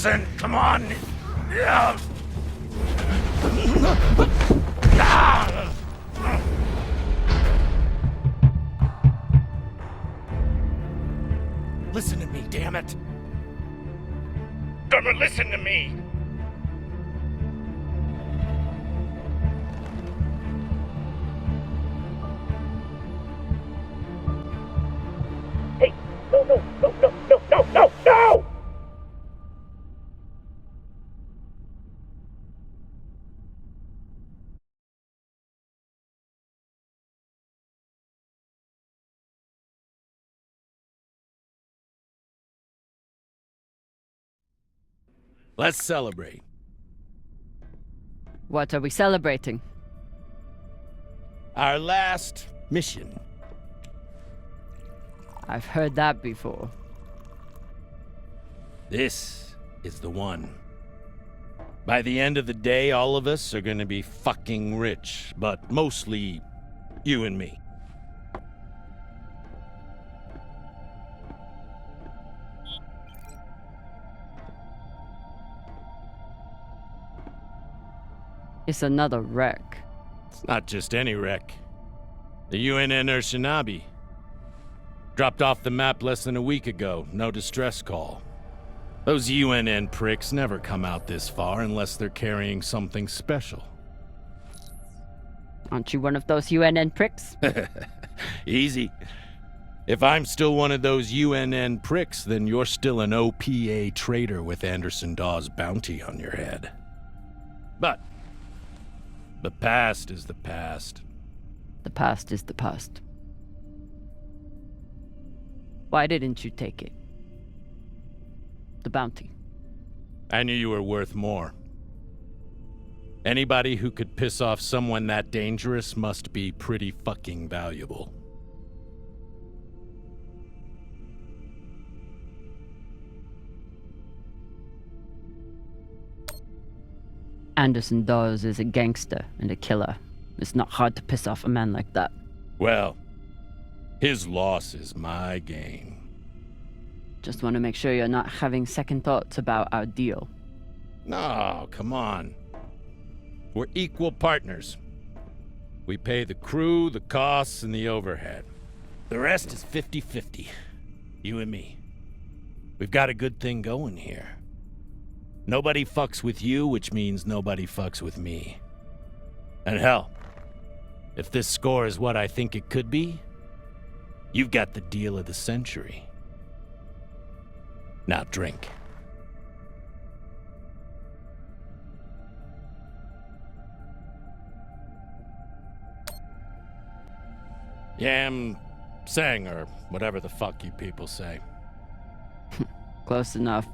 listen, come on. Listen to me, damn it. Gonna listen to me. Hey, no! Let's celebrate. What are we celebrating? Our last mission. I've heard that before. This is the one. By the end of the day, all of us are gonna be fucking rich, but mostly you and me. It's another wreck. It's not just any wreck. The UNN Shinabi. Dropped off the map less than a week ago. No distress call. Those UNN pricks never come out this far unless they're carrying something special. Aren't you one of those UNN pricks? Easy. If I'm still one of those UNN pricks, then you're still an OPA traitor with Anderson Dawes' bounty on your head. But the past is the past. The past is the past. Why didn't you take it? The bounty. I knew you were worth more. Anybody who could piss off someone that dangerous must be pretty fucking valuable. Anderson Dawes is a gangster and a killer. It's not hard to piss off a man like that. Well, his loss is my gain. Just want to make sure you're not having second thoughts about our deal. No, come on. We're equal partners. We pay the crew, the costs, and the overhead. The rest is 50-50. You and me. We've got a good thing going here. Nobody fucks with you, which means nobody fucks with me. And hell, if this score is what I think it could be, you've got the deal of the century. Now drink. Yam sang, or whatever the fuck you people say. Close enough.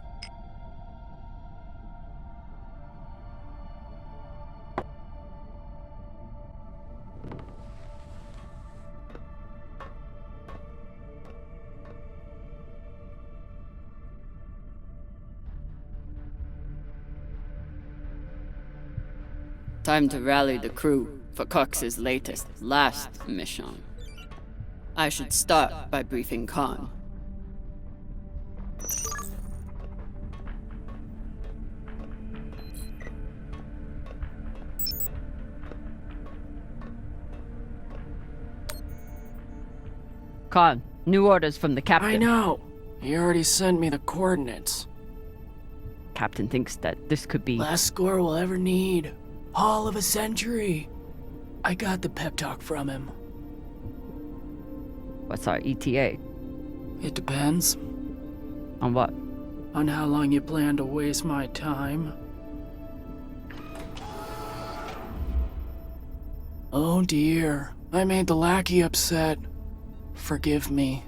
Time to rally the crew for Cox's last mission. I should start by briefing Khan. Khan, new orders from the captain. I know. He already sent me the coordinates. Captain thinks that this could be... Last score we'll ever need. Haul of a century. I got the pep talk from him. What's our ETA? It depends. On what? On how long you plan to waste my time. Oh dear. I made the lackey upset. Forgive me.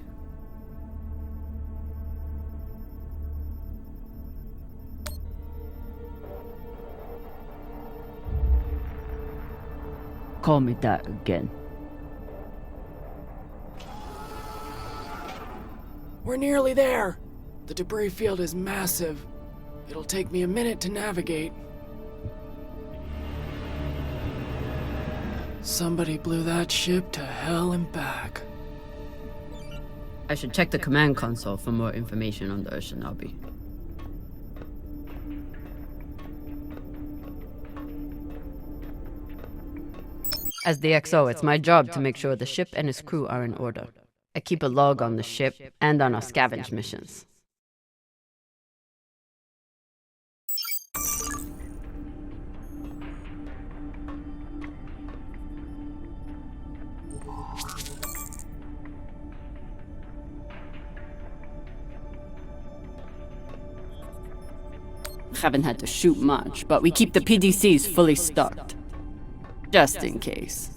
Call me that again. We're nearly there. The debris field is massive. It'll take me a minute to navigate. Somebody blew that ship to hell and back. I should check the command console for more information on the Shinabi. As the XO, it's my job to make sure the ship and its crew are in order. I keep a log on the ship and on our scavenge missions. Haven't had to shoot much, but we keep the PDCs fully stocked. Just in case.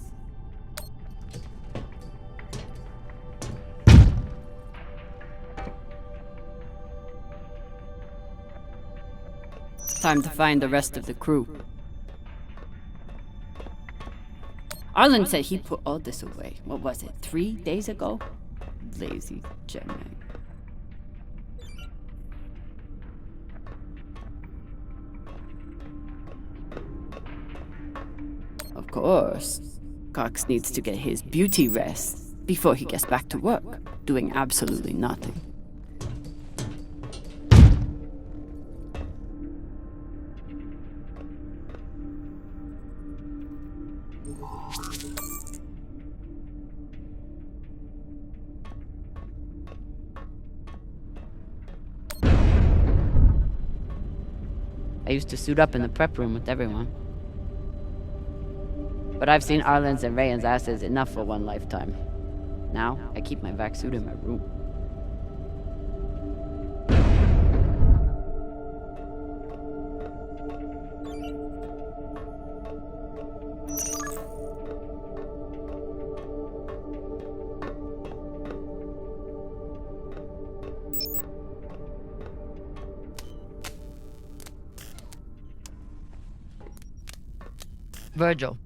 Time to find the rest of the crew. Arlen said he put all this away. What was it, 3 days ago? Lazy Gemini. Of course, Cox needs to get his beauty rest before he gets back to work, doing absolutely nothing. I used to suit up in the prep room with everyone. But I've seen Arlen's and Rayan's asses enough for one lifetime. Now, I keep my vac suit in my room. Virgil.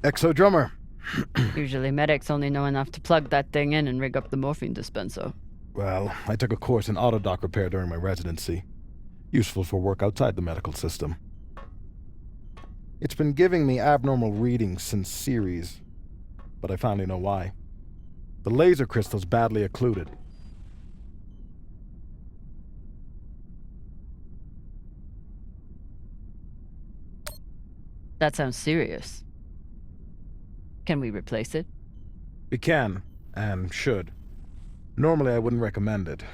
Exo drummer. Usually medics only know enough to plug that thing in and rig up the morphine dispenser. Well, I took a course in autodoc repair during my residency. Useful for work outside the medical system. It's been giving me abnormal readings since series, but I finally know why. The laser crystal's badly occluded. That sounds serious. Can we replace it? We can, and should. Normally I wouldn't recommend it.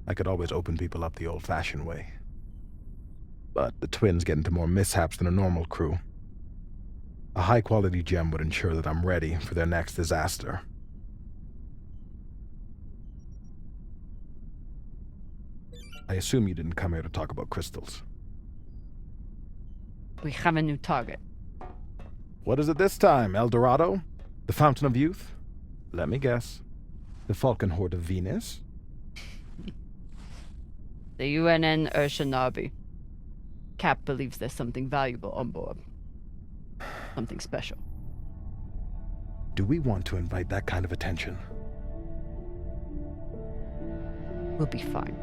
I could always open people up the old-fashioned way. But the twins get into more mishaps than a normal crew. A high-quality gem would ensure that I'm ready for their next disaster. I assume you didn't come here to talk about crystals. We have a new target. What is it this time, El Dorado? The Fountain of Youth? Let me guess. The Falcon Horde of Venus? The UNN Urshanabi. Cap believes there's something valuable on board. Something special. Do we want to invite that kind of attention? We'll be fine.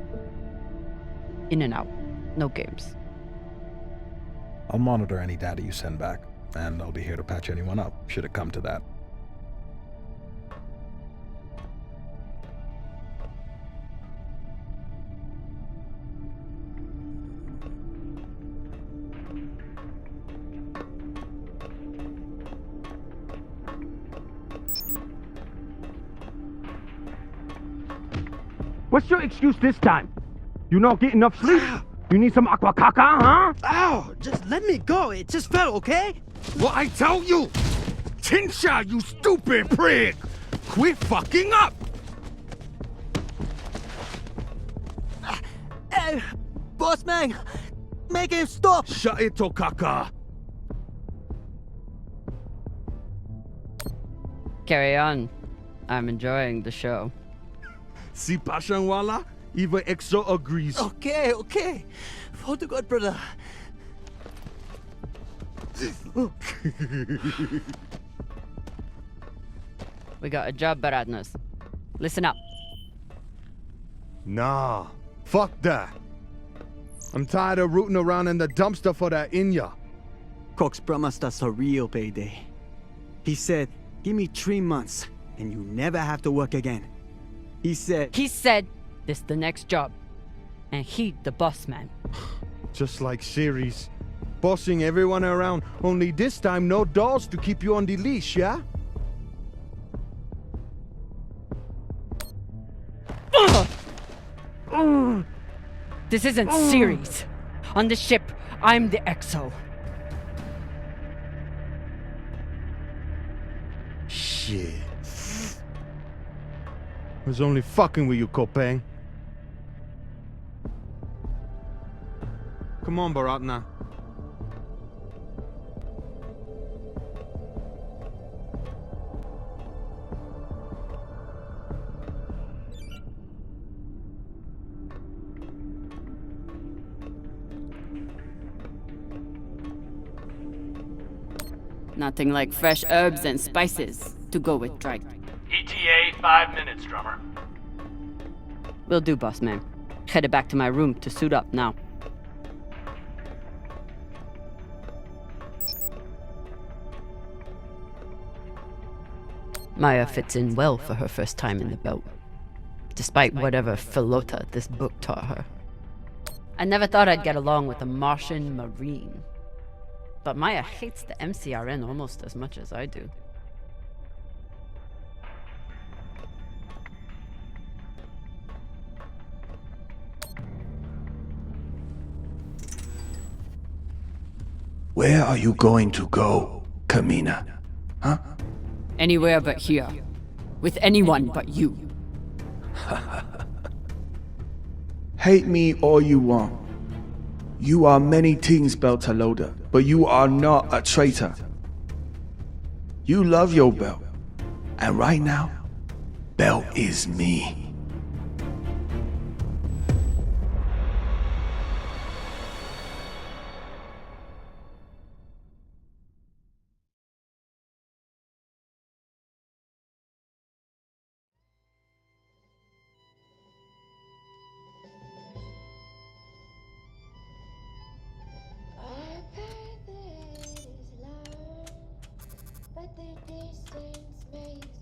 In and out. No games. I'll monitor any data you send back, and I'll be here to patch anyone up, should it come to that. What's your excuse this time? You not get enough sleep? You need some aqua caca, huh? Ow! Just let me go. It just fell, okay? What I tell you? Tinsha, you stupid prig! Quit fucking up! Hey, boss man, make him stop! Shut it, Tokaka! Carry on. I'm enjoying the show. See, Pashanwala? Even EXO agrees. Okay, okay. For the God, brother. We got a job, Baradnas. Listen up. Nah, fuck that. I'm tired of rooting around in the dumpster for that Inya. Cox promised us a real payday. He said, give me 3 months, and you never have to work again. He said, This the next job. And he the boss man. Just like series. Bossing everyone around, only this time no dolls to keep you on the leash, yeah? This isn't series. On the ship, I'm the EXO. Shit. I was only fucking with you, Kopang. Come on, Baratna. Nothing like fresh herbs and spices to go with dry. ETA 5 minutes, drummer. Will do, boss man. Headed back to my room to suit up now. Maya fits in well for her first time in the belt, despite whatever philota this book taught her. I never thought I'd get along with a Martian Marine, but Maya hates the MCRN almost as much as I do. Where are you going to go, Kamina? Huh? Anywhere but here. With anyone but you. Hate me all you want. You are many things, Beltaloda, but you are not a traitor. You love your belt. And right now, belt is me.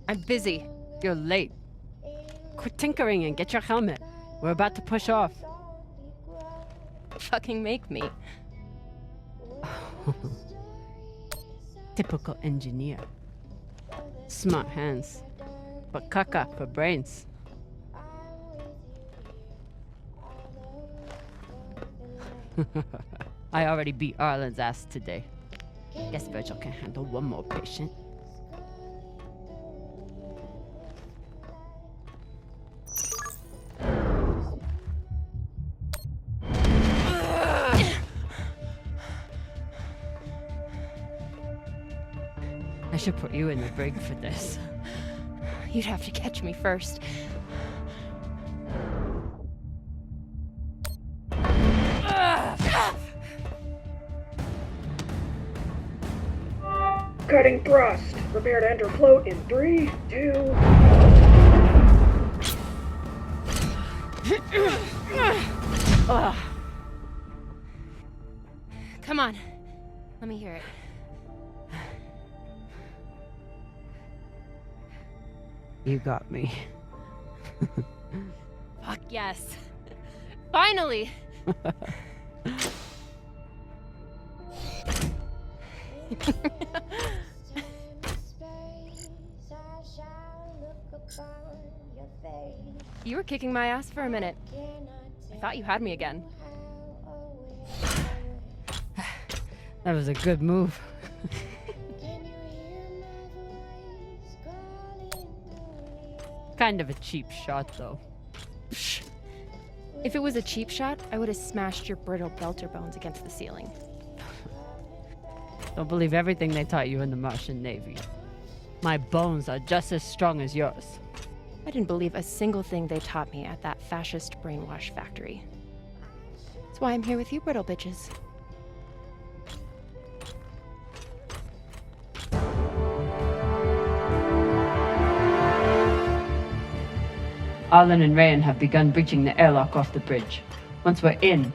I'm busy. You're late. Quit tinkering and get your helmet. We're about to push off. Fucking make me. Typical engineer. Smart hands, but caca for brains. I already beat Arlen's ass today. Guess Virgil can handle one more patient. I should put you in the brig for this. You'd have to catch me first. Cutting thrust. Prepare to enter float in 3, 2... Come on. Let me hear it. You got me. Fuck yes. Finally! You were kicking my ass for a minute. I thought you had me again. That was a good move. Kind of a cheap shot, though. If it was a cheap shot, I would have smashed your brittle belter bones against the ceiling. Don't believe everything they taught you in the Martian Navy. My bones are just as strong as yours. I didn't believe a single thing they taught me at that fascist brainwash factory. That's why I'm here with you, brittle bitches. Arlen and Rayan have begun breaching the airlock off the bridge. Once we're in,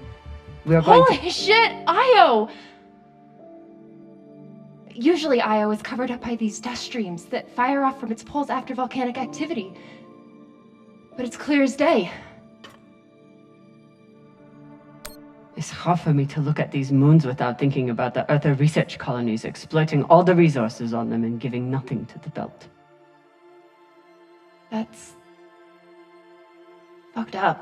we are going Holy shit, Io! Usually Io is covered up by these dust streams that fire off from its poles after volcanic activity. But it's clear as day. It's hard for me to look at these moons without thinking about the Earther research colonies exploiting all the resources on them and giving nothing to the belt. That's fucked up.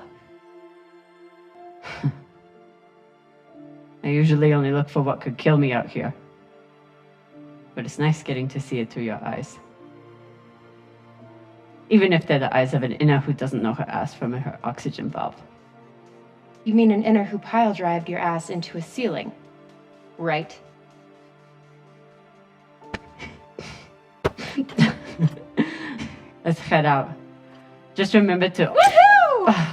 I usually only look for what could kill me out here. But it's nice getting to see it through your eyes. Even if they're the eyes of an inner who doesn't know her ass from her oxygen valve. You mean an inner who pile-drived your ass into a ceiling, right? Let's head out. Just remember to... Woohoo!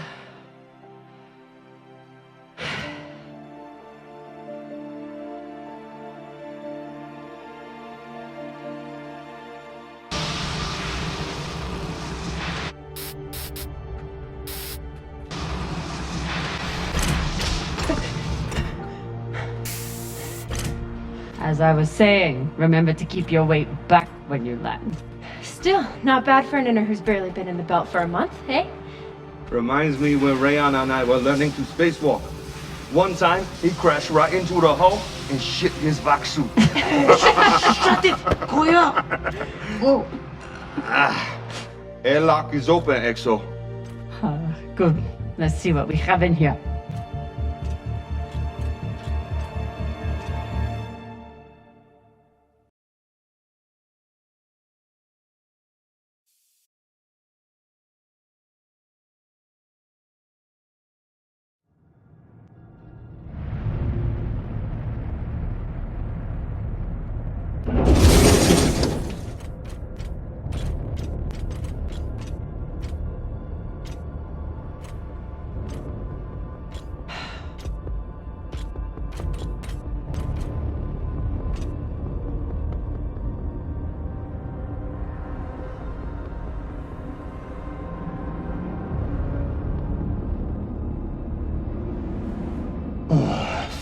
As I was saying, remember to keep your weight back when you land. Still, not bad for an inner who's barely been in the belt for a month, hey? Reminds me when Rayan and I were learning to spacewalk. One time, he crashed right into the hull and shit his vac suit. Shut it! Koya! Whoa. Airlock is open, Exo. Good. Let's see what we have in here.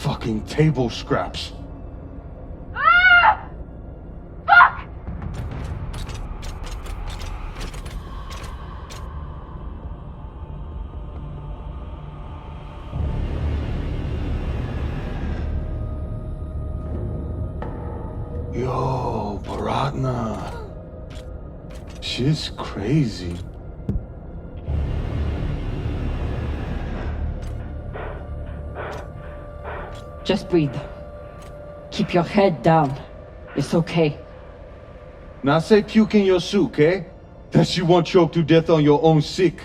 Fucking table scraps. Ah! Fuck! Yo, Baratna. Shit's crazy. Just breathe. Keep your head down. It's okay. Now say puke in your suit, okay? That you won't choke to death on your own sick.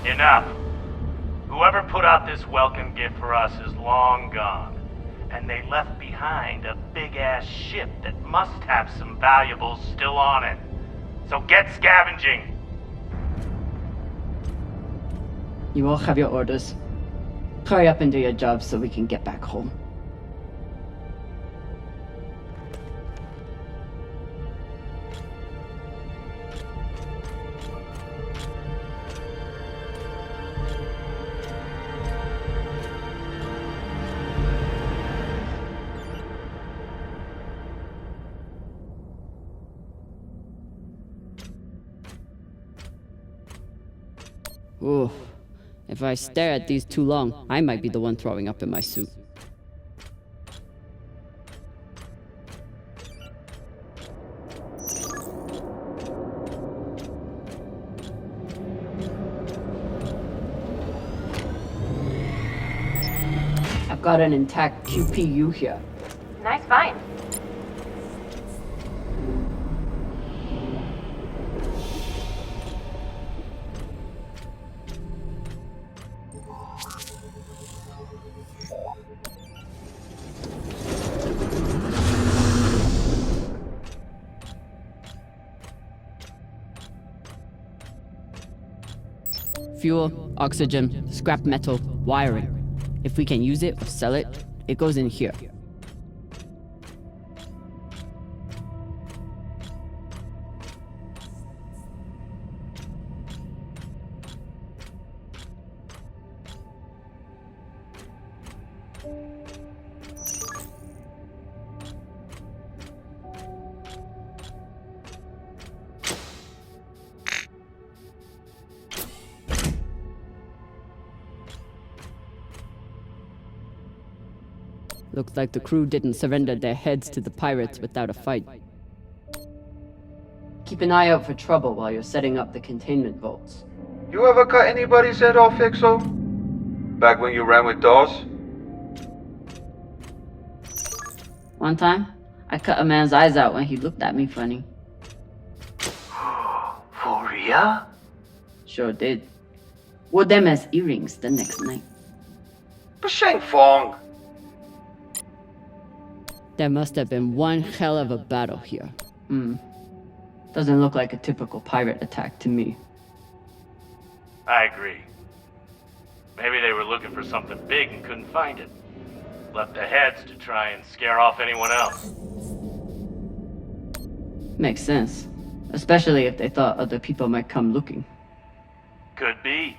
Enough. Whoever put out this welcome gift for us is long gone. And they left behind a big-ass ship that must have some valuables still on it. So get scavenging! You all have your orders. Hurry up and do your job so we can get back home. Ooh. If I stare at these too long, I might be the one throwing up in my suit. I've got an intact QPU here. Nice find. Fuel, oxygen, scrap metal, wiring. If we can use it or sell it, It goes in here. Looks like the crew didn't surrender their heads to the pirates without a fight. Keep an eye out for trouble while you're setting up the containment vaults. You ever cut anybody's head off, Fixo? Back when you ran with Dawes? One time, I cut a man's eyes out when he looked at me funny. For real? Sure did. Wore them as earrings the next night. Bashang Fong! There must have been one hell of a battle here. Doesn't look like a typical pirate attack to me. I agree. Maybe they were looking for something big and couldn't find it. Left the heads to try and scare off anyone else. Makes sense. Especially if they thought other people might come looking. Could be.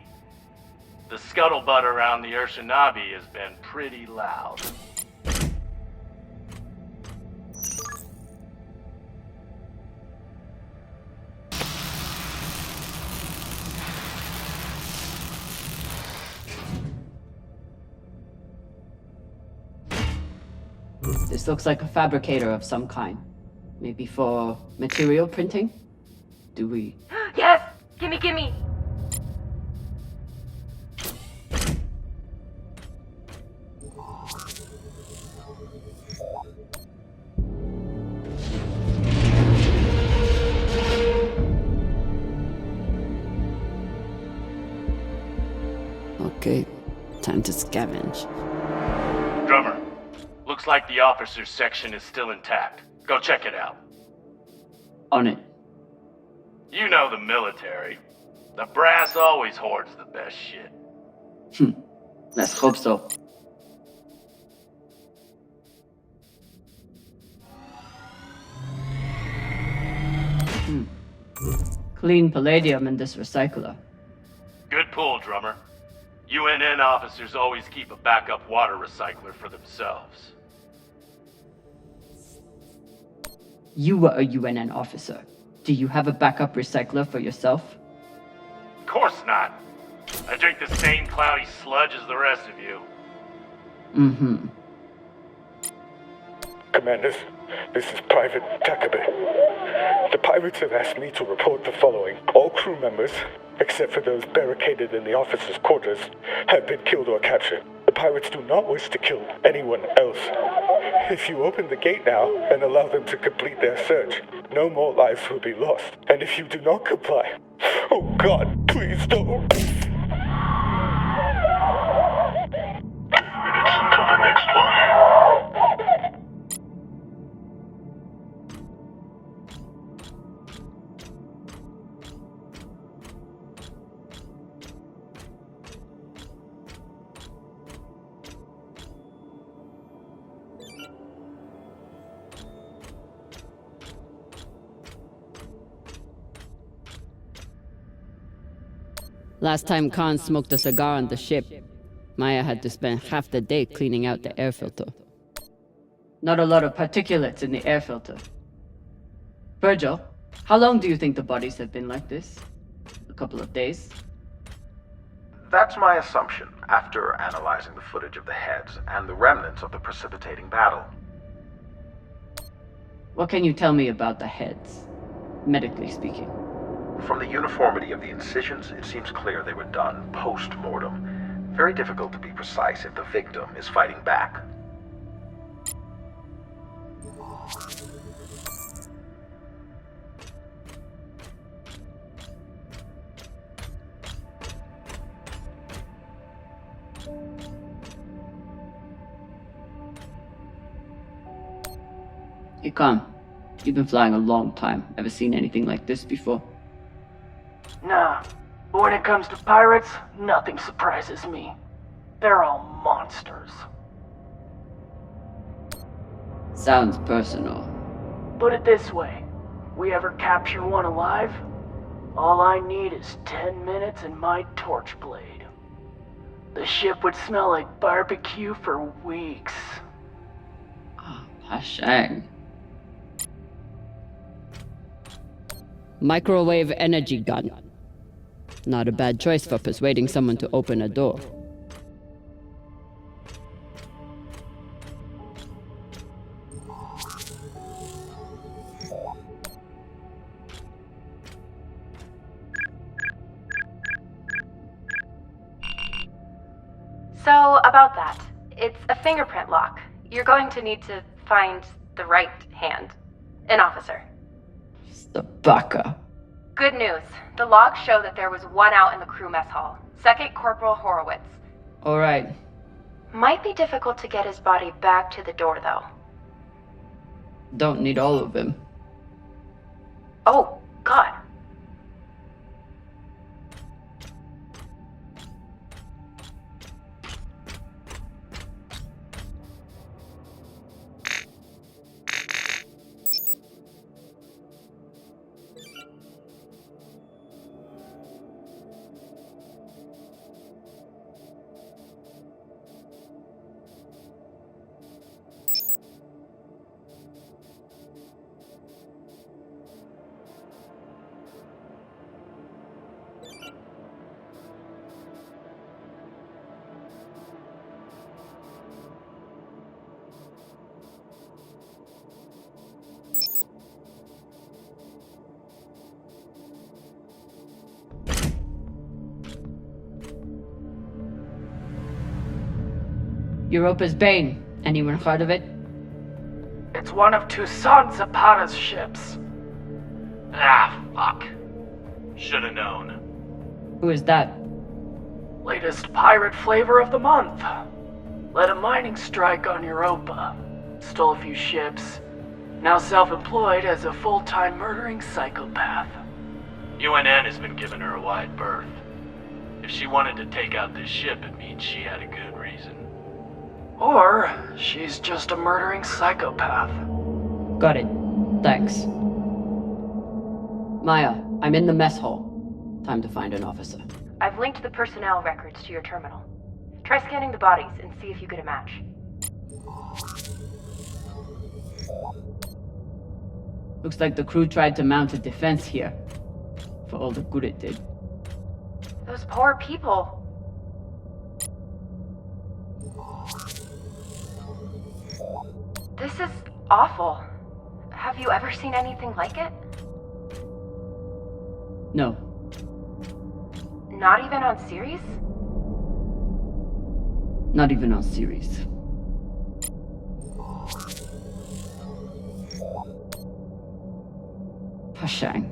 The scuttlebutt around the Urshanabi has been pretty loud. This looks like a fabricator of some kind. Maybe for material printing? Do we... Yes! Gimme! Okay, time to scavenge. Drummer, looks like the officers' section is still intact. Go check it out. On it. You know the military. The brass always hoards the best shit. Let's hope so. Clean palladium in this recycler. Good pull, Drummer. UNN officers always keep a backup water recycler for themselves. You were a UNN officer. Do you have a backup recycler for yourself? Of course not. I drink the same cloudy sludge as the rest of you. Commanders, this is Private Takabe. The pirates have asked me to report the following. All crew members, except for those barricaded in the officers' quarters, have been killed or captured. The pirates do not wish to kill anyone else. If you open the gate now and allow them to complete their search, no more lives will be lost. And if you do not comply, oh God, please don't. Last time Khan smoked a cigar on the ship, Maya had to spend half the day cleaning out the air filter. Not a lot of particulates in the air filter. Virgil, how long do you think the bodies have been like this? A couple of days? That's my assumption, after analyzing the footage of the heads and the remnants of the precipitating battle. What can you tell me about the heads, medically speaking? From the uniformity of the incisions, it seems clear they were done post-mortem. Very difficult to be precise if the victim is fighting back. Hey, Khan, you've been flying a long time. Ever seen anything like this before? Nah, but when it comes to pirates, nothing surprises me. They're all monsters. Sounds personal. Put it this way. We ever capture one alive? All I need is 10 minutes and my torch blade. The ship would smell like barbecue for weeks. Hashang. Microwave energy gun. Not a bad choice for persuading someone to open a door. So, about that. It's a fingerprint lock. You're going to need to find the right hand. An officer. The baka. Good news. The logs show that there was one out in the crew mess hall. Second Corporal Horowitz. Alright. Might be difficult to get his body back to the door, though. Don't need all of him. Oh, God. Europa's Bane. Anyone heard of it? It's one of Toussaint Zapata's ships. Ah, fuck. Should've known. Who is that? Latest pirate flavor of the month. Led a mining strike on Europa. Stole a few ships. Now self-employed as a full-time murdering psychopath. UNN has been giving her a wide berth. If she wanted to take out this ship, it means she had a good reason. Or she's just a murdering psychopath. Got it. Thanks. Maya, I'm in the mess hall. Time to find an officer. I've linked the personnel records to your terminal. Try scanning the bodies and see if you get a match. Looks like the crew tried to mount a defense here. For all the good it did. Those poor people. This is awful. Have you ever seen anything like it? No. Not even on series? Not even on series. Hashang.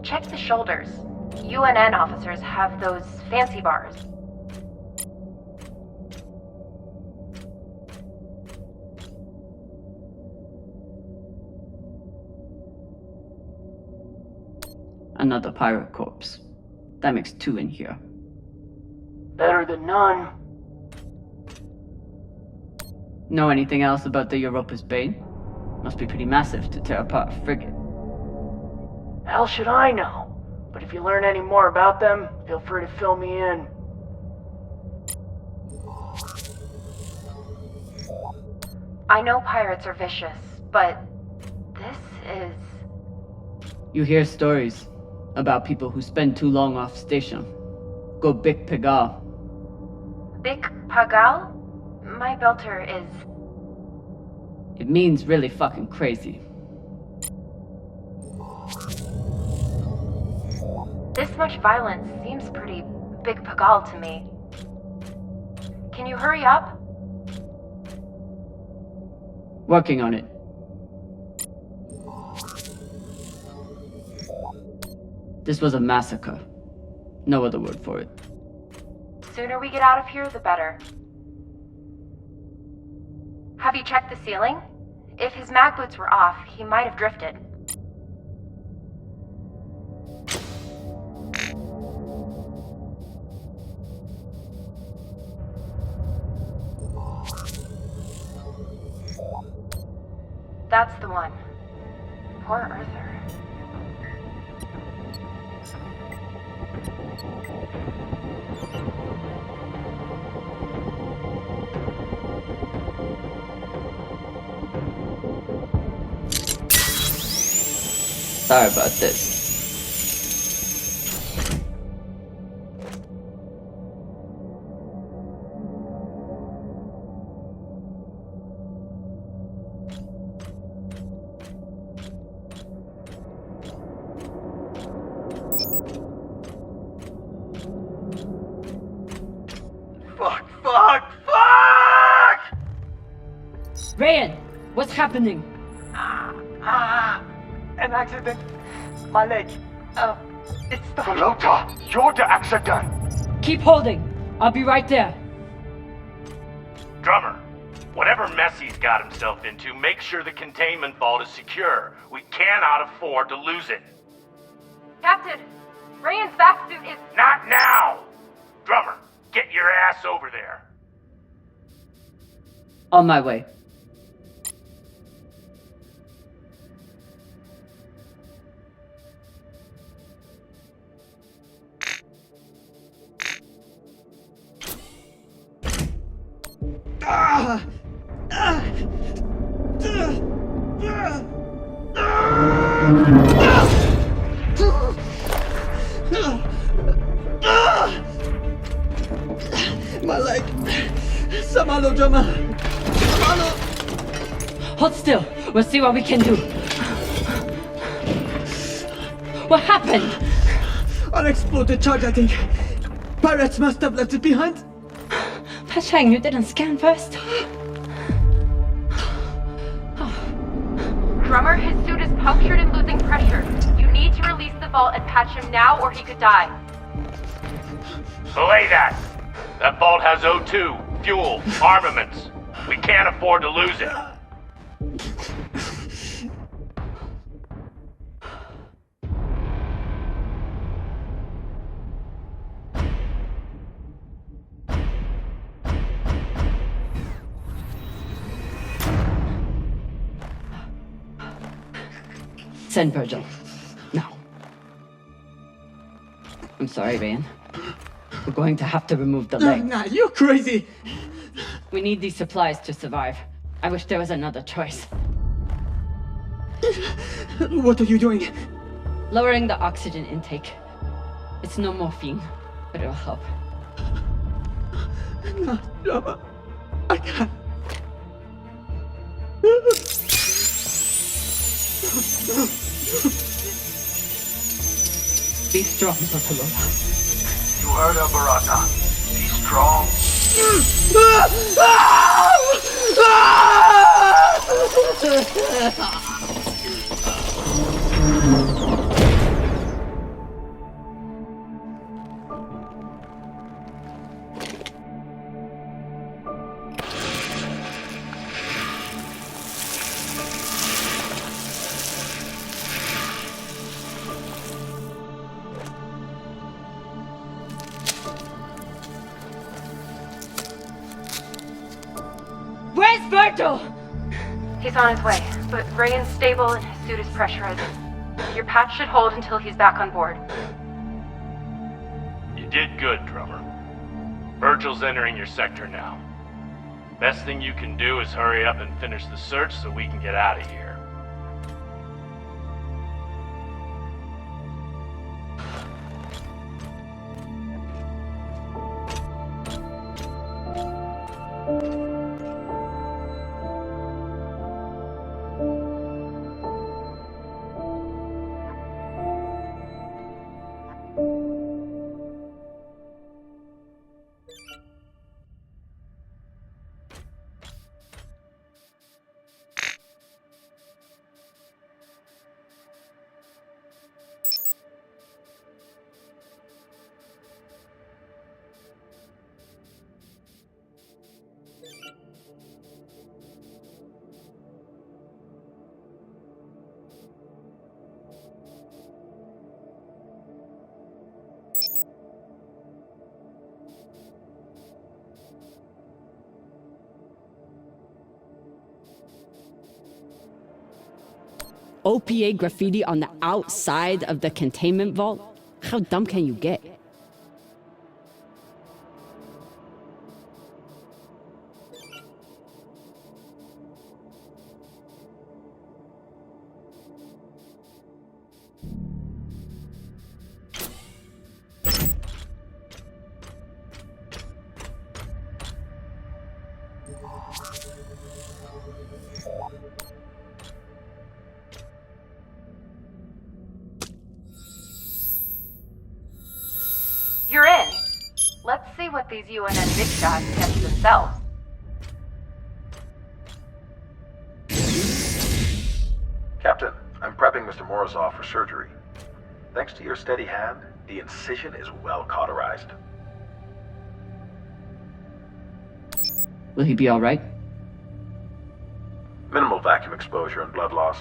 Check the shoulders. UNN officers have those fancy bars. Another pirate corpse. That makes 2 in here. Better than none. Know anything else about the Europa's Bane? Must be pretty massive to tear apart a frigate. Hell should I know? But if you learn any more about them, feel free to fill me in. I know pirates are vicious, but this is... You hear stories about people who spend too long off station. Go Big Pagal. Big Pagal? My belter is... It means really fucking crazy. This much violence seems pretty Big Pagal to me. Can you hurry up? Working on it. This was a massacre. No other word for it. Sooner we get out of here, the better. Have you checked the ceiling? If his mag boots were off, he might have drifted. That's the one. Poor Arthur. Sorry about this. Fuck! Ryan, what's happening? An accident. My leg. It's the... Flota, you're the accident. Keep holding. I'll be right there. Drummer, whatever mess he's got himself into, make sure the containment vault is secure. We cannot afford to lose it. Captain, Ryan's back suit is... Not now! Drummer, get your ass over there. On my way. My leg. Samalo, drummer. Samalo. Hold still. We'll see what we can do. What happened? Unexploded charge, I think. Pirates must have left it behind. Pashang, you didn't scan first? Drummer, his suit is punctured and losing pressure. You need to release the vault and patch him now or he could die. Belay that! That vault has O2, fuel, armaments. We can't afford to lose it. Send Virgil. Now. I'm sorry, Ryan. We're going to have to remove the leg. Nah, you're crazy. We need these supplies to survive. I wish there was another choice. What are you doing? Lowering the oxygen intake. It's no morphine, but it'll help. No, drummer. I can't. Be strong, Telltale. You heard her, Barata. Be strong. Where's Virgil? He's on his way, but Ryan's stable and his suit is pressurized. Your patch should hold until he's back on board. You did good, Drummer. Virgil's entering your sector now. Best thing you can do is hurry up and finish the search so we can get out of here. OPA graffiti on the outside of the containment vault? How dumb can you get? You're in. Let's see what these UNN big shots catch themselves. Captain, I'm prepping Mr. Morozov for surgery. Thanks to your steady hand, the incision is well cauterized. Will he be alright? Minimal vacuum exposure and blood loss.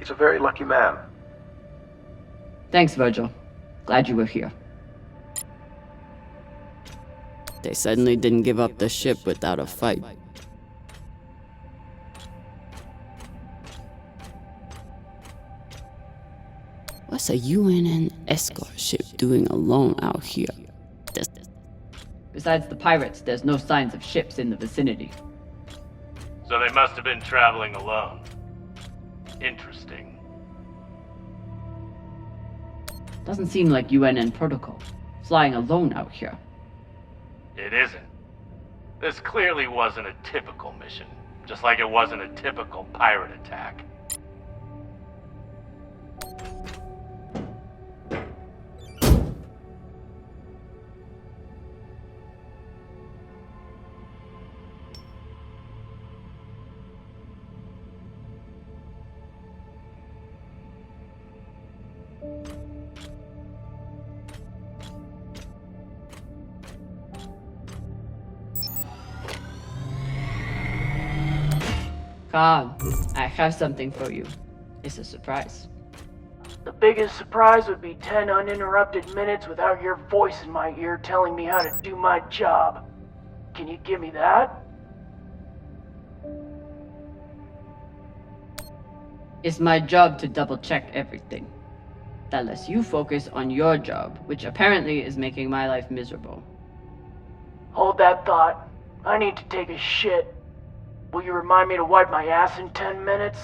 He's a very lucky man. Thanks, Virgil. Glad you were here. They suddenly didn't give up the ship without a fight. What's a UNN escort ship doing alone out here? Besides the pirates, there's no signs of ships in the vicinity. So they must have been traveling alone. Interesting. Doesn't seem like UNN protocol. Flying alone out here. It isn't. This clearly wasn't a typical mission, just like it wasn't a typical pirate attack. Khan, I have something for you. It's a surprise. The biggest surprise would be 10 uninterrupted minutes without your voice in my ear telling me how to do my job. Can you give me that? It's my job to double-check everything. That lets you focus on your job, which apparently is making my life miserable. Hold that thought. I need to take a shit. Will you remind me to wipe my ass in 10 minutes?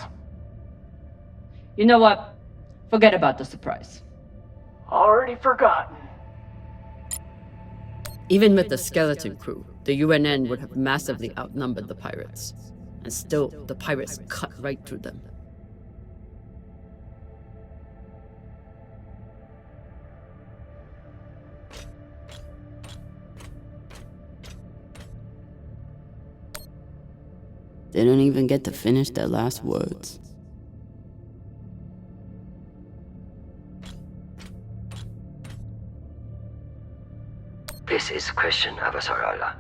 You know what? Forget about the surprise. Already forgotten. Even with the skeleton crew, the UNN would have massively outnumbered the pirates. And still, the pirates cut right through them. They don't even get to finish their last words. This is Christian Avasarala,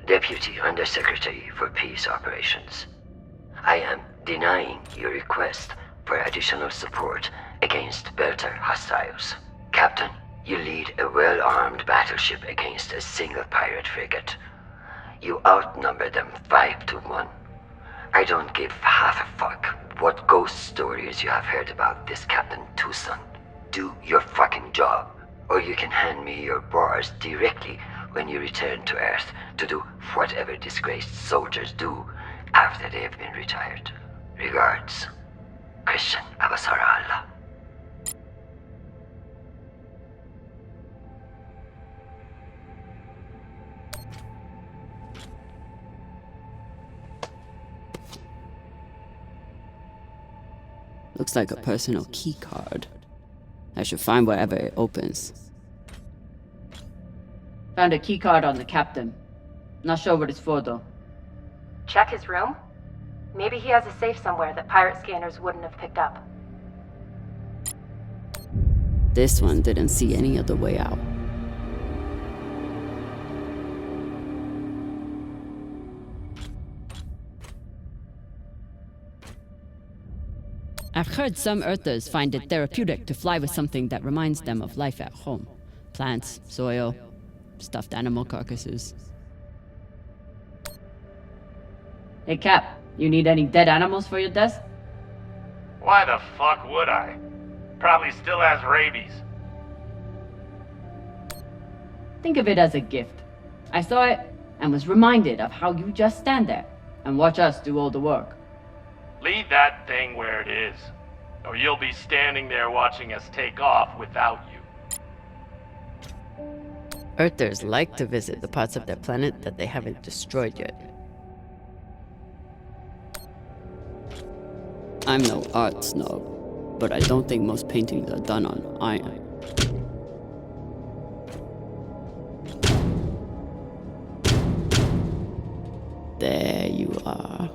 Deputy Undersecretary for Peace Operations. I am denying your request for additional support against Belter hostiles. Captain, you lead a well-armed battleship against a single pirate frigate. You outnumber them 5-1. I don't give half a fuck what ghost stories you have heard about this Captain Tucson. Do your fucking job, or you can hand me your bars directly when you return to Earth to do whatever disgraced soldiers do after they have been retired. Regards, Christian Avasarala. Looks like a personal key card. I should find wherever it opens. Found a keycard on the captain. Not sure what it's for, though. Check his room? Maybe he has a safe somewhere that pirate scanners wouldn't have picked up. This one didn't see any other way out. I've heard some Earthers find it therapeutic to fly with something that reminds them of life at home. Plants, soil, stuffed animal carcasses. Hey, Cap, you need any dead animals for your desk? Why the fuck would I? Probably still has rabies. Think of it as a gift. I saw it and was reminded of how you just stand there and watch us do all the work. Leave that thing where it is, or you'll be standing there watching us take off without you. Earthers like to visit the parts of their planet that they haven't destroyed yet. I'm no art snob, but I don't think most paintings are done on iron. There you are.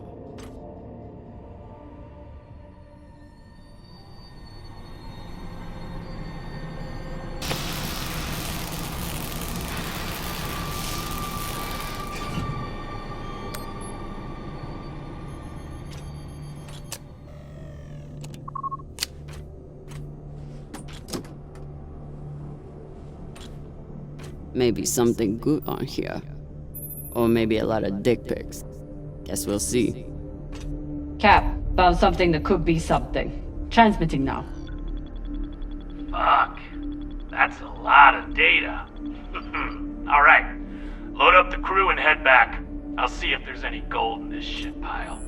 Maybe something good on here. Or maybe a lot of dick pics. Guess we'll see. Cap, found something that could be something. Transmitting now. Fuck. That's a lot of data. Alright. Load up the crew and head back. I'll see if there's any gold in this shit pile.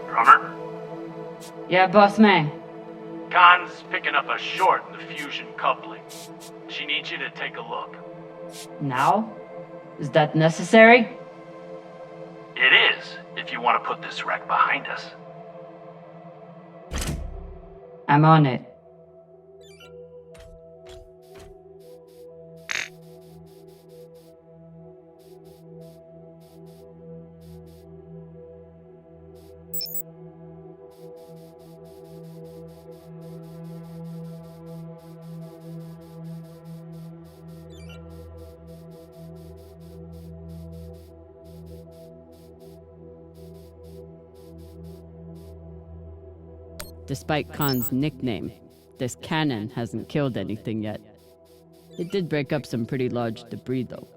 Drummer? Yeah, boss man. Khan's picking up a short in the fusion coupling. She needs you to take a look. Now? Is that necessary? It is, if you want to put this wreck behind us. I'm on it. Despite Khan's nickname, this cannon hasn't killed anything yet. It did break up some pretty large debris, though.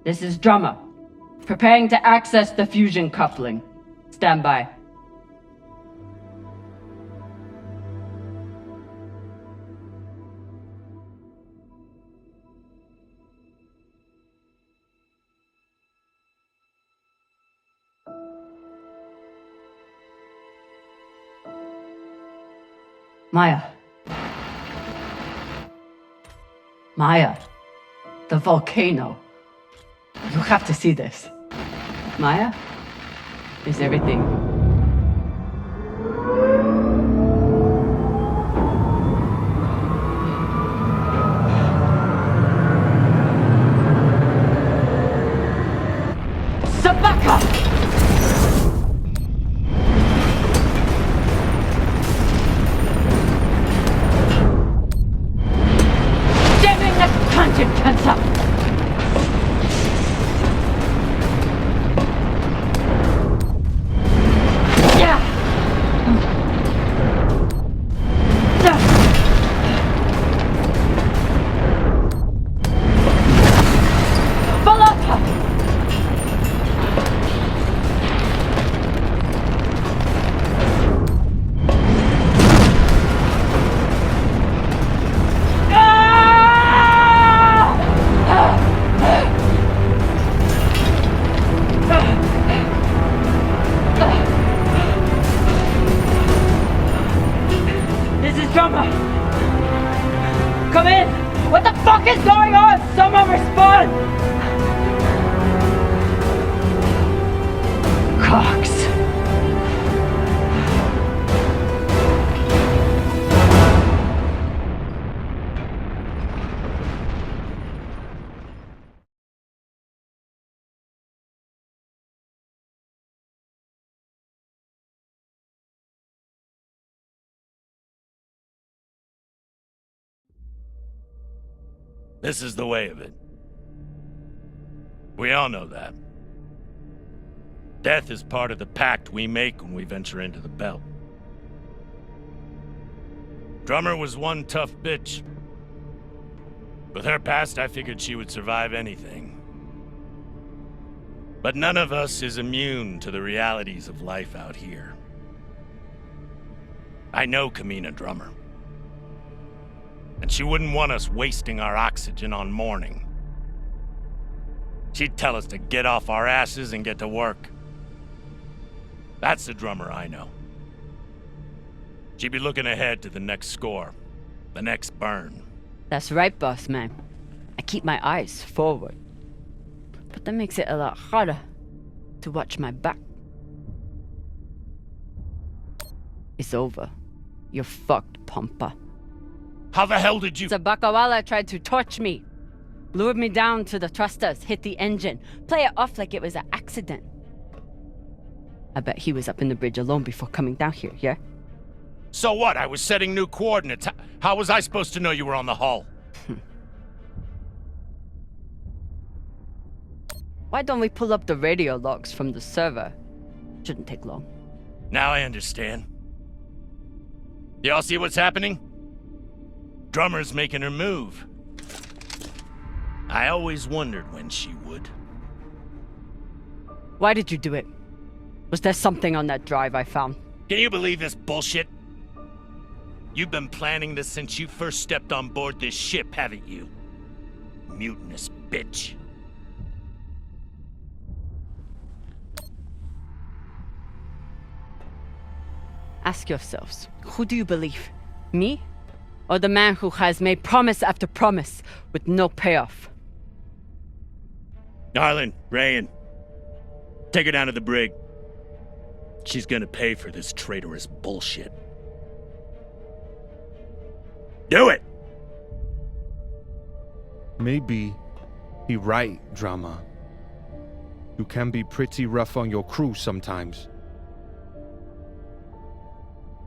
This is Drummer. Preparing to access the fusion coupling. Stand by. Maya. Maya. The volcano. You have to see this. Maya? Is everything... Sabaka! Jamming the content cancer! Come in! What the fuck is going on? Someone respond! Cox. This is the way of it. We all know that. Death is part of the pact we make when we venture into the belt. Drummer was one tough bitch. With her past, I figured she would survive anything. But none of us is immune to the realities of life out here. I know Kamina Drummer. And she wouldn't want us wasting our oxygen on mourning. She'd tell us to get off our asses and get to work. That's the Drummer I know. She'd be looking ahead to the next score, the next burn. That's right, boss man. I keep my eyes forward. But that makes it a lot harder to watch my back. It's over. You're fucked, Pampa. How the hell did you— Sabakawala tried to torch me. Lured me down to the thrusters, hit the engine, play it off like it was an accident. I bet he was up in the bridge alone before coming down here, yeah? So what? I was setting new coordinates. How was I supposed to know you were on the hull? Why don't we pull up the radio logs from the server? Shouldn't take long. Now I understand. Y'all see what's happening? Drummer's making her move. I always wondered when she would. Why did you do it? Was there something on that drive I found? Can you believe this bullshit? You've been planning this since you first stepped on board this ship, haven't you? Mutinous bitch. Ask yourselves, who do you believe? Me? Or the man who has made promise after promise with no payoff? Arlen, Rayan, take her down to the brig. She's gonna pay for this traitorous bullshit. Do it! Maybe he right, Drama. You can be pretty rough on your crew sometimes.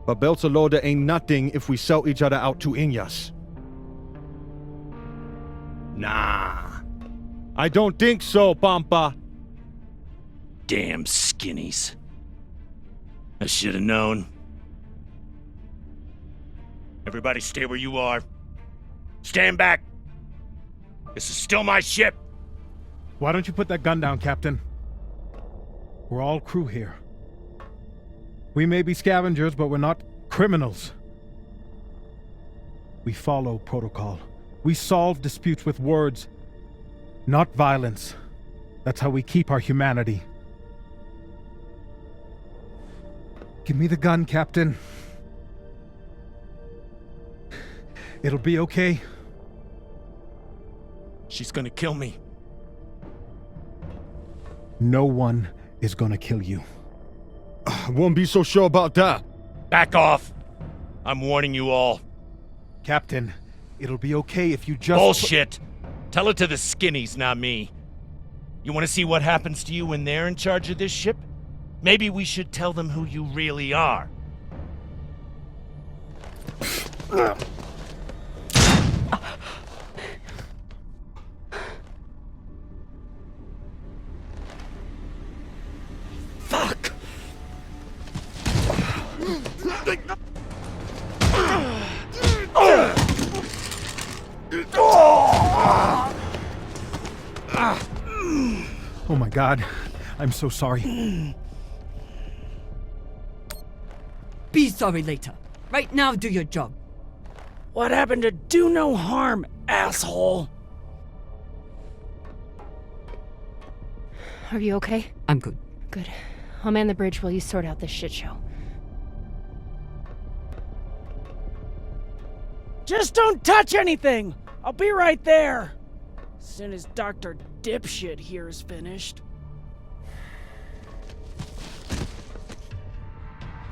But Beltalowda ain't nothing if we sell each other out to Inyas. Nah. I don't think so, Pampa. Damn skinnies. I should have known. Everybody stay where you are. Stand back. This is still my ship. Why don't you put that gun down, Captain? We're all crew here. We may be scavengers, but we're not criminals. We follow protocol. We solve disputes with words, not violence. That's how we keep our humanity. Give me the gun, Captain. It'll be okay. She's gonna kill me. No one is gonna kill you. I won't be so sure about that. Back off. I'm warning you all. Captain, it'll be okay if you just— Bullshit. Tell it to the skinnies, not me. You want to see what happens to you when they're in charge of this ship? Maybe we should tell them who you really are. Fuck! Oh my God, I'm so sorry. Be sorry later. Right now, do your job. What happened to do no harm, asshole? Are you okay? I'm good. Good. I'll man the bridge while you sort out this shit show. Just don't touch anything! I'll be right there! As soon as Dr. Dipshit here is finished.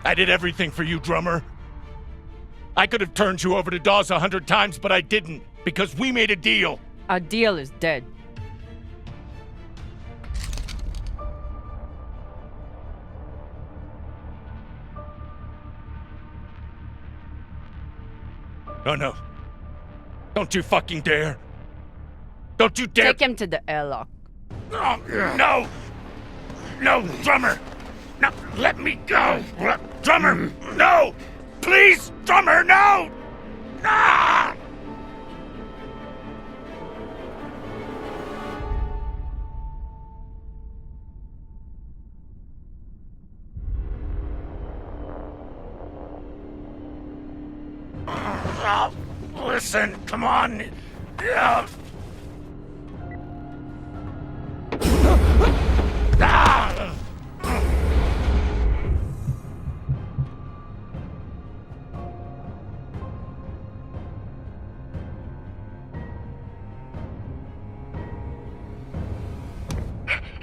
I did everything for you, Drummer. I could have turned you over to Dawes 100 times, but I didn't, because we made a deal. Our deal is dead. Oh no. Don't you fucking dare. Don't you dare... Take him to the airlock. Oh, no! No, Drummer! No, let me go! Drummer, no! Please, Drummer, no! Ah! Listen, come on.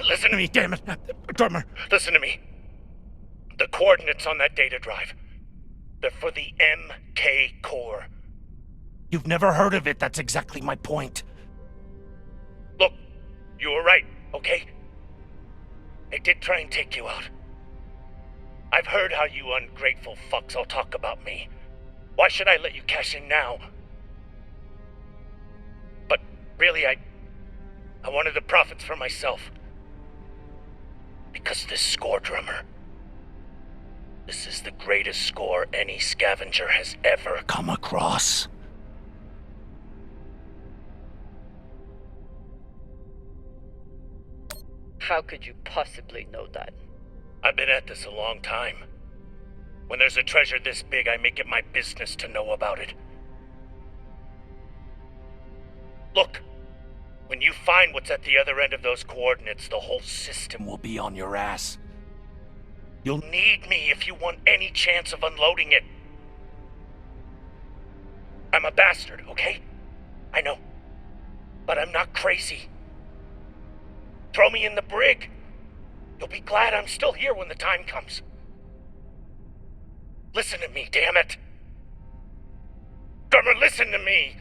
Listen to me, damn it. Drummer, listen to me. The coordinates on that data drive, they're for the MK core. You've never heard of it, that's exactly my point. Look, you were right, okay? They did try and take you out. I've heard how you ungrateful fucks all talk about me. Why should I let you cash in now? But really, I wanted the profits for myself. Because this score, Drummer, this is the greatest score any scavenger has ever come across. How could you possibly know that? I've been at this a long time. When there's a treasure this big, I make it my business to know about it. Look, when you find what's at the other end of those coordinates, the whole system will be on your ass. You'll need me if you want any chance of unloading it. I'm a bastard, okay? I know. But I'm not crazy. Throw me in the brig. You'll be glad I'm still here when the time comes. Listen to me, damn it. Drummer, listen to me.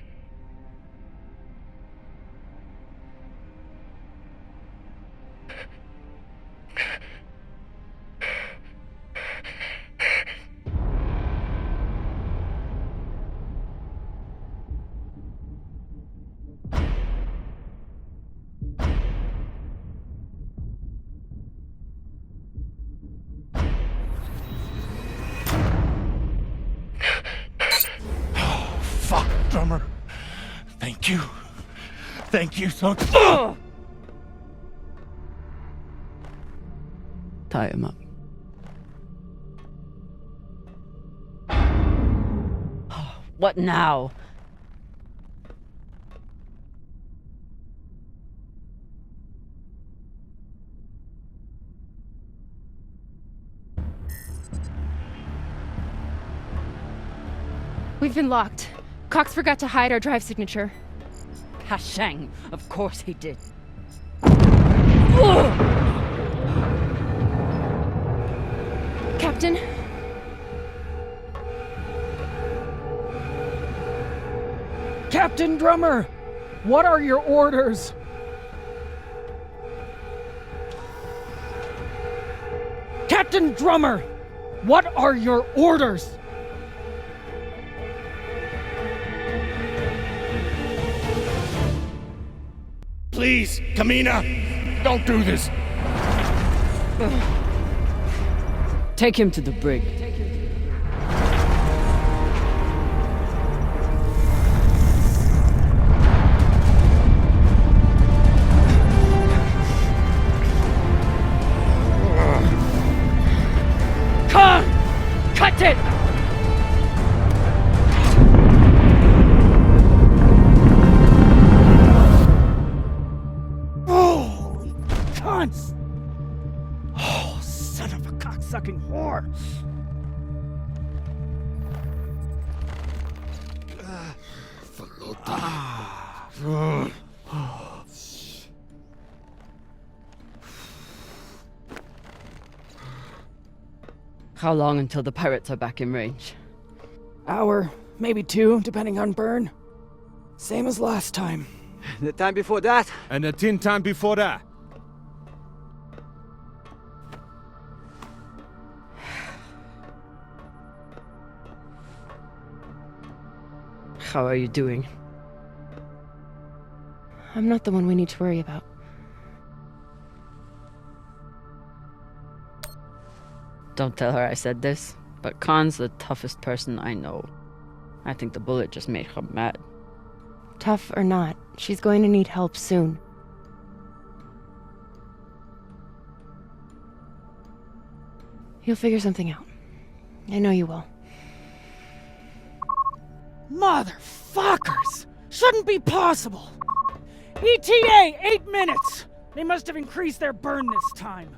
Fuck, Drummer. Thank you. Thank you so much. Tie him up. What now? We've been locked. Cox forgot to hide our drive signature. Hashang, of course he did. Captain? Captain Drummer! What are your orders? Captain Drummer! What are your orders? Please, Kamina, don't do this. Take him to the brig. Cut it! Oh, cunts! Oh, son of a cocksucking whore! How long until the pirates are back in range? Hour, maybe 2, depending on burn. Same as last time. The time before that? And the 10 time before that. How are you doing? I'm not the one we need to worry about. Don't tell her I said this, but Khan's the toughest person I know. I think the bullet just made her mad. Tough or not, she's going to need help soon. You'll figure something out. I know you will. Motherfuckers! Shouldn't be possible! ETA, 8 minutes! They must have increased their burn this time.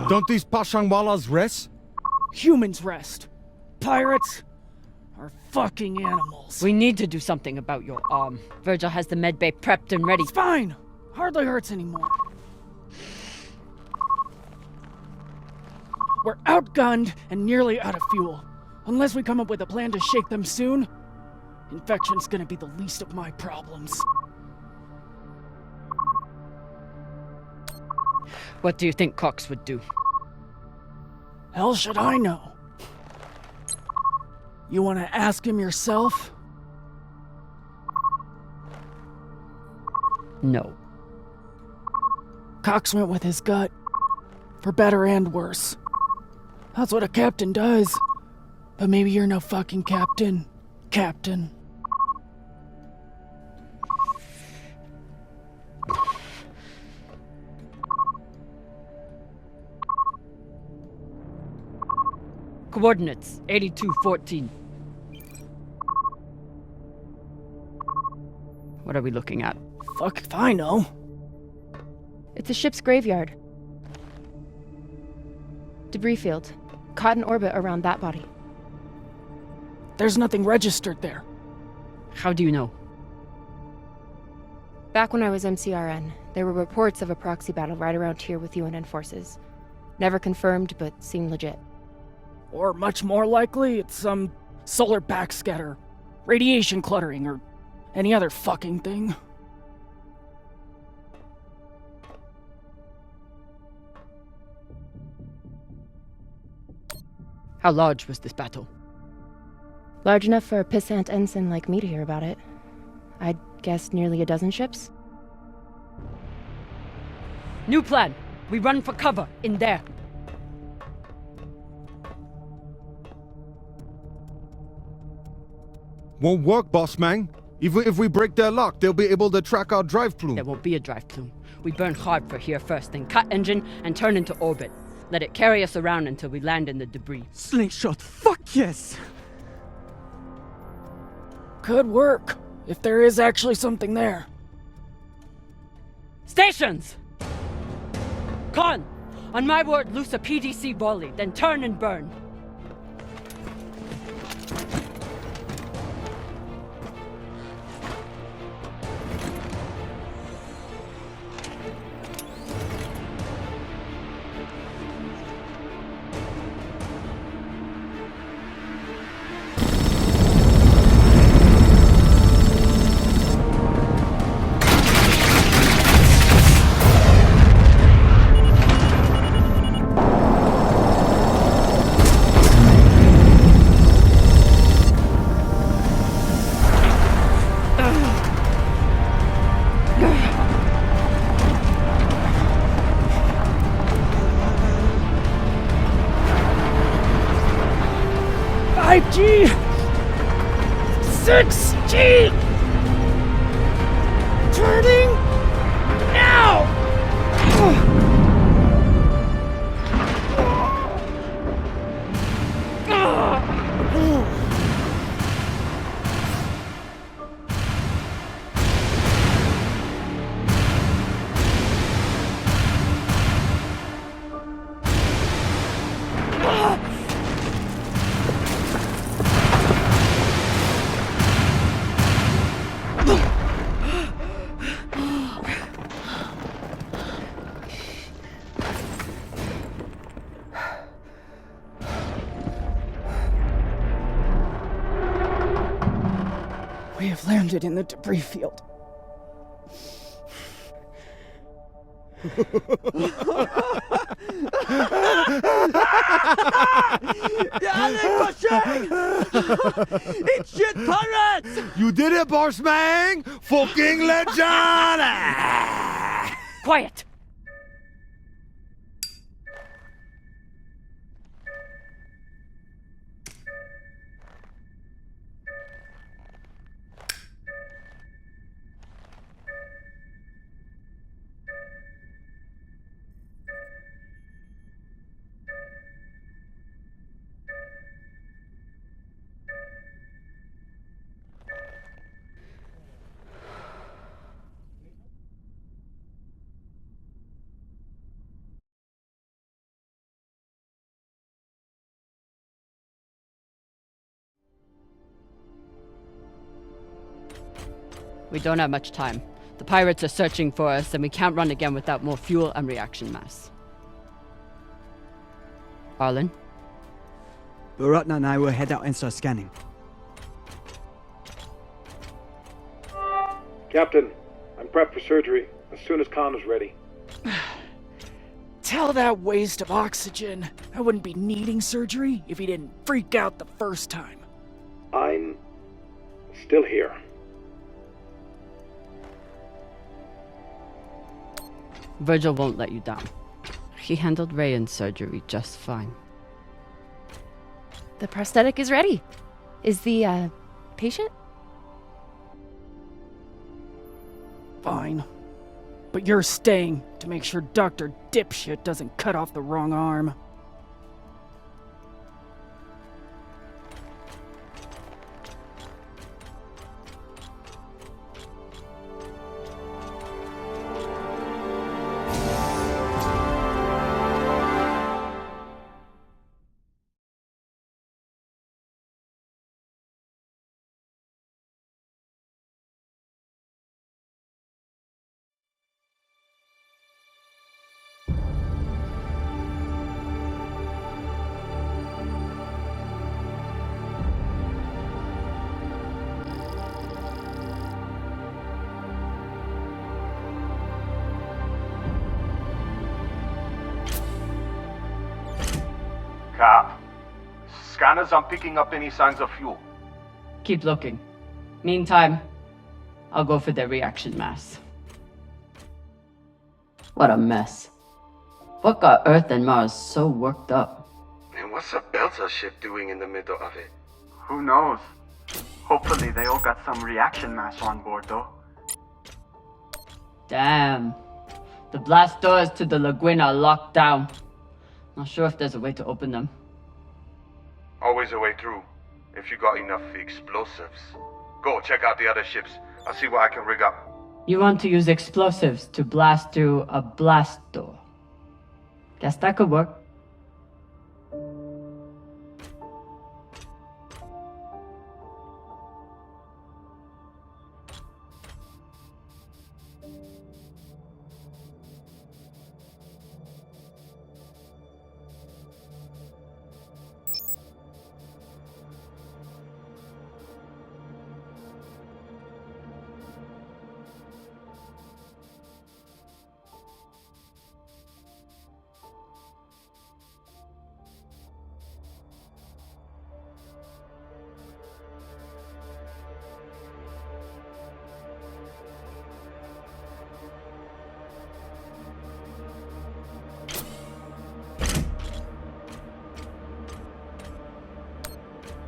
Don't these Pashangwalas rest? Humans rest. Pirates are fucking animals. We need to do something about your arm. Virgil has the medbay prepped and ready. It's fine. Hardly hurts anymore. We're outgunned and nearly out of fuel. Unless we come up with a plan to shake them soon, infection's gonna be the least of my problems. What do you think Cox would do? Hell should I know? You wanna ask him yourself? No. Cox went with his gut. For better and worse. That's what a captain does. But maybe you're no fucking captain. Captain. Coordinates, 8214. What are we looking at? Fuck if I know. It's a ship's graveyard. Debris field. Caught in orbit around that body. There's nothing registered there. How do you know? Back when I was MCRN, there were reports of a proxy battle right around here with UN forces. Never confirmed, but seemed legit. Or much more likely, it's some solar backscatter, radiation cluttering, or any other fucking thing. How large was this battle? Large enough for a pissant ensign like me to hear about it. I'd guess nearly a dozen ships. New plan. We run for cover in there. Won't work, boss man. Even if we break their lock, they'll be able to track our drive plume. There won't be a drive plume. We burn hard for here first, then cut engine and turn into orbit. Let it carry us around until we land in the debris. Slingshot, fuck yes! Could work, if there is actually something there. Stations! Con! On my word, loose a PDC volley, then turn and burn. G! 6G! Turning now! We have landed in the debris field. Dale, Eat shit, pirates! You did it, Bossman! Fucking legend! Quiet! We don't have much time. The pirates are searching for us, and we can't run again without more fuel and reaction mass. Arlen? Baratna and I will head out and start scanning. Captain, I'm prepped for surgery as soon as Khan is ready. Tell that waste of oxygen I wouldn't be needing surgery if he didn't freak out the first time. I'm still here. Virgil won't let you down. He handled Rayan's surgery just fine. The prosthetic is ready. Is the, patient? Fine. But you're staying to make sure Dr. Dipshit doesn't cut off the wrong arm. Cap, scanners aren't picking up any signs of fuel. Keep looking. Meantime, I'll go for their reaction mass. What a mess. What got Earth and Mars so worked up? And what's a Belter ship doing in the middle of it? Who knows? Hopefully they all got some reaction mass on board, though. Damn. The blast doors to the lagoon are locked down. Not sure if there's a way to open them. Always a way through, if you got enough explosives. Go, check out the other ships. I'll see what I can rig up. You want to use explosives to blast through a blast door. Guess that could work.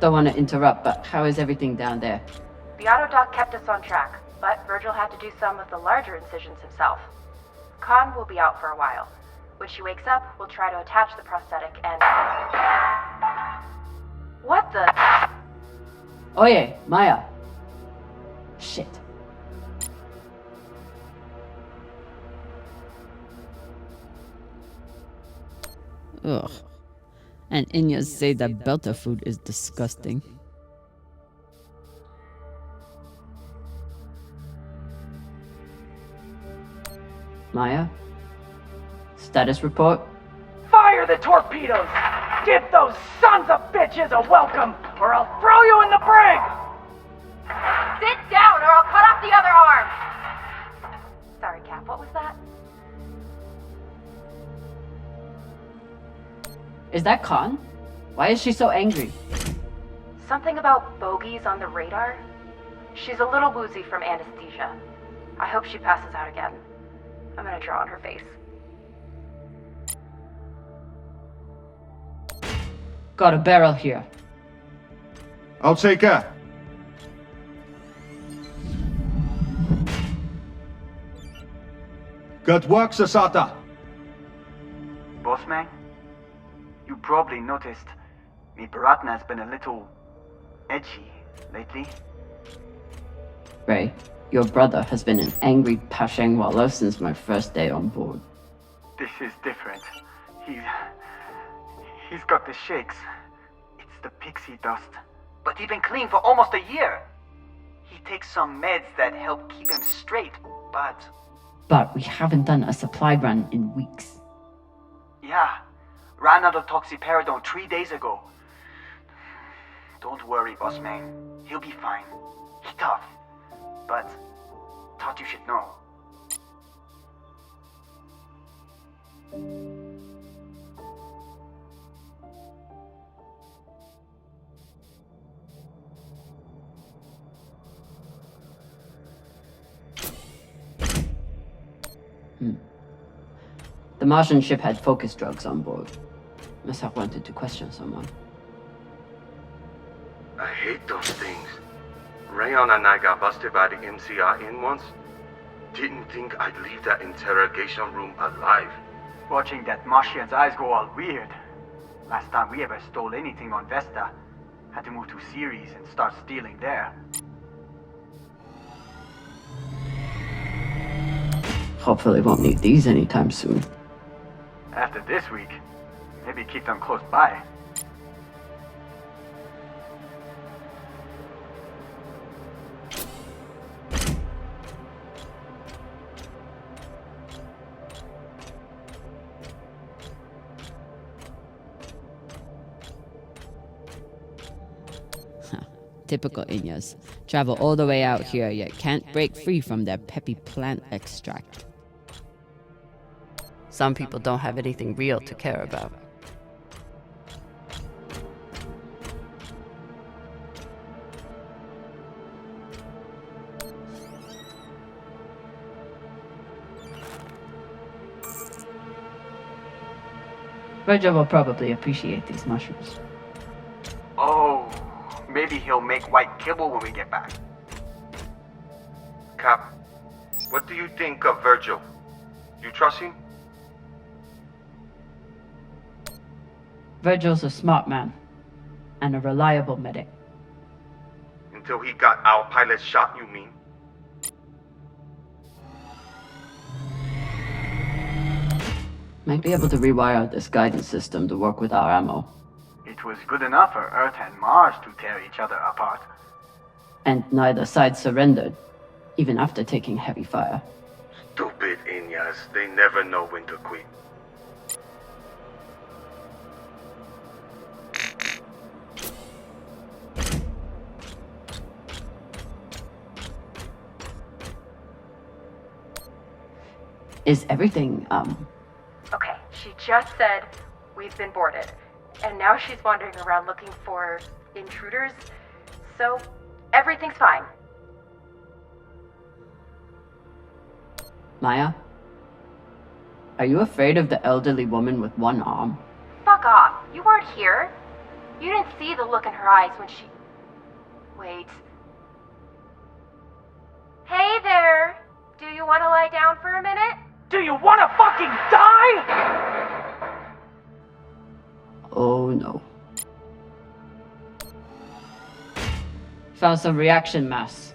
Don't want to interrupt, but how is everything down there? The autodoc kept us on track, but Virgil had to do some of the larger incisions himself. Khan will be out for a while. When she wakes up, we'll try to attach the prosthetic and... What the... Oye, Maya. Shit. Ugh. And Inyas say that Belter food is disgusting. Maya? Status report? Fire the torpedoes! Give those sons of bitches a welcome, or I'll throw you in the brig! Sit down or I'll cut off the other arm! Sorry, Cap, what was that? Is that Khan? Why is she so angry? Something about bogeys on the radar? She's a little woozy from anesthesia. I hope she passes out again. I'm gonna draw on her face. Got a barrel here. I'll take her. Good work, Sasata. Bossman, you probably noticed me Bharatna's been a little edgy lately. Ray, your brother has been an angry Pashang Wallow since my first day on board. This is different. He's got the shakes. It's the pixie dust. But he's been clean for almost a year. He takes some meds that help keep him straight, but... But we haven't done a supply run in weeks. Yeah, ran out of toxiperidone 3 days ago. Don't worry, boss man. He'll be fine. He's tough. But thought you should know. The Martian ship had focus drugs on board. Must have wanted to question someone. I hate those things. Rayon and I got busted by the MCR once. Didn't think I'd leave that interrogation room alive. Watching that Martian's eyes go all weird. Last time we ever stole anything on Vesta. Had to move to Ceres and start stealing there. Hopefully won't need these anytime soon. After this week, maybe keep them close by. Typical Inyas. Travel all the way out here, yet can't break free from their peppy plant extract. Some people don't have anything real to care about. Virgil will probably appreciate these mushrooms. Oh, maybe he'll make white kibble when we get back. Cap, what do you think of Virgil? You trust him? Virgil's a smart man. And a reliable medic. Until he got our pilot shot, you mean? Might be able to rewire this guidance system to work with our ammo. It was good enough for Earth and Mars to tear each other apart. And neither side surrendered, even after taking heavy fire. Stupid Inyas, they never know when to quit. Is everything, Okay, she just said we've been boarded. And now she's wandering around looking for intruders. So, everything's fine. Maya? Are you afraid of the elderly woman with one arm? Fuck off. You weren't here. You didn't see the look in her eyes when she... Wait. Hey there! Do you want to lie down for a minute? Do you want to fucking die? Oh no. Found some reaction mass.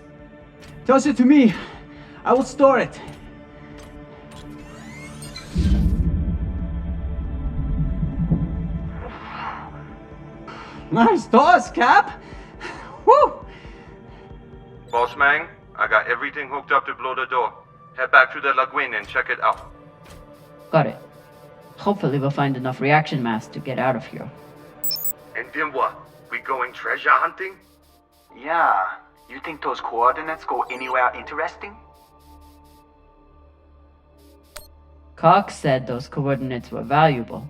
Toss it to me. I will store it. Nice toss, Cap. Woo! Boss man, I got everything hooked up to blow the door. Head back to the lagoon and check it out. Got it. Hopefully we'll find enough reaction mass to get out of here. And then what? We going treasure hunting? Yeah. You think those coordinates go anywhere interesting? Cox said those coordinates were valuable.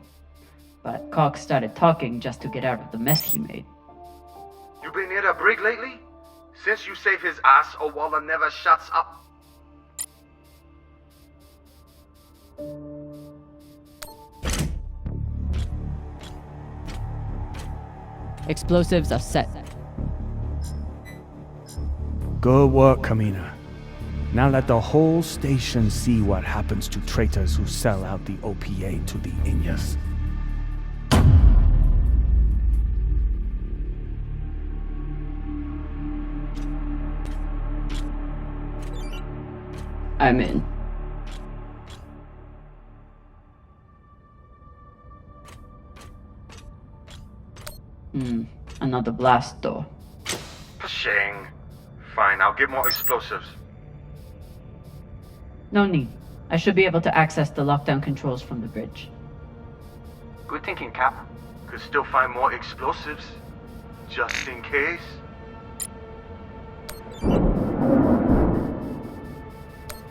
But Cox started talking just to get out of the mess he made. You been near the brig lately? Since you save his ass, Owala never shuts up. Explosives are set. Good work, Kamina. Now let the whole station see what happens to traitors who sell out the OPA to the Inyas. I'm in. Another blast door. Pashang. Fine, I'll get more explosives. No need. I should be able to access the lockdown controls from the bridge. Good thinking, Cap. Could still find more explosives. Just in case.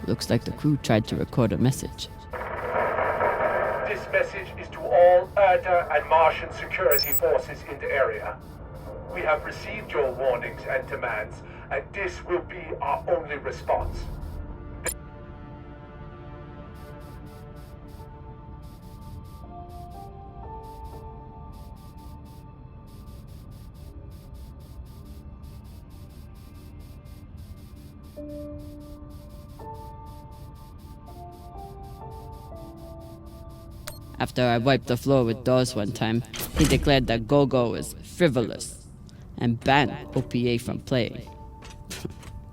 Looks like the crew tried to record a message. This message is to all Earther and Martian security forces in the area. We have received your warnings and demands, and this will be our only response. After I wiped the floor with Dawes one time, he declared that Go-Go is frivolous and banned OPA from playing.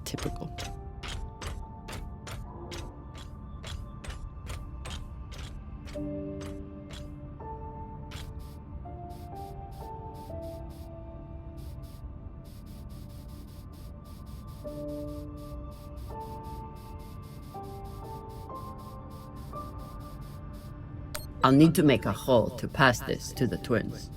Typical. I'll need to make a hole to pass this to the twins.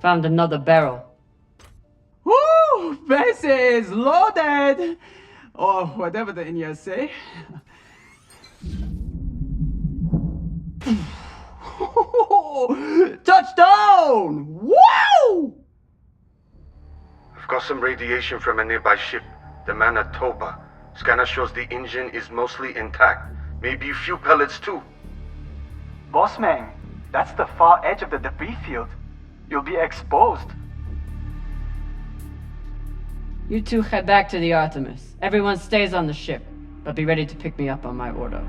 Found another barrel. Woo! Base is loaded! Or whatever the Inyas say. Touchdown! Woo! I've got some radiation from a nearby ship, the Manitoba. Scanner shows the engine is mostly intact. Maybe a few pellets too. Bossman, that's the far edge of the debris field. You'll be exposed. You two head back to the Artemis. Everyone stays on the ship, but be ready to pick me up on my order.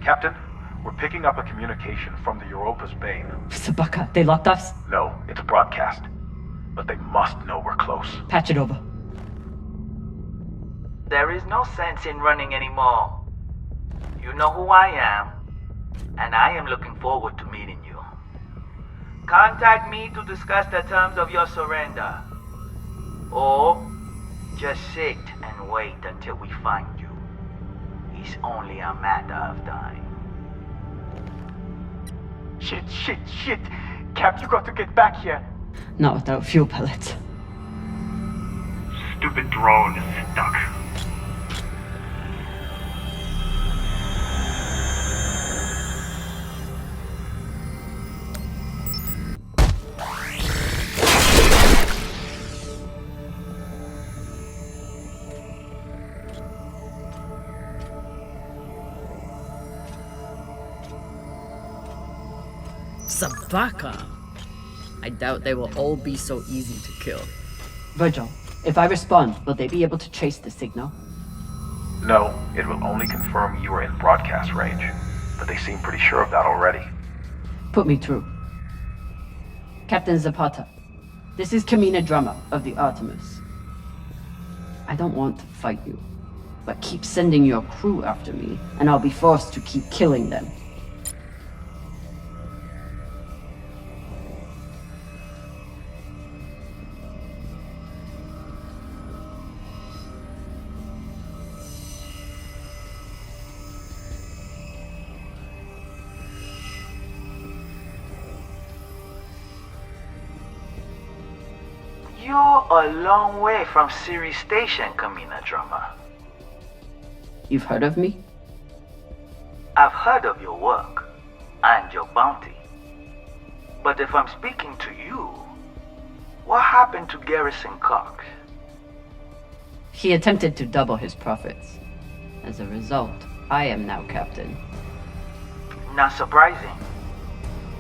Captain, we're picking up a communication from the Europa's Bane. Sabaka, they locked us? No, it's a broadcast. But they must know we're close. Patch it over. There is no sense in running anymore. You know who I am, and I am looking forward to meeting you. Contact me to discuss the terms of your surrender. Or just sit and wait until we find you. It's only a matter of time. Shit. Cap, you got to get back here. Not without fuel pellets. Stupid drone is stuck. Sabaka. I doubt they will all be so easy to kill. Virgil, if I respond, will they be able to trace the signal? No, it will only confirm you are in broadcast range. But they seem pretty sure of that already. Put me through. Captain Zapata, this is Kamina Drummer of the Artemis. I don't want to fight you, but keep sending your crew after me, and I'll be forced to keep killing them. You're a long way from Siri Station, Kamina Drummer. You've heard of me? I've heard of your work and your bounty. But if I'm speaking to you, what happened to Garrison Cox? He attempted to double his profits. As a result, I am now captain. Not surprising.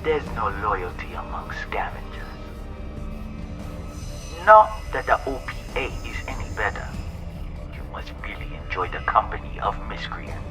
There's no loyalty among scavengers. Not that the OPA is any better. You must really enjoy the company of miscreants.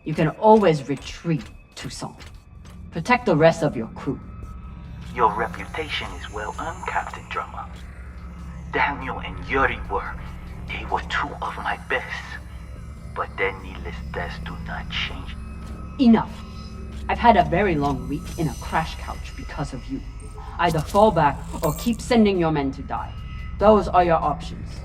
You can always retreat, Toussaint. Protect the rest of your crew. Your reputation is well earned, Captain Drummer. Daniel and Yuri they were two of my best. But their needless deaths do not change. Enough. I've had a very long week in a crash couch because of you. Either fall back or keep sending your men to die. Those are your options.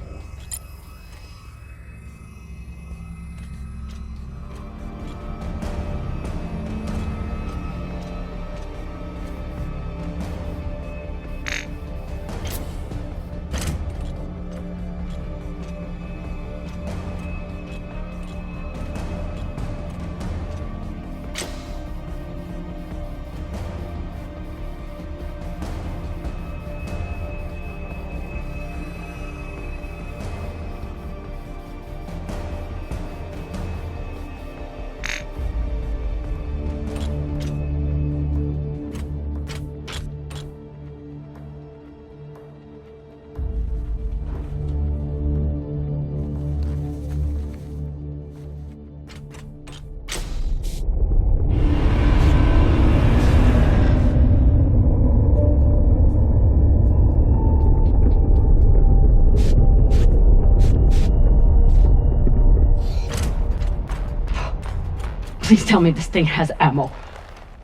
Please tell me this thing has ammo.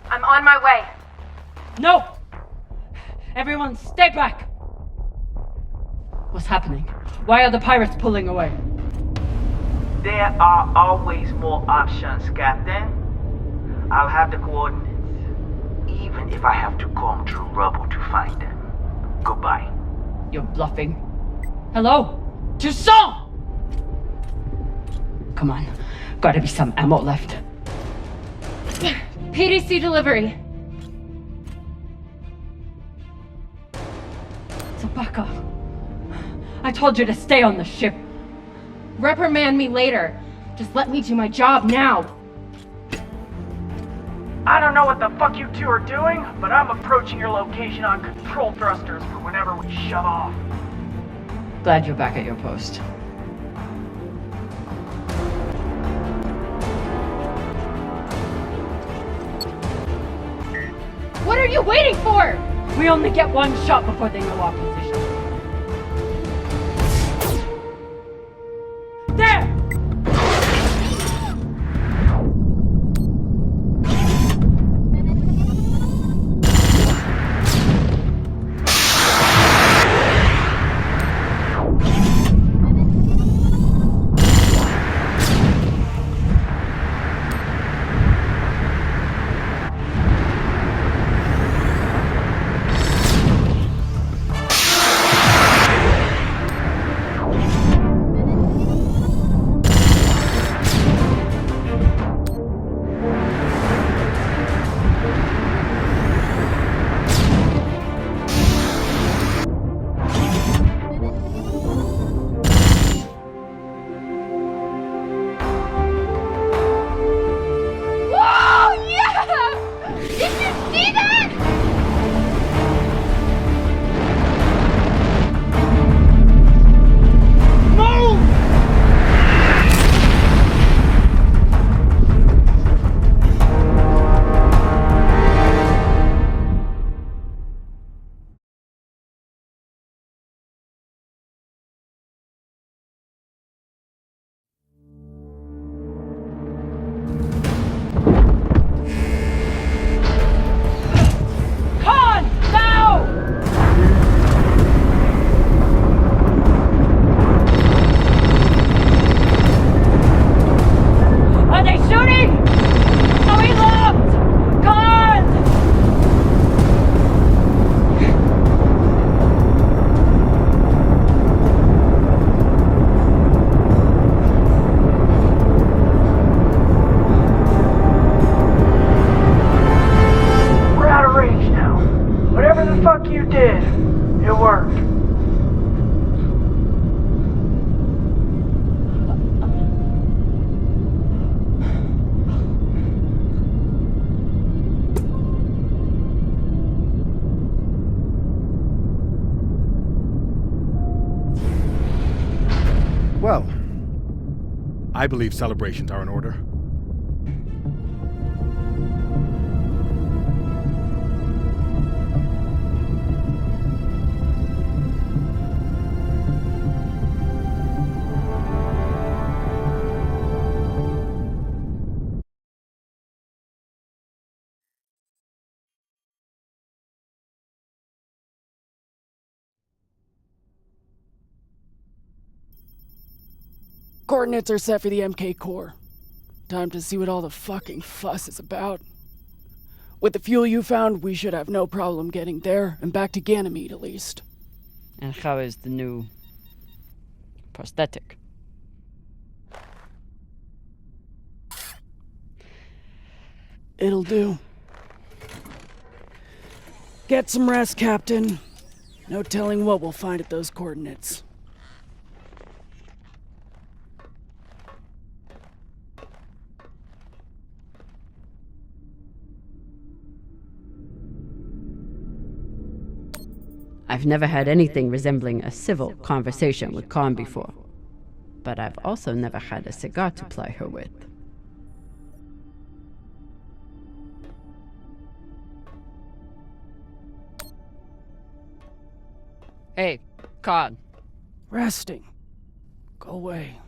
I'm on my way. No! Everyone, stay back! What's happening? Why are the pirates pulling away? There are always more options, Captain. I'll have the coordinates, even if I have to comb through rubble to find them. Goodbye. You're bluffing. Hello? Toussaint! Come on. Gotta be some ammo left. PDC delivery. Zabaka. I told you to stay on the ship. Reprimand me later. Just let me do my job now. I don't know what the fuck you two are doing, but I'm approaching your location on control thrusters for whenever we shove off. Glad you're back at your post. What are you waiting for? We only get one shot before they know our position. There! Well, I believe celebrations are in order. Coordinates are set for the MK core. Time to see what all the fucking fuss is about. With the fuel you found, we should have no problem getting there and back to Ganymede at least. And how is the new prosthetic? It'll do. Get some rest, Captain. No telling what we'll find at those coordinates. I've never had anything resembling a civil conversation with Khan before, but I've also never had a cigar to ply her with. Hey, Khan. Resting. Go away.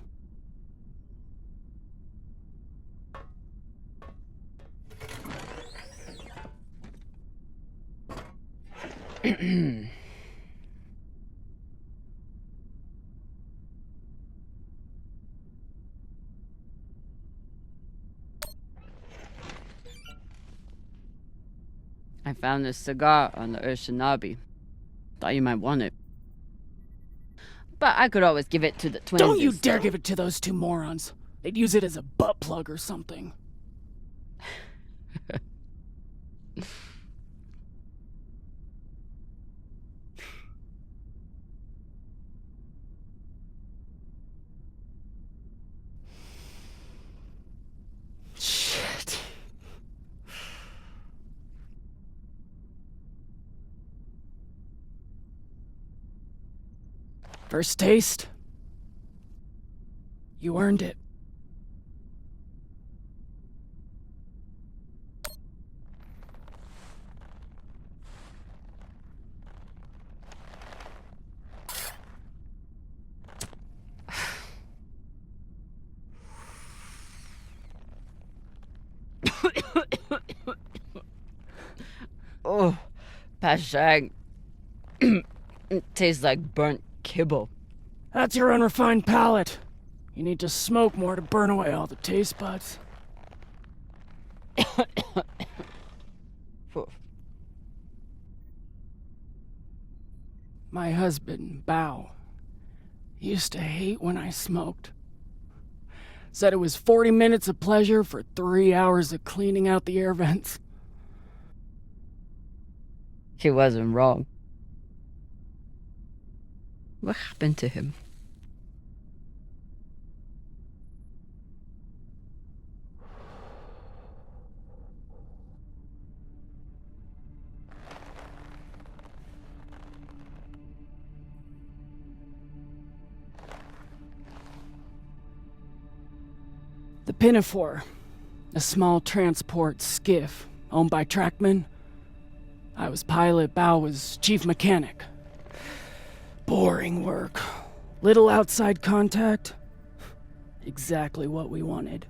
I found this cigar on the Urshanabi. Thought you might want it. But I could always give it to the twins. Don't you dare give it to those two morons. They'd use it as a butt plug or something. Shit. First taste? You earned it. Oh, Pashang. It tastes like burnt kibble. That's your unrefined palate. You need to smoke more to burn away all the taste buds. My husband, Bao, used to hate when I smoked. Said it was 40 minutes of pleasure for 3 hours of cleaning out the air vents. He wasn't wrong. What happened to him? The Pinafore, a small transport skiff owned by Trackman. I was pilot, Bao was chief mechanic. Boring work. Little outside contact. Exactly what we wanted.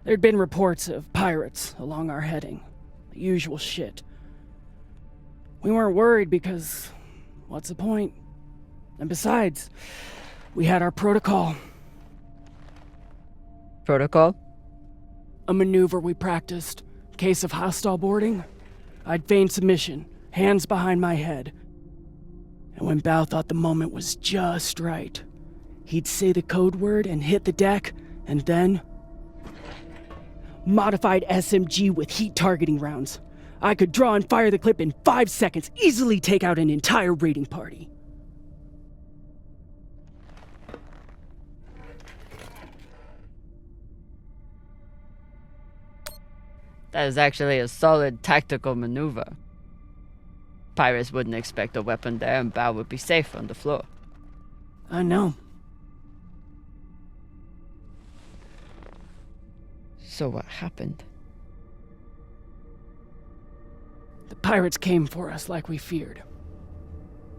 There'd been reports of pirates along our heading. The usual shit. We weren't worried because, what's the point? And besides, we had our protocol. Protocol? A maneuver we practiced. Case of hostile boarding. I'd feign submission, hands behind my head. And when Bao thought the moment was just right, he'd say the code word and hit the deck, and then... Modified SMG with heat targeting rounds. I could draw and fire the clip in 5 seconds, easily take out an entire raiding party. That is actually a solid tactical maneuver. Pirates wouldn't expect a weapon there, and Bao would be safe on the floor. I know. So what happened? The pirates came for us like we feared.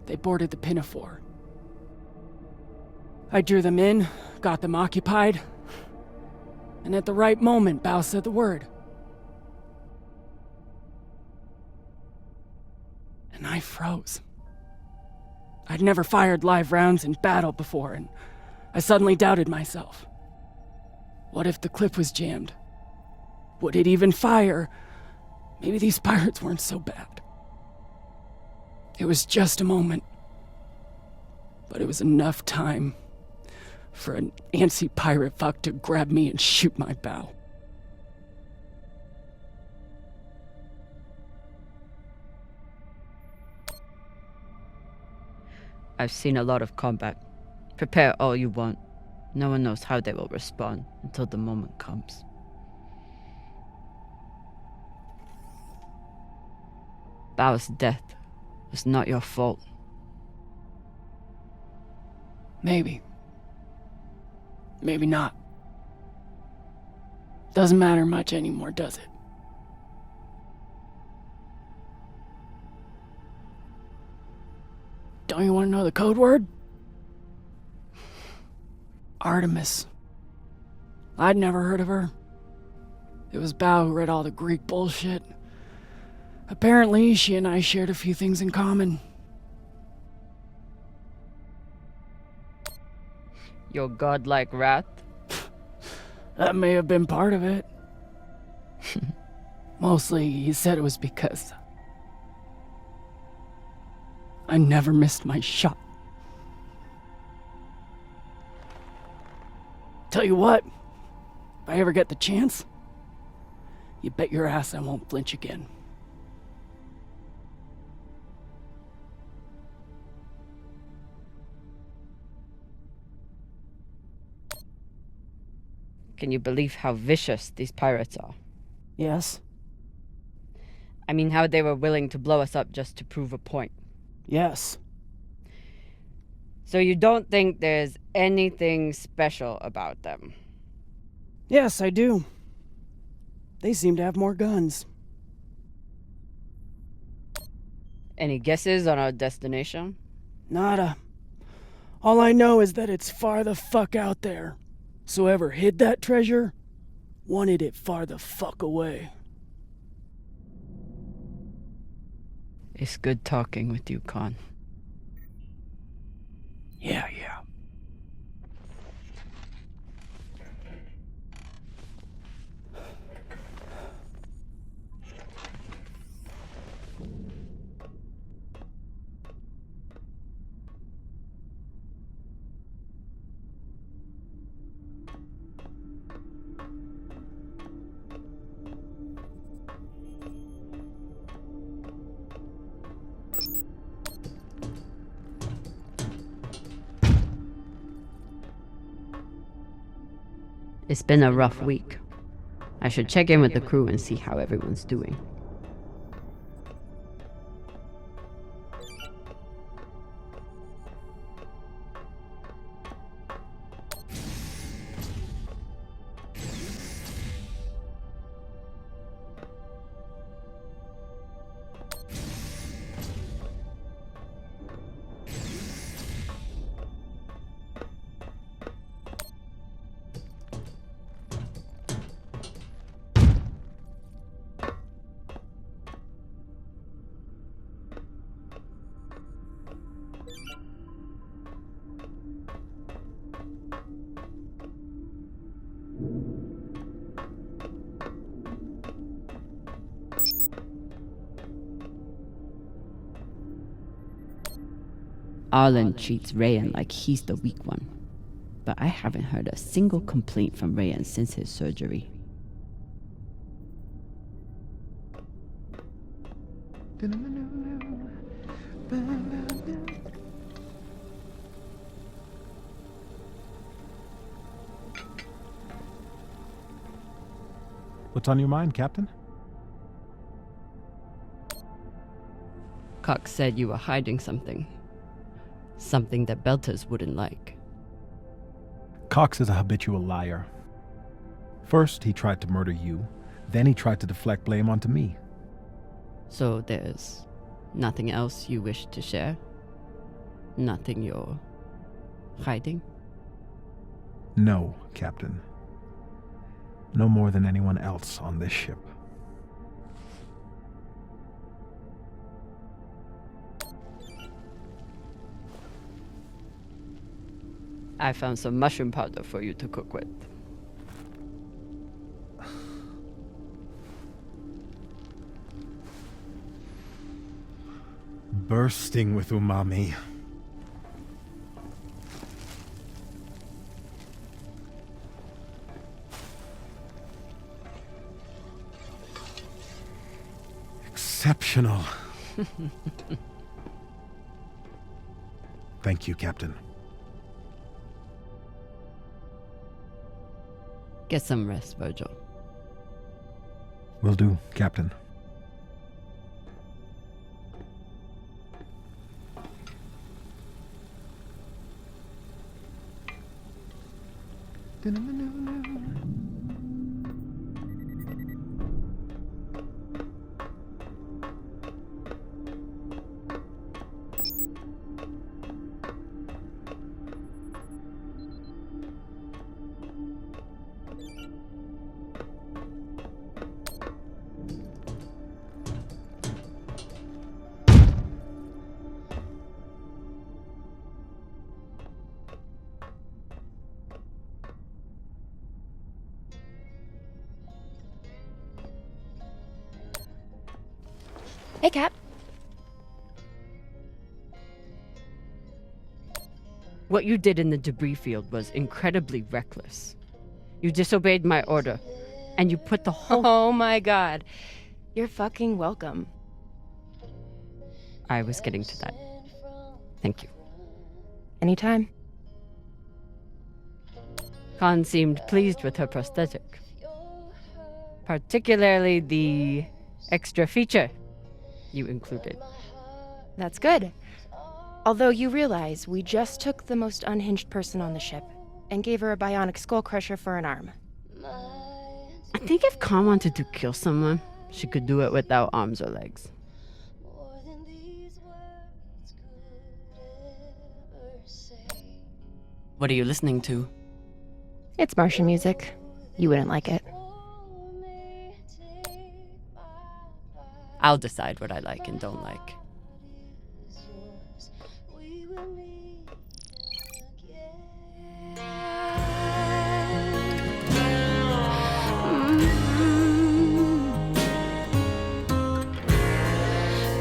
They boarded the Pinafore. I drew them in, got them occupied, and at the right moment, Bao said the word. And I froze. I'd never fired live rounds in battle before, and I suddenly doubted myself. What if the clip was jammed? Would it even fire? Maybe these pirates weren't so bad. It was just a moment. But it was enough time for an antsy pirate fuck to grab me and shoot my bow. I've seen a lot of combat. Prepare all you want. No one knows how they will respond until the moment comes. Bao's death was not your fault. Maybe. Maybe not. Doesn't matter much anymore, does it? Don't you want to know the code word? Artemis. I'd never heard of her. It was Bao who read all the Greek bullshit. Apparently, she and I shared a few things in common. Your godlike wrath? That may have been part of it. Mostly, he said it was because... I never missed my shot. Tell you what, if I ever get the chance, you bet your ass I won't flinch again. Can you believe how vicious these pirates are? Yes? I mean, how they were willing to blow us up just to prove a point. Yes. So you don't think there's anything special about them? Yes, I do. They seem to have more guns. Any guesses on our destination? Nada. All I know is that it's far the fuck out there. So whoever hid that treasure wanted it far the fuck away. It's good talking with you, Con. Yeah. It's been a rough week. I should check in with the crew and see how everyone's doing. Arlen treats Rayan like he's the weak one, but I haven't heard a single complaint from Rayan since his surgery. What's on your mind, Captain? Cox said you were hiding something. Something that Belters wouldn't like. Cox is a habitual liar. First, he tried to murder you. Then he tried to deflect blame onto me. So there's nothing else you wish to share? Nothing you're hiding? No, Captain. No more than anyone else on this ship. I found some mushroom powder for you to cook with. Bursting with umami. Exceptional. Thank you, Captain. Get some rest, Virgil. Will do, Captain. Hey, Cap. What you did in the debris field was incredibly reckless. You disobeyed my order, and you put the whole... Oh my god. You're fucking welcome. I was getting to that. Thank you. Anytime. Khan seemed pleased with her prosthetic. Particularly the extra feature you included. That's good. Although you realize we just took the most unhinged person on the ship and gave her a bionic skull crusher for an arm. I think if Khan wanted to kill someone, she could do it without arms or legs. What are you listening to? It's Martian music. You wouldn't like it. I'll decide what I like and don't like.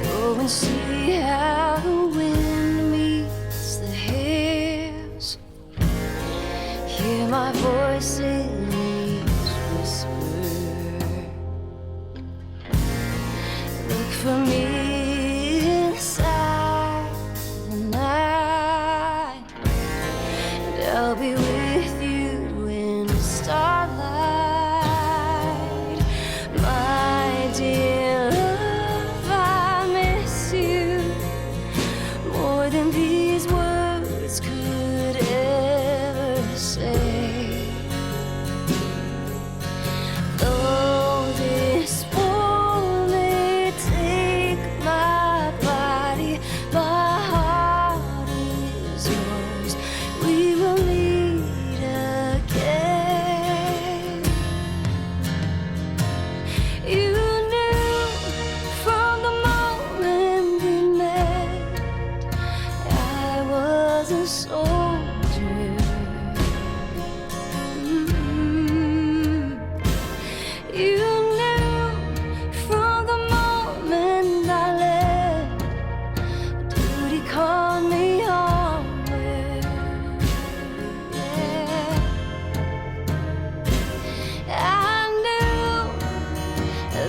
Go and see how the wind meets the hills. Hear my voice in each whisper. Look for me inside the night, and I'll be with you in the starlight, my dear love. I miss you more than these words could ever say. Though this war may take my body, my heart is yours. We will meet again. You knew from the moment we met I was a soldier. You knew from the moment I left, duty called me homeward. Yeah. I knew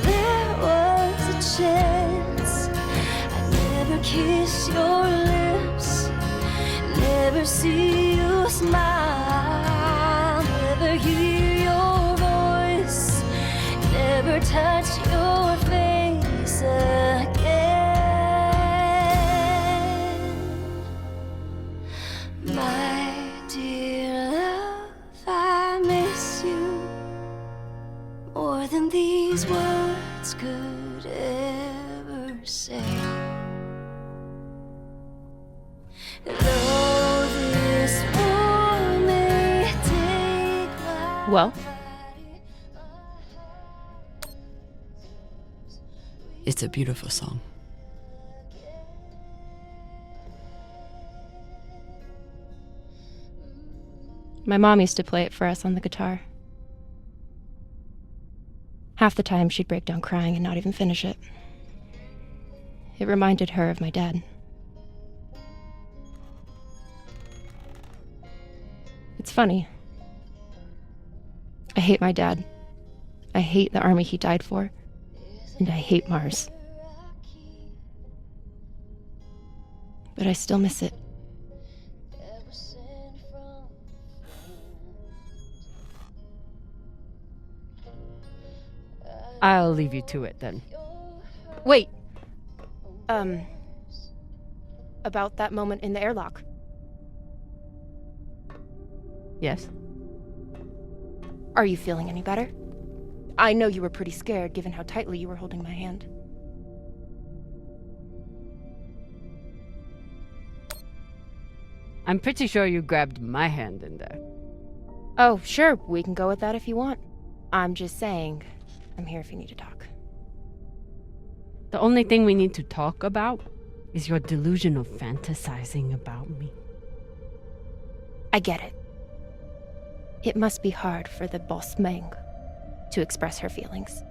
there was a chance I'd never kiss your lips, never see you smile, never hear your voice, never touch your face again. My dear love, I miss you more than these words could ever say. Though this war may take my Well, It's a beautiful song. my mom used to play it for us on the guitar. Half the time she'd break down crying and not even finish it. It reminded her of my dad. It's funny. I hate my dad. I hate the army he died for. And I hate Mars. But I still miss it. I'll leave you to it then. Wait. About that moment in the airlock. Yes? Are you feeling any better? I know you were pretty scared given how tightly you were holding my hand. I'm pretty sure you grabbed my hand in there. Oh, sure, we can go with that if you want. I'm just saying, I'm here if you need to talk. The only thing we need to talk about is your delusional fantasizing about me. I get it. It must be hard for the boss Meng to express her feelings.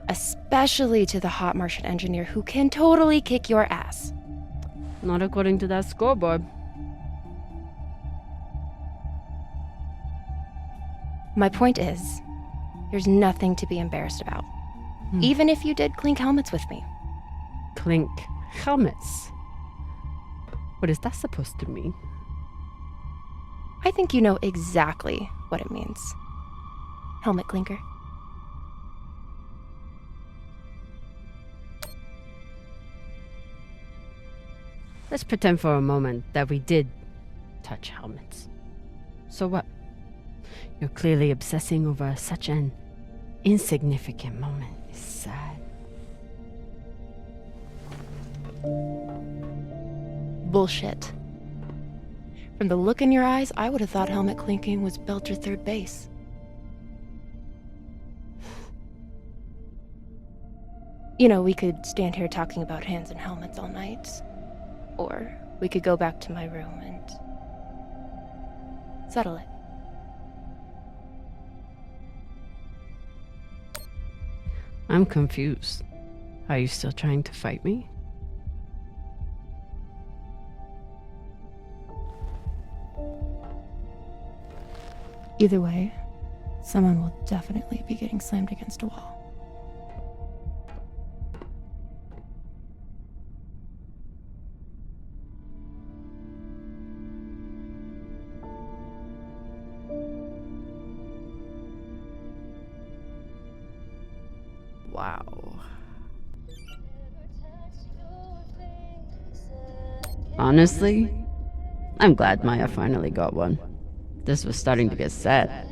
Especially to the hot Martian engineer who can totally kick your ass. Not according to that scoreboard. My point is, there's nothing to be embarrassed about. Even if you did clink helmets with me. Clink helmets? What is that supposed to mean? I think you know exactly what it means. Helmet clinker. Let's pretend for a moment that we did touch helmets. So what? You're clearly obsessing over such an insignificant moment. It's sad. Bullshit. From the look in your eyes, I would have thought helmet clinking was Belter third base. You know, we could stand here talking about hands and helmets all night. Or we could go back to my room and settle it. I'm confused. Are you still trying to fight me? Either way, someone will definitely be getting slammed against a wall. Wow. Honestly, I'm glad Maya finally got one. This was starting to get sad.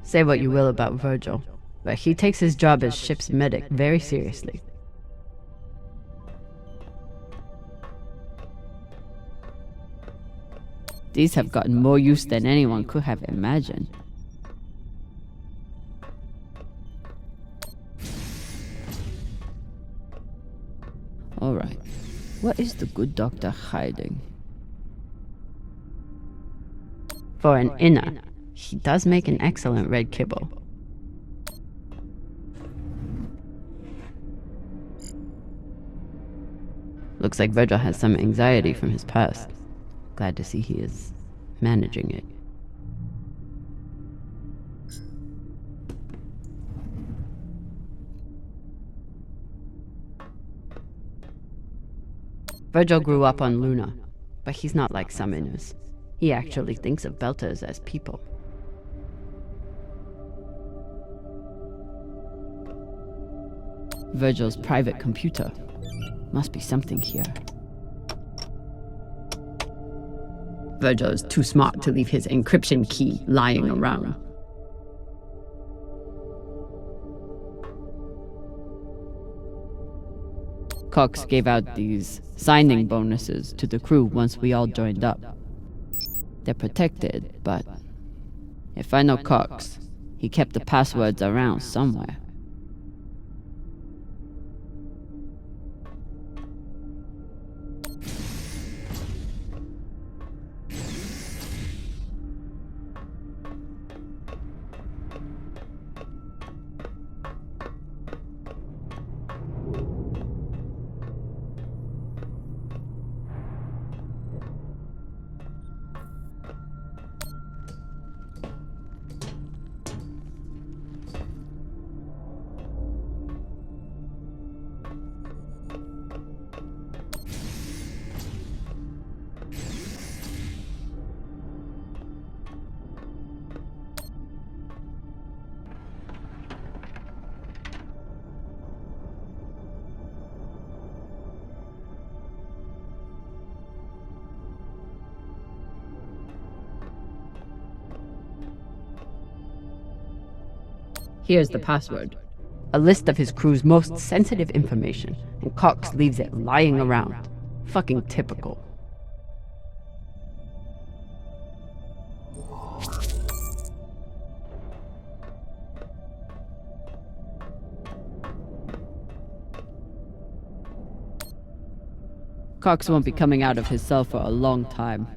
Say what you will about Virgil, but he takes his job as ship's medic very seriously. These have gotten more use than anyone could have imagined. Alright, what is the good doctor hiding? For an inner, he does make an excellent red kibble. Looks like Virgil has some anxiety from his past. Glad to see he is managing it. Virgil grew up on Luna, but he's not like some Inners. He actually thinks of Belters as people. Virgil's private computer. Must be something here. Virgil is too smart to leave his encryption key lying around. Cox gave out these signing bonuses to the crew once we all joined up. They're protected, but if I know Cox, he kept the passwords around somewhere. Here's the password. A list of his crew's most sensitive information, and Cox leaves it lying around. Fucking typical. Cox won't be coming out of his cell for a long time.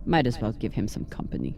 Might as well give him some company.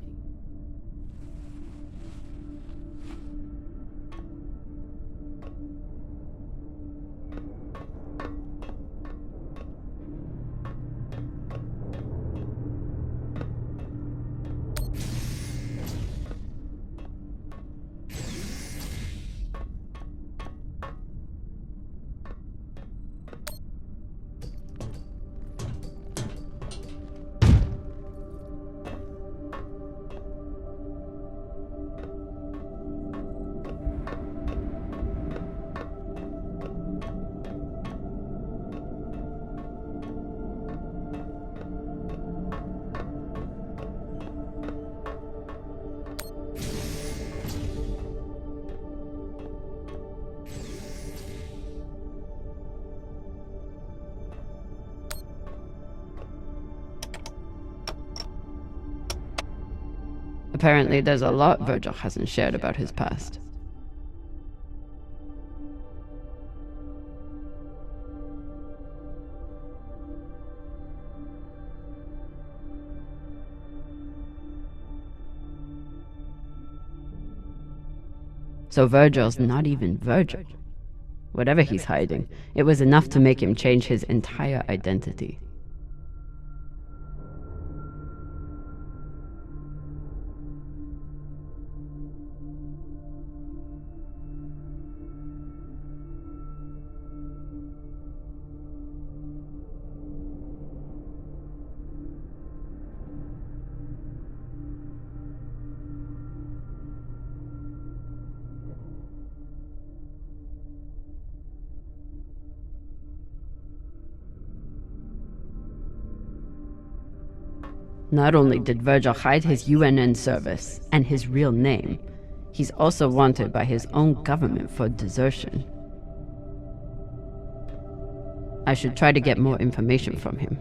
Apparently, there's a lot Virgil hasn't shared about his past. So Virgil's not even Virgil. Whatever he's hiding, it was enough to make him change his entire identity. Not only did Virgil hide his UNN service and his real name, he's also wanted by his own government for desertion. I should try to get more information from him.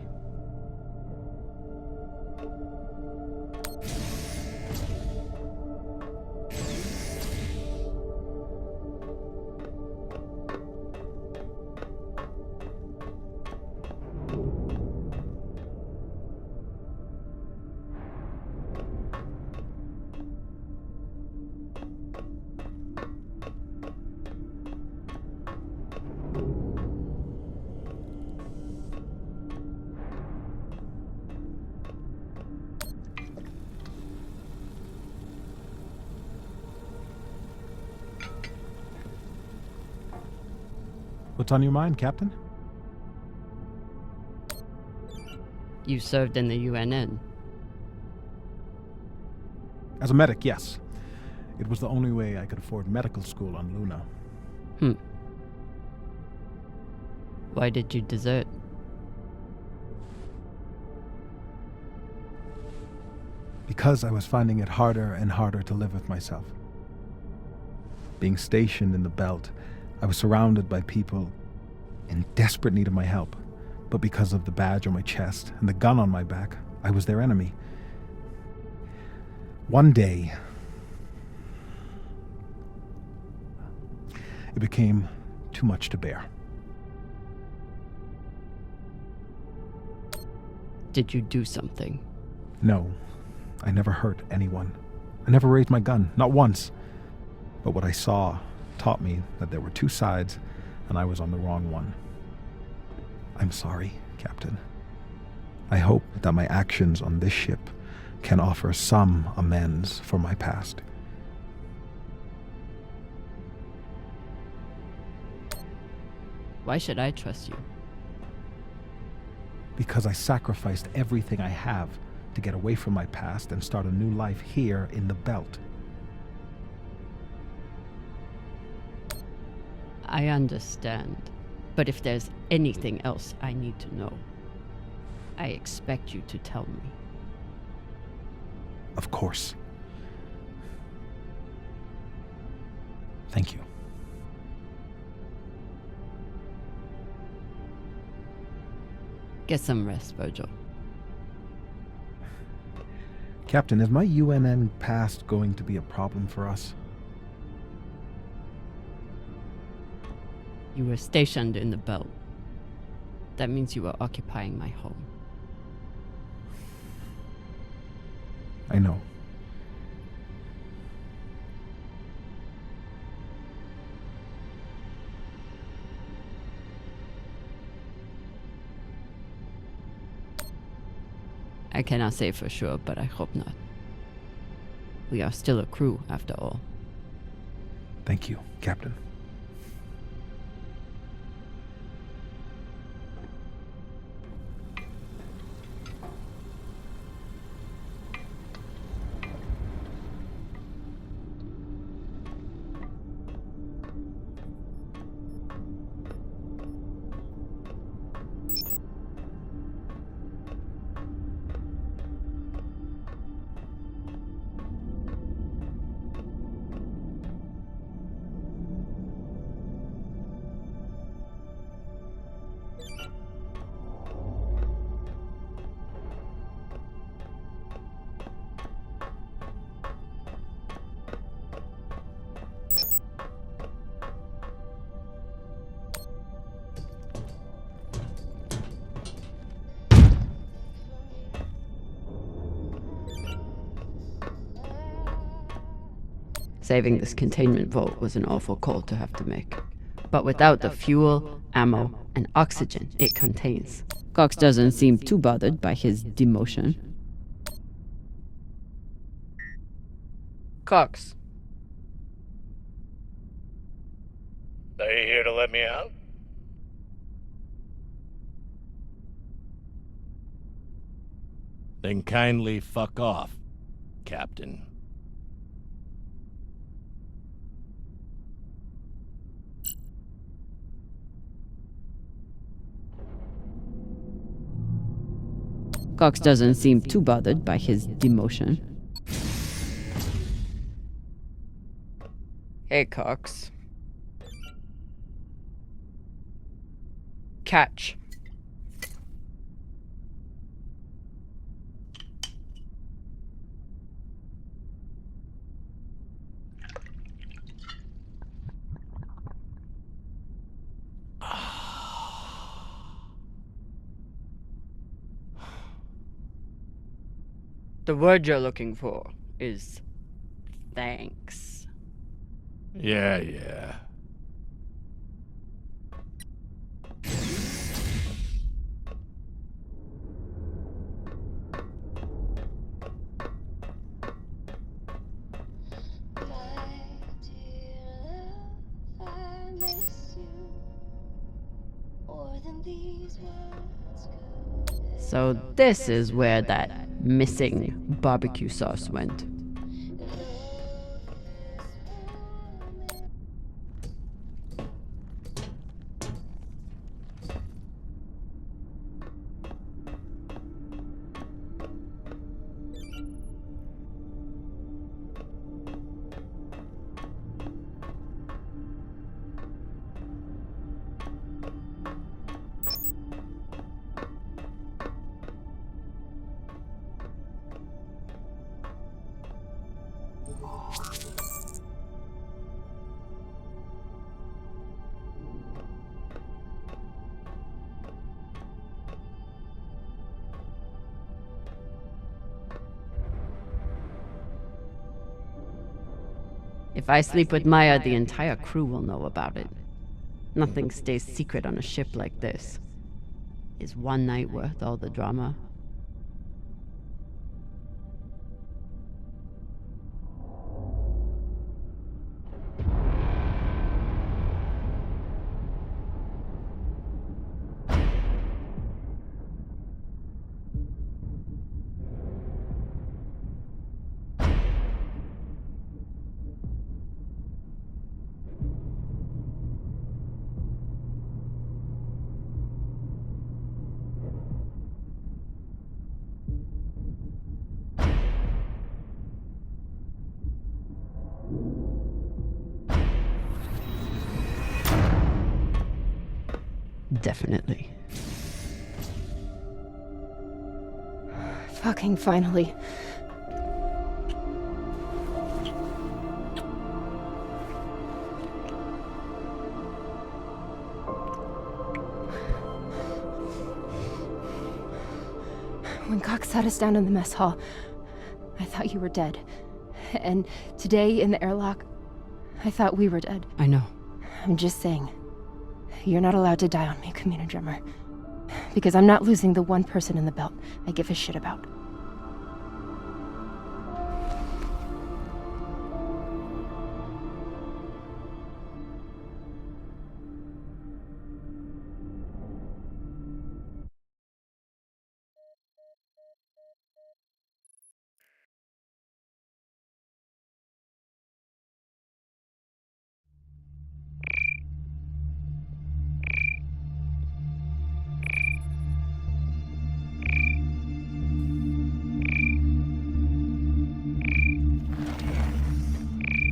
What's on your mind, Captain? You served in the UNN. As a medic, yes. It was the only way I could afford medical school on Luna. Why did you desert? Because I was finding it harder and harder to live with myself. Being stationed in the belt, I was surrounded by people in desperate need of my help, but because of the badge on my chest and the gun on my back, I was their enemy. One day, it became too much to bear. Did you do something? No, I never hurt anyone. I never raised my gun, not once. But what I saw taught me that there were two sides, and I was on the wrong one. I'm sorry, Captain. I hope that my actions on this ship can offer some amends for my past. Why should I trust you? Because I sacrificed everything I have to get away from my past and start a new life here in the belt. I understand. But if there's anything else I need to know, I expect you to tell me. Of course. Thank you. Get some rest, Virgil. Captain, is my UNN past going to be a problem for us? You were stationed in the belt. That means you were occupying my home. I know. I cannot say for sure, but I hope not. We are still a crew, after all. Thank you, Captain. Saving this containment vault was an awful call to have to make. But without the fuel, ammo, and oxygen it contains, Cox doesn't seem too bothered by his demotion. Cox. Are you here to let me out? Then kindly fuck off, Captain. Cox doesn't seem too bothered by his demotion. Hey, Cox. Catch. The word you're looking for is thanks. Yeah. So this is where that missing barbecue sauce went. If I sleep with Maya, the entire crew will know about it. Nothing stays secret on a ship like this. Is one night worth all the drama? Definitely. Fucking finally. When Cox sat us down in the mess hall, I thought you were dead. And today in the airlock, I thought we were dead. I know. I'm just saying, you're not allowed to die on me, Kamina Drummer. Because I'm not losing the one person in the belt I give a shit about.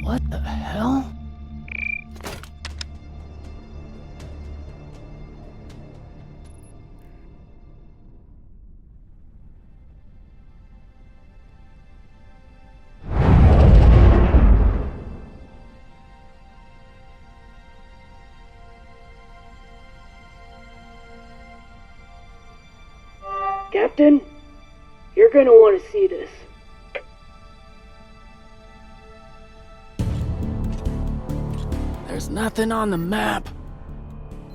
What the hell? Captain, you're gonna want to see this. There's nothing on the map.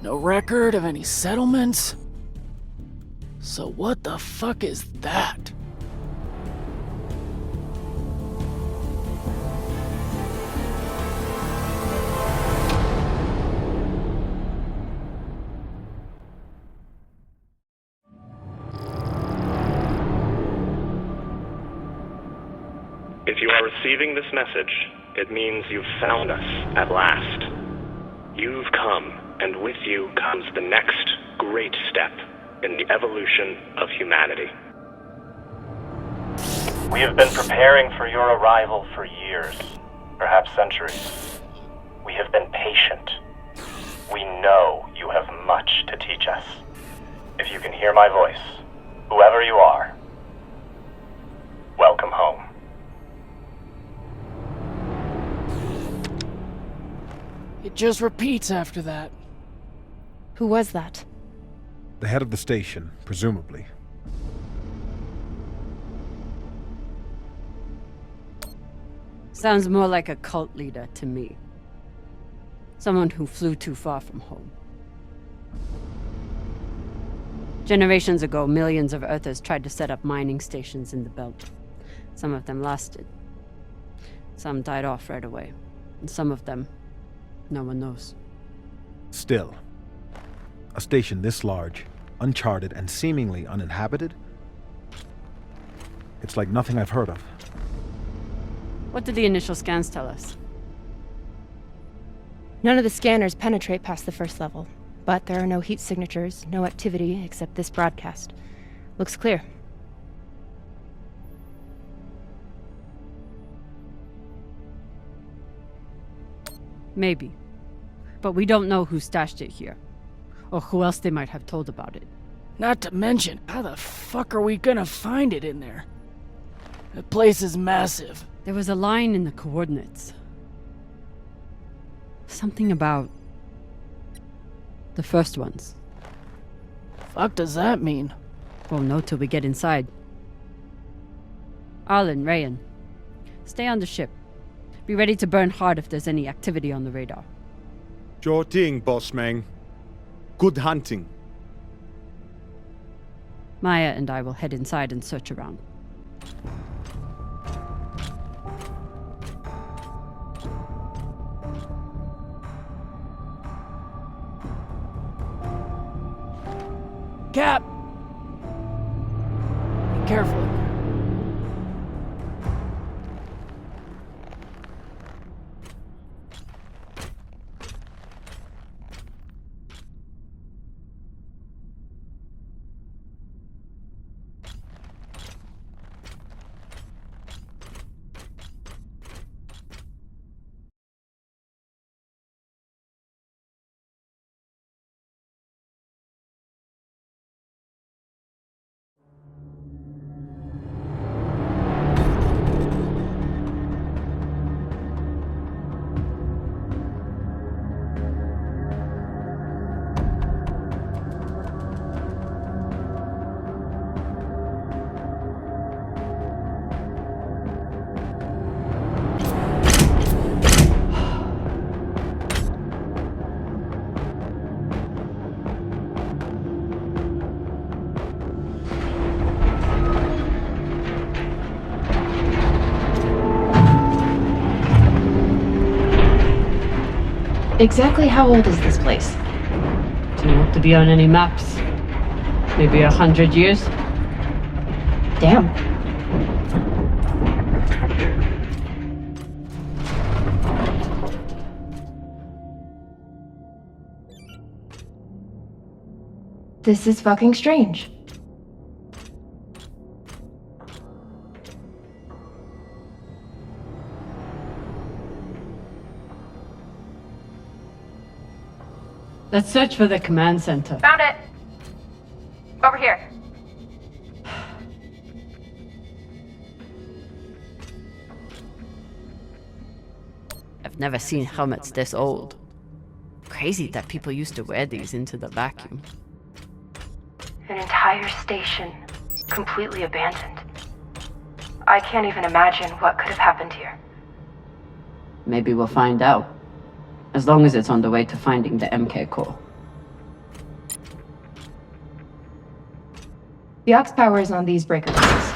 No record of any settlements. So what the fuck is that? If you are receiving this message, it means you've found us at last. You've come, and with you comes the next great step in the evolution of humanity. We have been preparing for your arrival for years, perhaps centuries. We have been patient. We know you have much to teach us. If you can hear my voice, whoever you are, welcome home. It just repeats after that. Who was that? The head of the station, presumably. Sounds more like a cult leader to me. Someone who flew too far from home. Generations ago, millions of Earthers tried to set up mining stations in the belt. Some of them lasted. Some died off right away. And some of them, no one knows. Still, a station this large, uncharted, and seemingly uninhabited? It's like nothing I've heard of. What did the initial scans tell us? None of the scanners penetrate past the first level, but there are no heat signatures, no activity except this broadcast. Looks clear. Maybe. But we don't know who stashed it here. Or who else they might have told about it. Not to mention, how the fuck are we gonna find it in there? The place is massive. There was a line in the coordinates. Something about the first ones. Fuck does that mean? Won't know till we get inside. Arlen, Rayan, stay on the ship. Be ready to burn hard if there's any activity on the radar. Sure thing, boss man. Good hunting. Maya and I will head inside and search around. Cap! Be careful. Exactly how old is this place? Too old to be on any maps. Maybe 100 years? Damn. This is fucking strange. Let's search for the command center. Found it! Over here. I've never seen helmets this old. Crazy that people used to wear these into the vacuum. An entire station, completely abandoned. I can't even imagine what could have happened here. Maybe we'll find out. As long as it's on the way to finding the MK core. The aux power is on these breaker boards.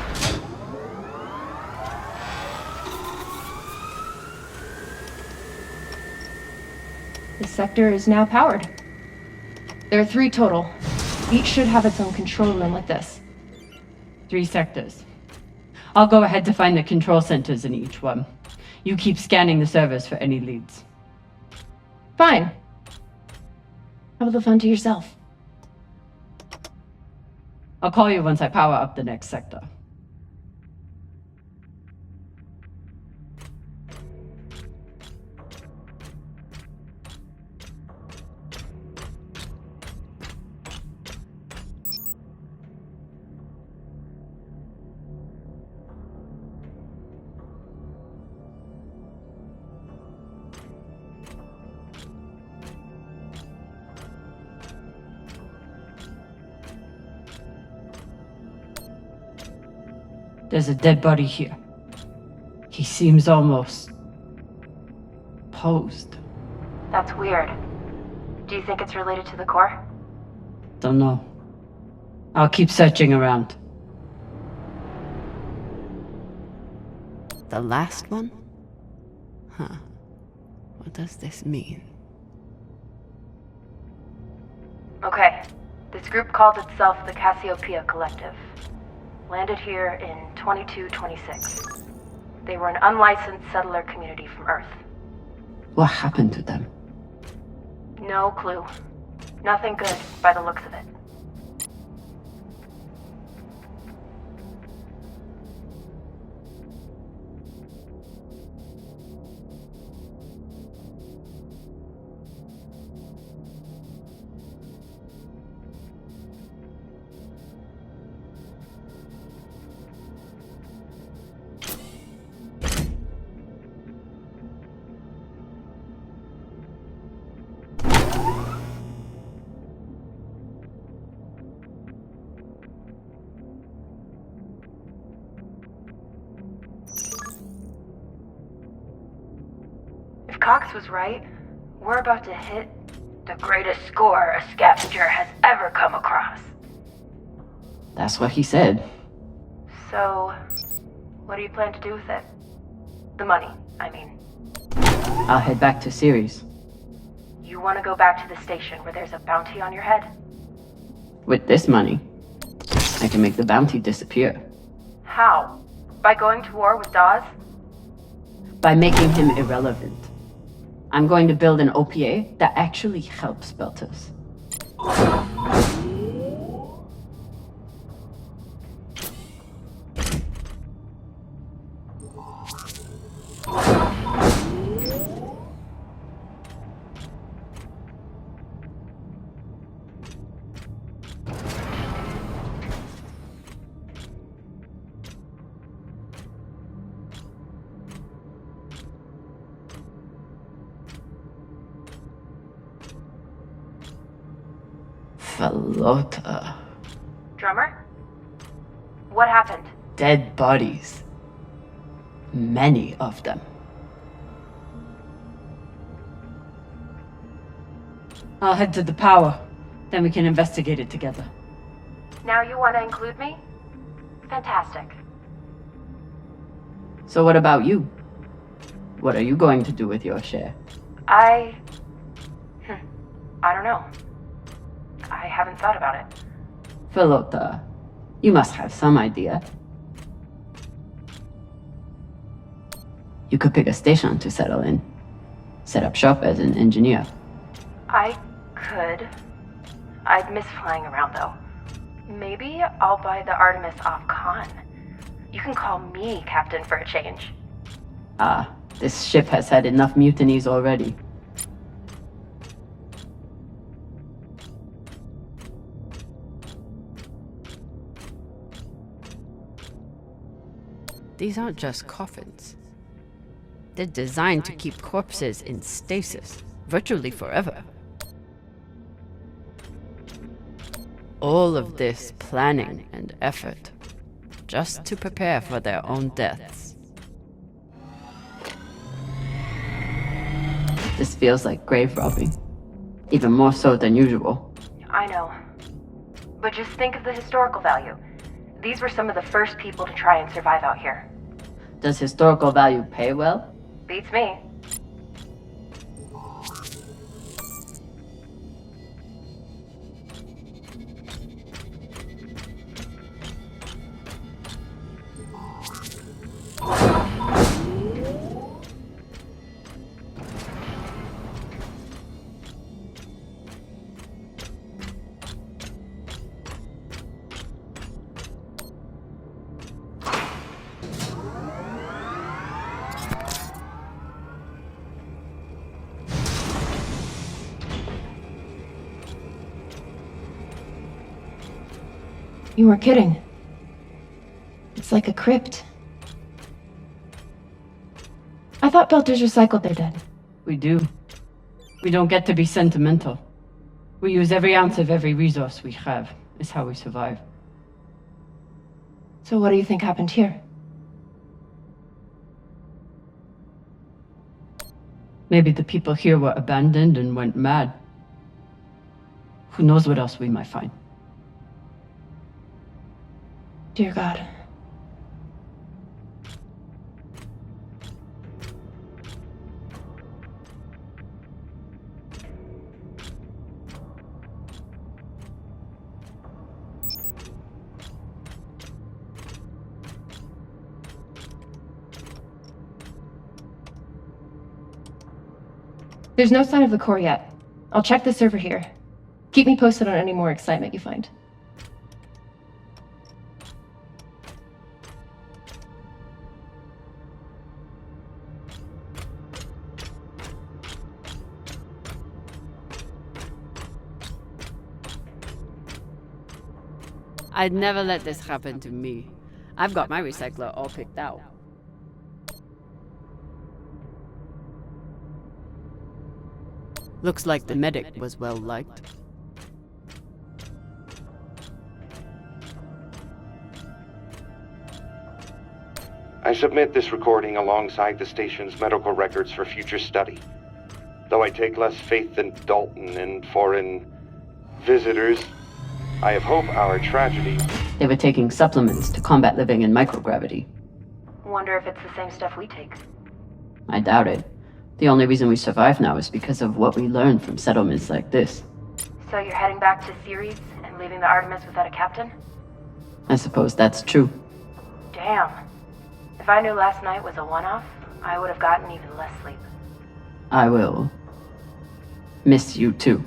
This sector is now powered. There are 3 total. Each should have its own control room like this. 3 sectors. I'll go ahead to find the control centers in each one. You keep scanning the servers for any leads. Fine. Have the fun to yourself. I'll call you once I power up the next sector. There's a dead body here. He seems almost posed. That's weird. Do you think it's related to the core? Don't know. I'll keep searching around. The last one? Huh. What does this mean? Okay. This group called itself the Cassiopeia Collective. Landed here in 2226. They were an unlicensed settler community from Earth. What happened to them? No clue. Nothing good by the looks of it. If Cox was right, we're about to hit the greatest score a scavenger has ever come across. That's what he said. So, what do you plan to do with it? The money, I mean. I'll head back to Ceres. You want to go back to the station where there's a bounty on your head? With this money, I can make the bounty disappear. How? By going to war with Dawes? By making him irrelevant. I'm going to build an OPA that actually helps Belters. Falota. Drummer? What happened? Dead bodies. Many of them. I'll head to the power. Then we can investigate it together. Now you want to include me? Fantastic. So what about you? What are you going to do with your share? I I don't know. I haven't thought about it. Philota, you must have some idea. You could pick a station to settle in. Set up shop as an engineer. I could. I'd miss flying around, though. Maybe I'll buy the Artemis off Khan. You can call me Captain for a change. Ah, this ship has had enough mutinies already. These aren't just coffins. They're designed to keep corpses in stasis, virtually forever. All of this planning and effort, just to prepare for their own deaths. This feels like grave robbing, even more so than usual. I know. But just think of the historical value. These were some of the first people to try and survive out here. Does historical value pay well? Beats me. You were kidding. It's like a crypt. I thought Belters recycled their dead. We do. We don't get to be sentimental. We use every ounce of every resource we have. It's how we survive. So what do you think happened here? Maybe the people here were abandoned and went mad. Who knows what else we might find? Dear God. There's no sign of the core yet. I'll check the server here. Keep me posted on any more excitement you find. I'd never let this happen to me. I've got my recycler all picked out. Looks like the medic was well liked. I submit this recording alongside the station's medical records for future study. Though I take less faith than Dalton and foreign visitors, I have hope our tragedy... They were taking supplements to combat living in microgravity. Wonder if it's the same stuff we take. I doubt it. The only reason we survive now is because of what we learned from settlements like this. So you're heading back to Ceres and leaving the Artemis without a captain? I suppose that's true. Damn. If I knew last night was a one-off, I would have gotten even less sleep. I will miss you too.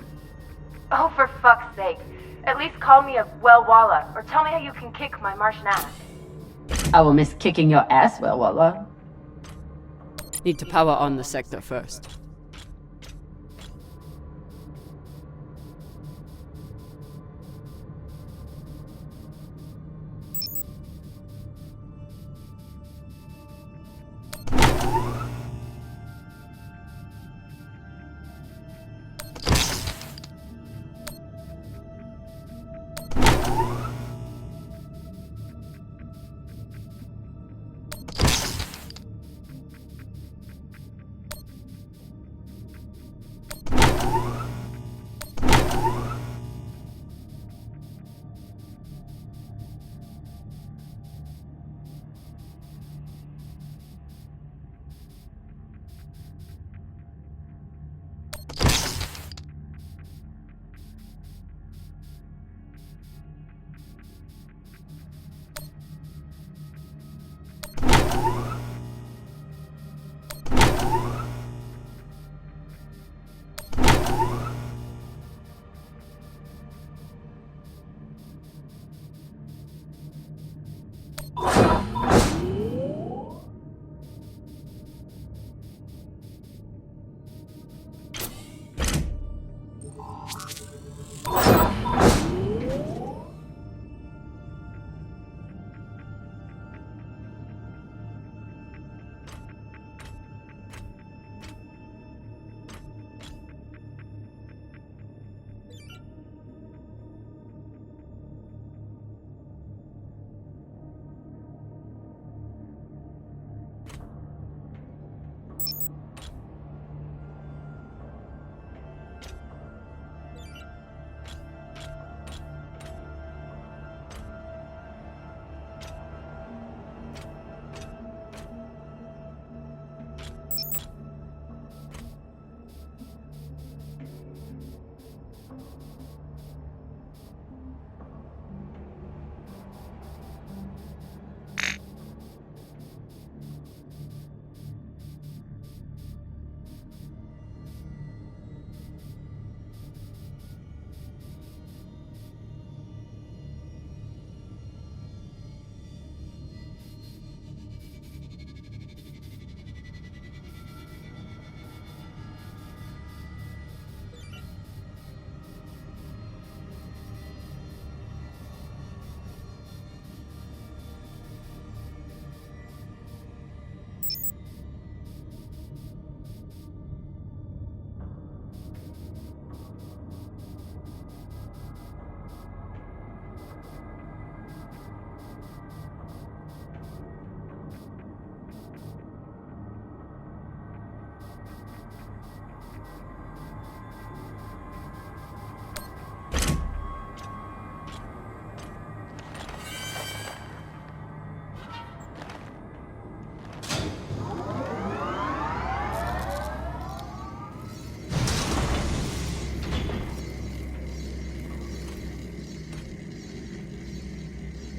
Oh, for fuck's sake. At least call me a well-walla, or tell me how you can kick my Martian ass. I will miss kicking your ass, well, Walla. Need to power on the sector first.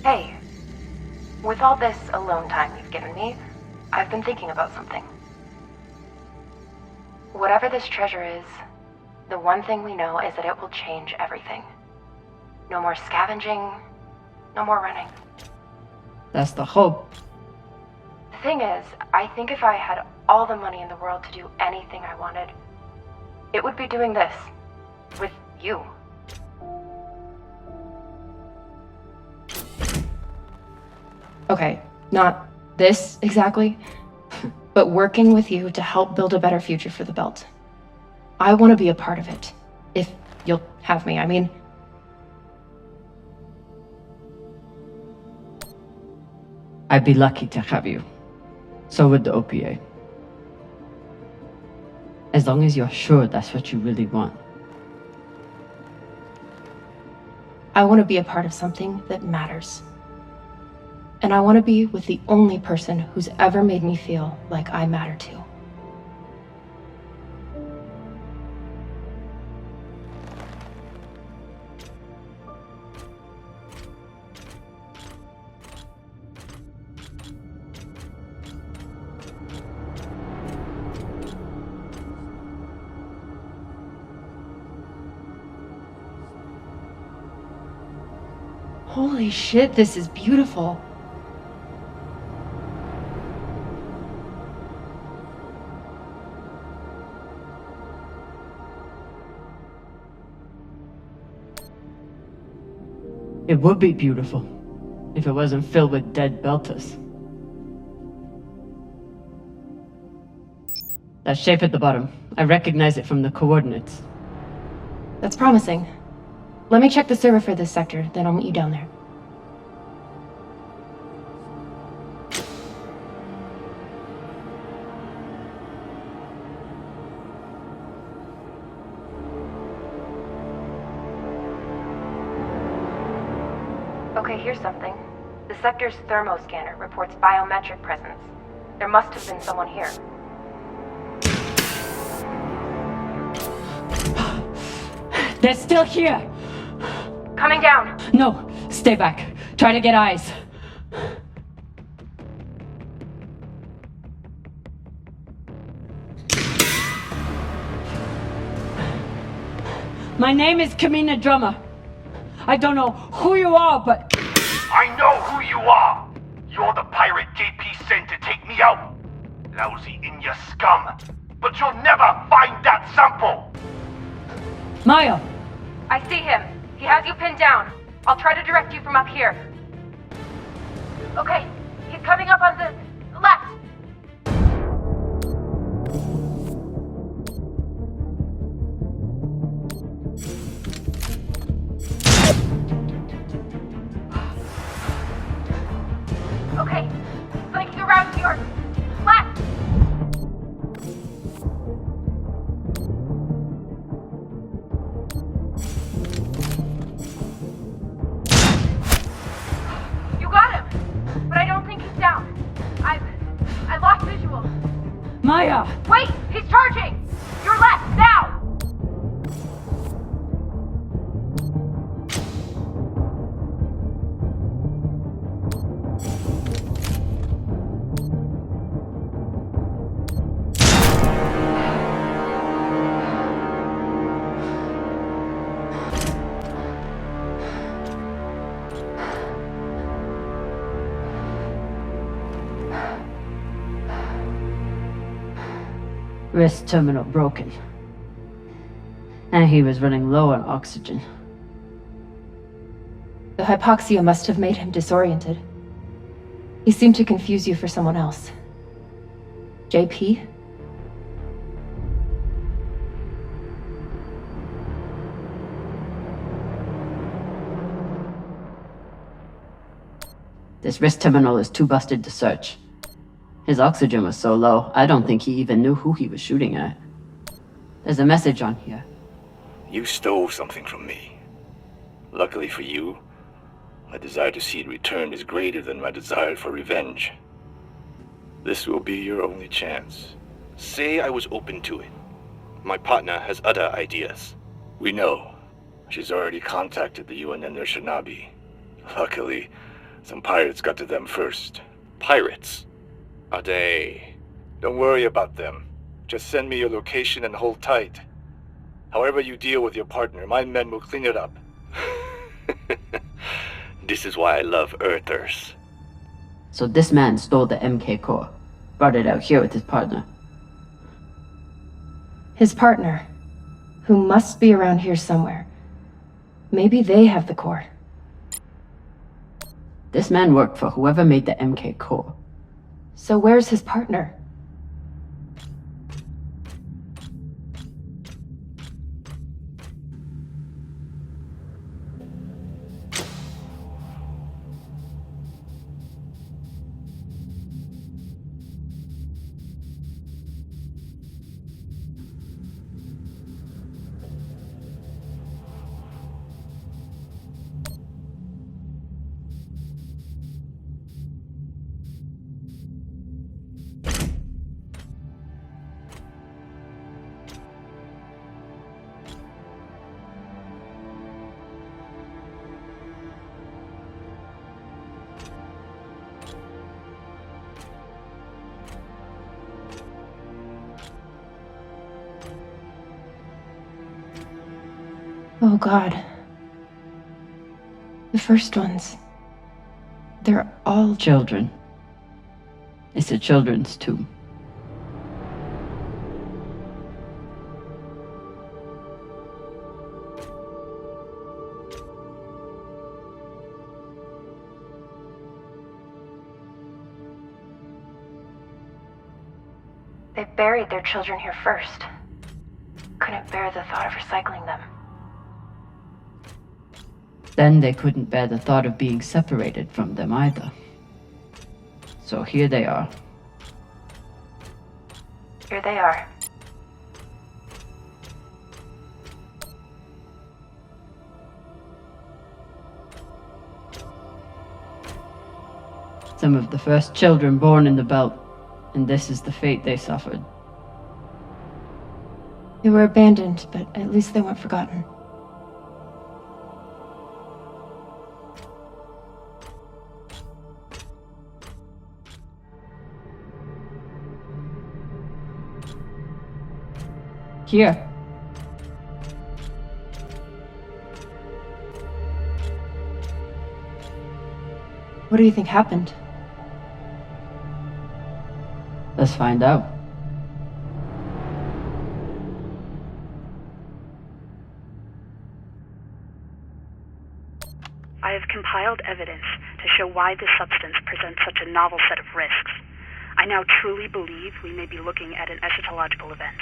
Hey, with all this alone time you've given me, I've been thinking about something. Whatever this treasure is, the one thing we know is that it will change everything. No more scavenging, no more running. That's the hope. The thing is, I think if I had all the money in the world to do anything I wanted, it would be doing this. With you. Okay, not this exactly, but working with you to help build a better future for the Belt. I want to be a part of it, if you'll have me. I mean, I'd be lucky to have you. So would the OPA. As long as you're sure that's what you really want. I want to be a part of something that matters. And I want to be with the only person who's ever made me feel like I matter too. Holy shit, this is beautiful. It would be beautiful if it wasn't filled with dead Belters. That shape at the bottom, I recognize it from the coordinates. That's promising. Let me check the server for this sector, then I'll meet you down there. Okay, here's something. The sector's thermoscanner reports biometric presence. There must have been someone here. They're still here! Coming down! No, stay back. Try to get eyes. My name is Kamina Drummer. I don't know who you are, but... I know who you are! You're the pirate JP sent to take me out! Lousy in your scum! But you'll never find that sample! Maya! I see him. He has you pinned down. I'll try to direct you from up here. Okay, he's coming up on the left. Okay, flanking around to your left. You got him, but I don't think he's down. Maya! Wait! He's charging! Your left, now! Wrist terminal broken. And he was running low on oxygen. The hypoxia must have made him disoriented. He seemed to confuse you for someone else. JP? This wrist terminal is too busted to search. His oxygen was so low, I don't think he even knew who he was shooting at. There's a message on here. You stole something from me. Luckily for you, my desire to see it returned is greater than my desire for revenge. This will be your only chance. Say I was open to it. My partner has other ideas. We know. She's already contacted the UN and their Shinabi. Luckily, some pirates got to them first. Pirates? Are they? Don't worry about them. Just send me your location and hold tight. However you deal with your partner, my men will clean it up. This is why I love Earthers. So this man stole the MK core, brought it out here with his partner. His partner, who must be around here somewhere. Maybe they have the core. This man worked for whoever made the MK core. So where's his partner? Oh God. The first ones. They're all children. It's a children's tomb. They buried their children here first. Couldn't bear the thought of recycling them. Then they couldn't bear the thought of being separated from them either. So here they are. Here they are. Some of the first children born in the belt, and this is the fate they suffered. They were abandoned, but at least they weren't forgotten. Here. What do you think happened? Let's find out. I have compiled evidence to show why this substance presents such a novel set of risks. I now truly believe we may be looking at an eschatological event.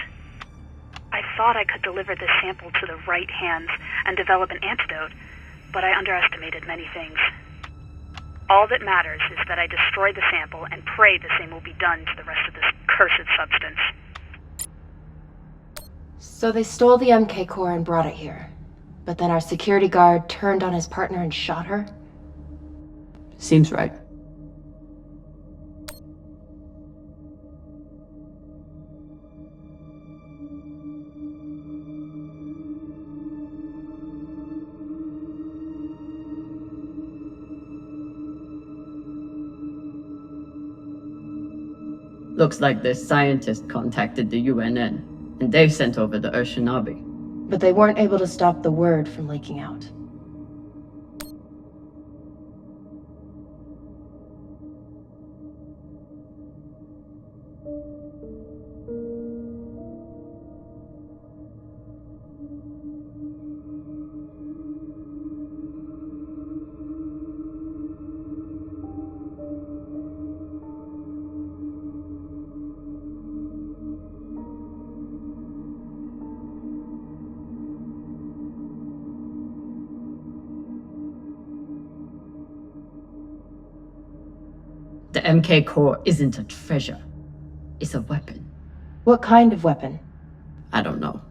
I thought I could deliver this sample to the right hands and develop an antidote, but I underestimated many things. All that matters is that I destroy the sample and pray the same will be done to the rest of this cursed substance. So they stole the MK core and brought it here. But then our security guard turned on his partner and shot her? Seems right. Looks like this scientist contacted the UNN, and they've sent over the Urshinabi. But they weren't able to stop the word from leaking out. The MK core isn't a treasure. It's a weapon. What kind of weapon? I don't know.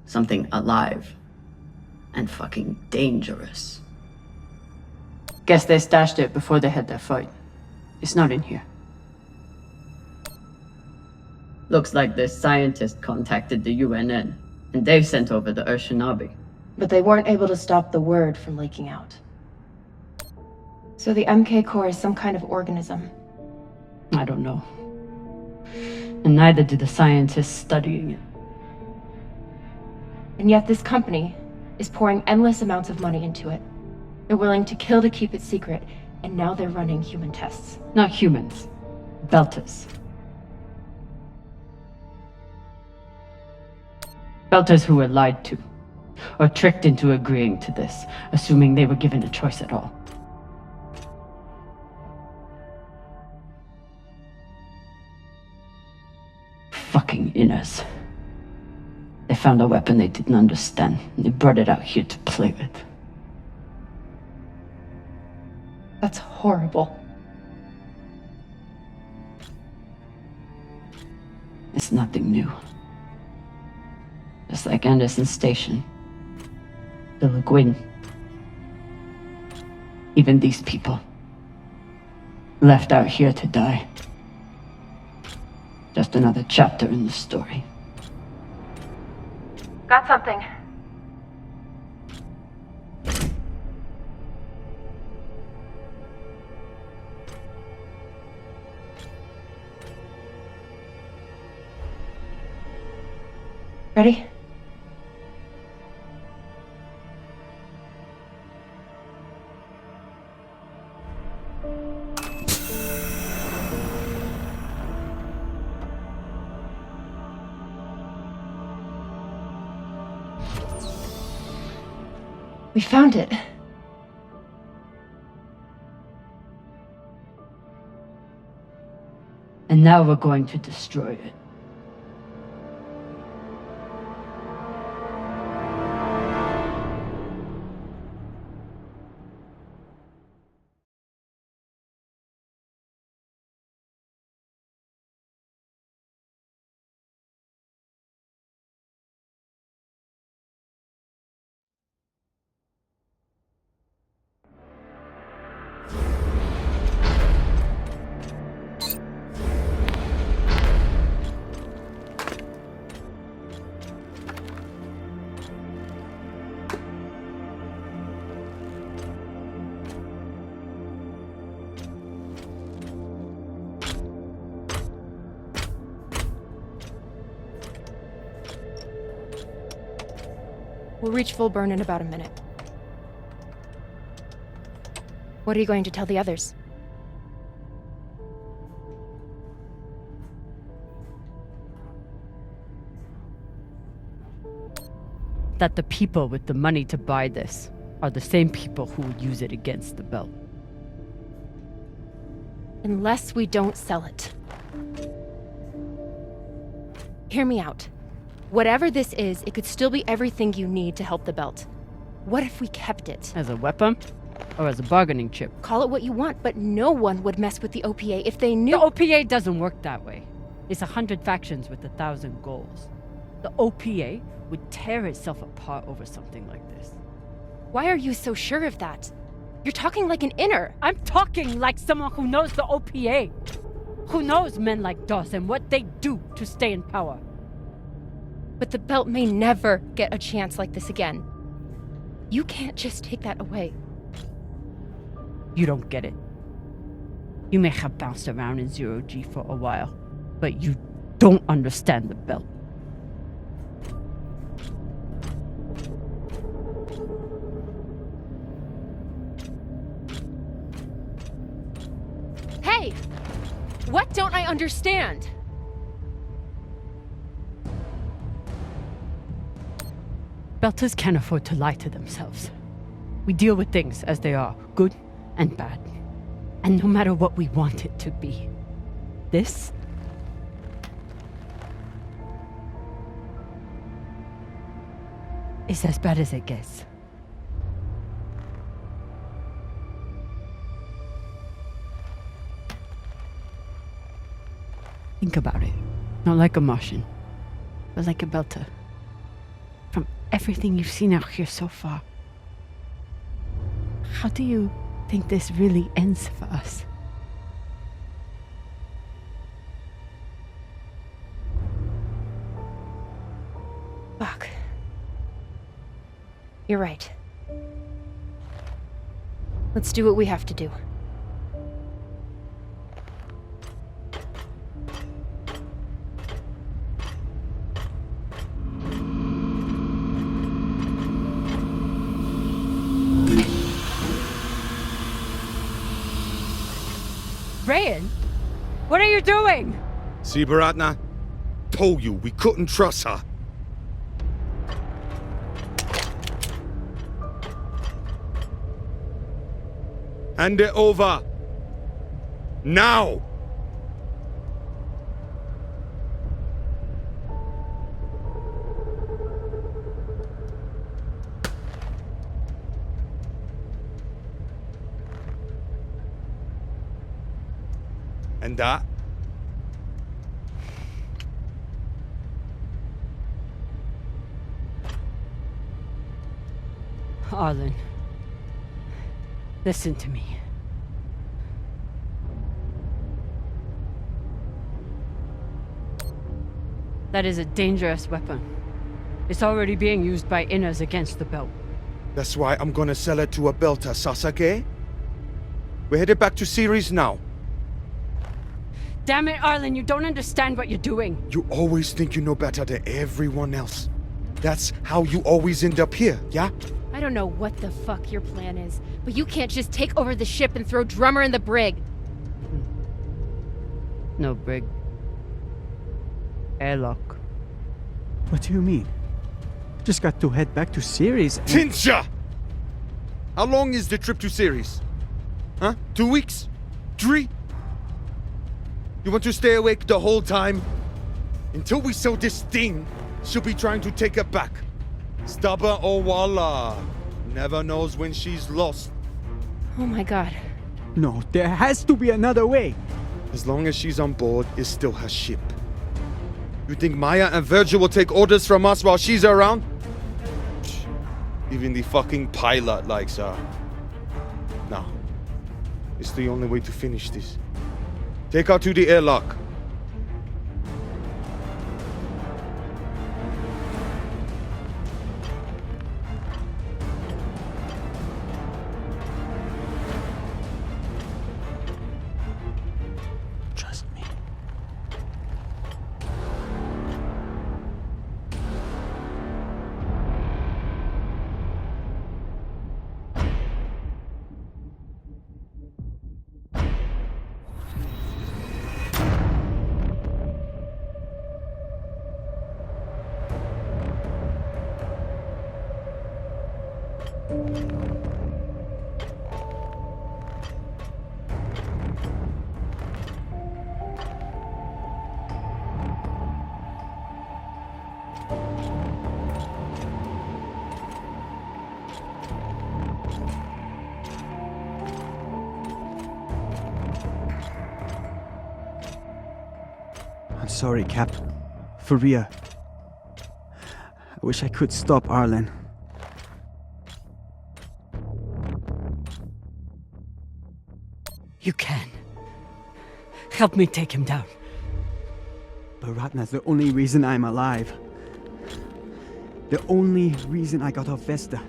Something alive. And fucking dangerous. Guess they stashed it before they had their fight. It's not in here. Looks like this scientist contacted the UNN, and they've sent over the Urshinabi. But they weren't able to stop the word from leaking out. So the MK core is some kind of organism. I don't know. And neither do the scientists studying it. And yet this company is pouring endless amounts of money into it. They're willing to kill to keep it secret, and now they're running human tests. Not humans. Belters. Belters who were lied to, or tricked into agreeing to this, assuming they were given a choice at all. Fucking inners. They found a weapon they didn't understand, and they brought it out here to play with. That's horrible. It's nothing new. Just like Anderson Station. The Le Guin. Even these people. Left out here to die. Just another chapter in the story. Got something. Ready? We found it. And now we're going to destroy it. We'll reach full burn in about a minute. What are you going to tell the others? That the people with the money to buy this are the same people who would use it against the belt. Unless we don't sell it. Hear me out. Whatever this is, it could still be everything you need to help the belt. What if we kept it? As a weapon? Or as a bargaining chip? Call it what you want, but no one would mess with the OPA if they knew— The OPA doesn't work that way. It's 100 factions with 1,000 goals. The OPA would tear itself apart over something like this. Why are you so sure of that? You're talking like an inner. I'm talking like someone who knows the OPA. Who knows men like Doss and what they do to stay in power. But the belt may never get a chance like this again. You can't just take that away. You don't get it. You may have bounced around in 0G for a while, But you don't understand the belt. Hey! What don't I understand? Belters can't afford to lie to themselves. We deal with things as they are, good and bad. And no matter what we want it to be. This is as bad as it gets. Think about it. Not like a Martian, but like a Belter. From everything you've seen out here so far, how do you think this really ends for us? Fuck. You're right. Let's do what we have to do. Rayan, what are you doing? See, Baratna? Told you we couldn't trust her. Hand it over. Now! And that? Arlen, listen to me. That is a dangerous weapon. It's already being used by Inners against the belt. That's why I'm gonna sell it to a Belter, Sasake. We're headed back to Ceres now. Damn it, Arlen, you don't understand what you're doing. You always think you know better than everyone else. That's how you always end up here, yeah? I don't know what the fuck your plan is, but you can't just take over the ship and throw Drummer in the brig. No brig. Airlock. What do you mean? Just got to head back to Ceres and... Tinsha! How long is the trip to Ceres? Huh? 2 weeks? 3? You want to stay awake the whole time? Until we sell this thing, she'll be trying to take it back. Stubborn or Walla. Never knows when she's lost. Oh my god. No, there has to be another way. As long as she's on board, it's still her ship. You think Maya and Virgil will take orders from us while she's around? Even the fucking pilot likes her. No. It's the only way to finish this. Take her to the airlock. Trust me. I'm sorry, Cap. For real. I wish I could stop Arlen. You can. Help me take him down. Baratna's the only reason I'm alive. The only reason I got off Vesta.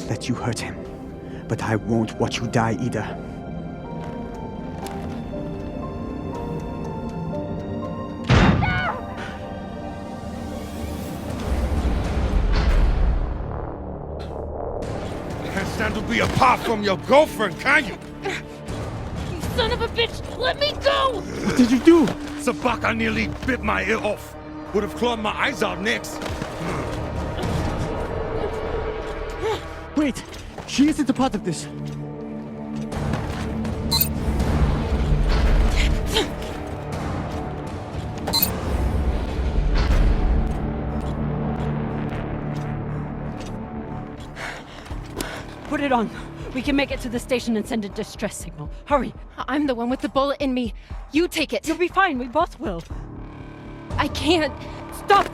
won't let you hurt him, but I won't watch you die either. Can't stand to be apart from your girlfriend, can you? You son of a bitch! Let me go! What did you do? Sabaka nearly bit my ear off. Would have clawed my eyes out next. Wait! She isn't a part of this. Put it on. We can make it to the station and send a distress signal. Hurry. I'm the one with the bullet in me. You take it. You'll be fine. We both will. I can't. Stop!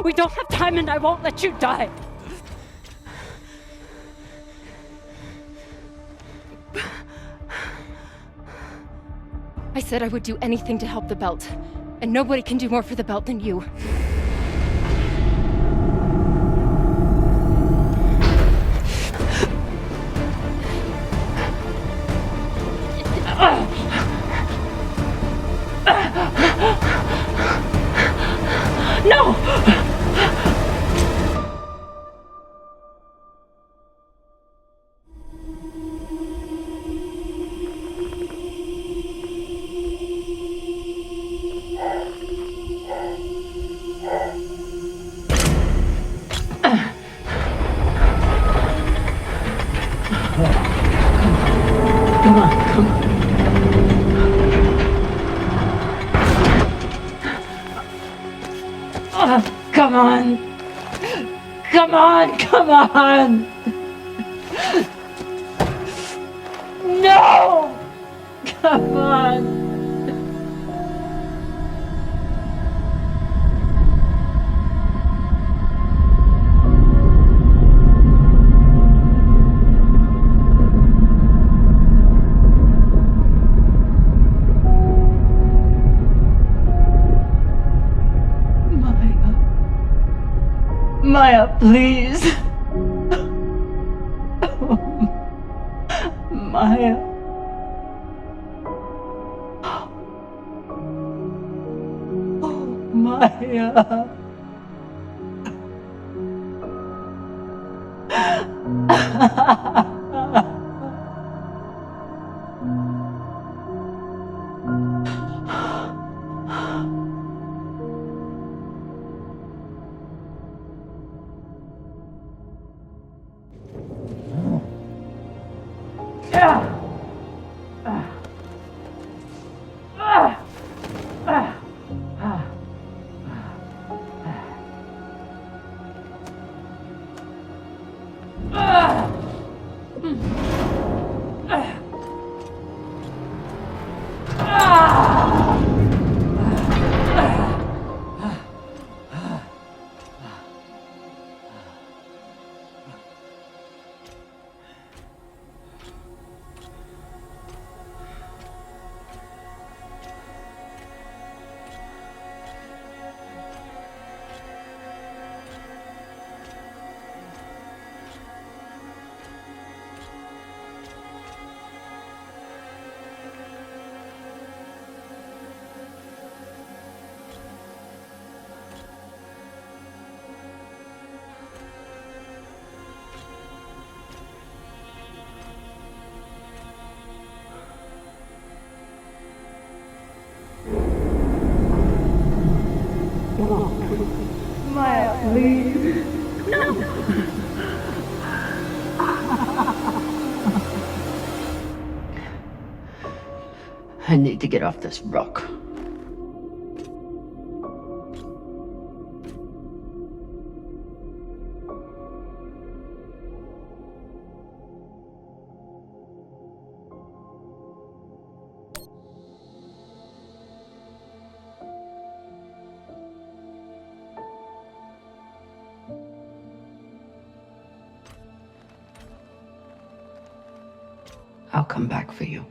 We don't have time and I won't let you die. I said I would do anything to help the Belt. And nobody can do more for the Belt than you. No! Come on, come on. Come on! Come on! Come on! No! Come on! Maya, please. Maya. Oh, Maya. Maya, please. No! I need to get off this rock. I'll come back for you.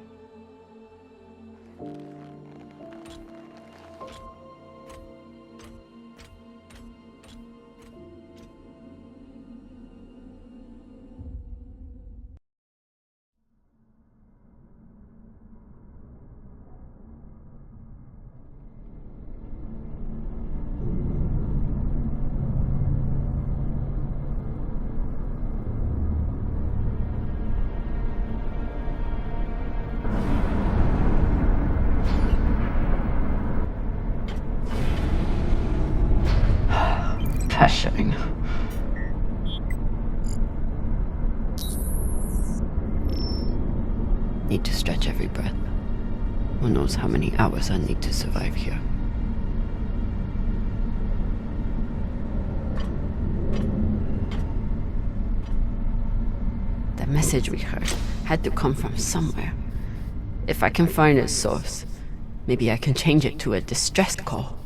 need to stretch every breath. Who knows how many hours I need to survive here. The message we heard had to come from somewhere. If I can find its source, maybe I can change it to a distress call.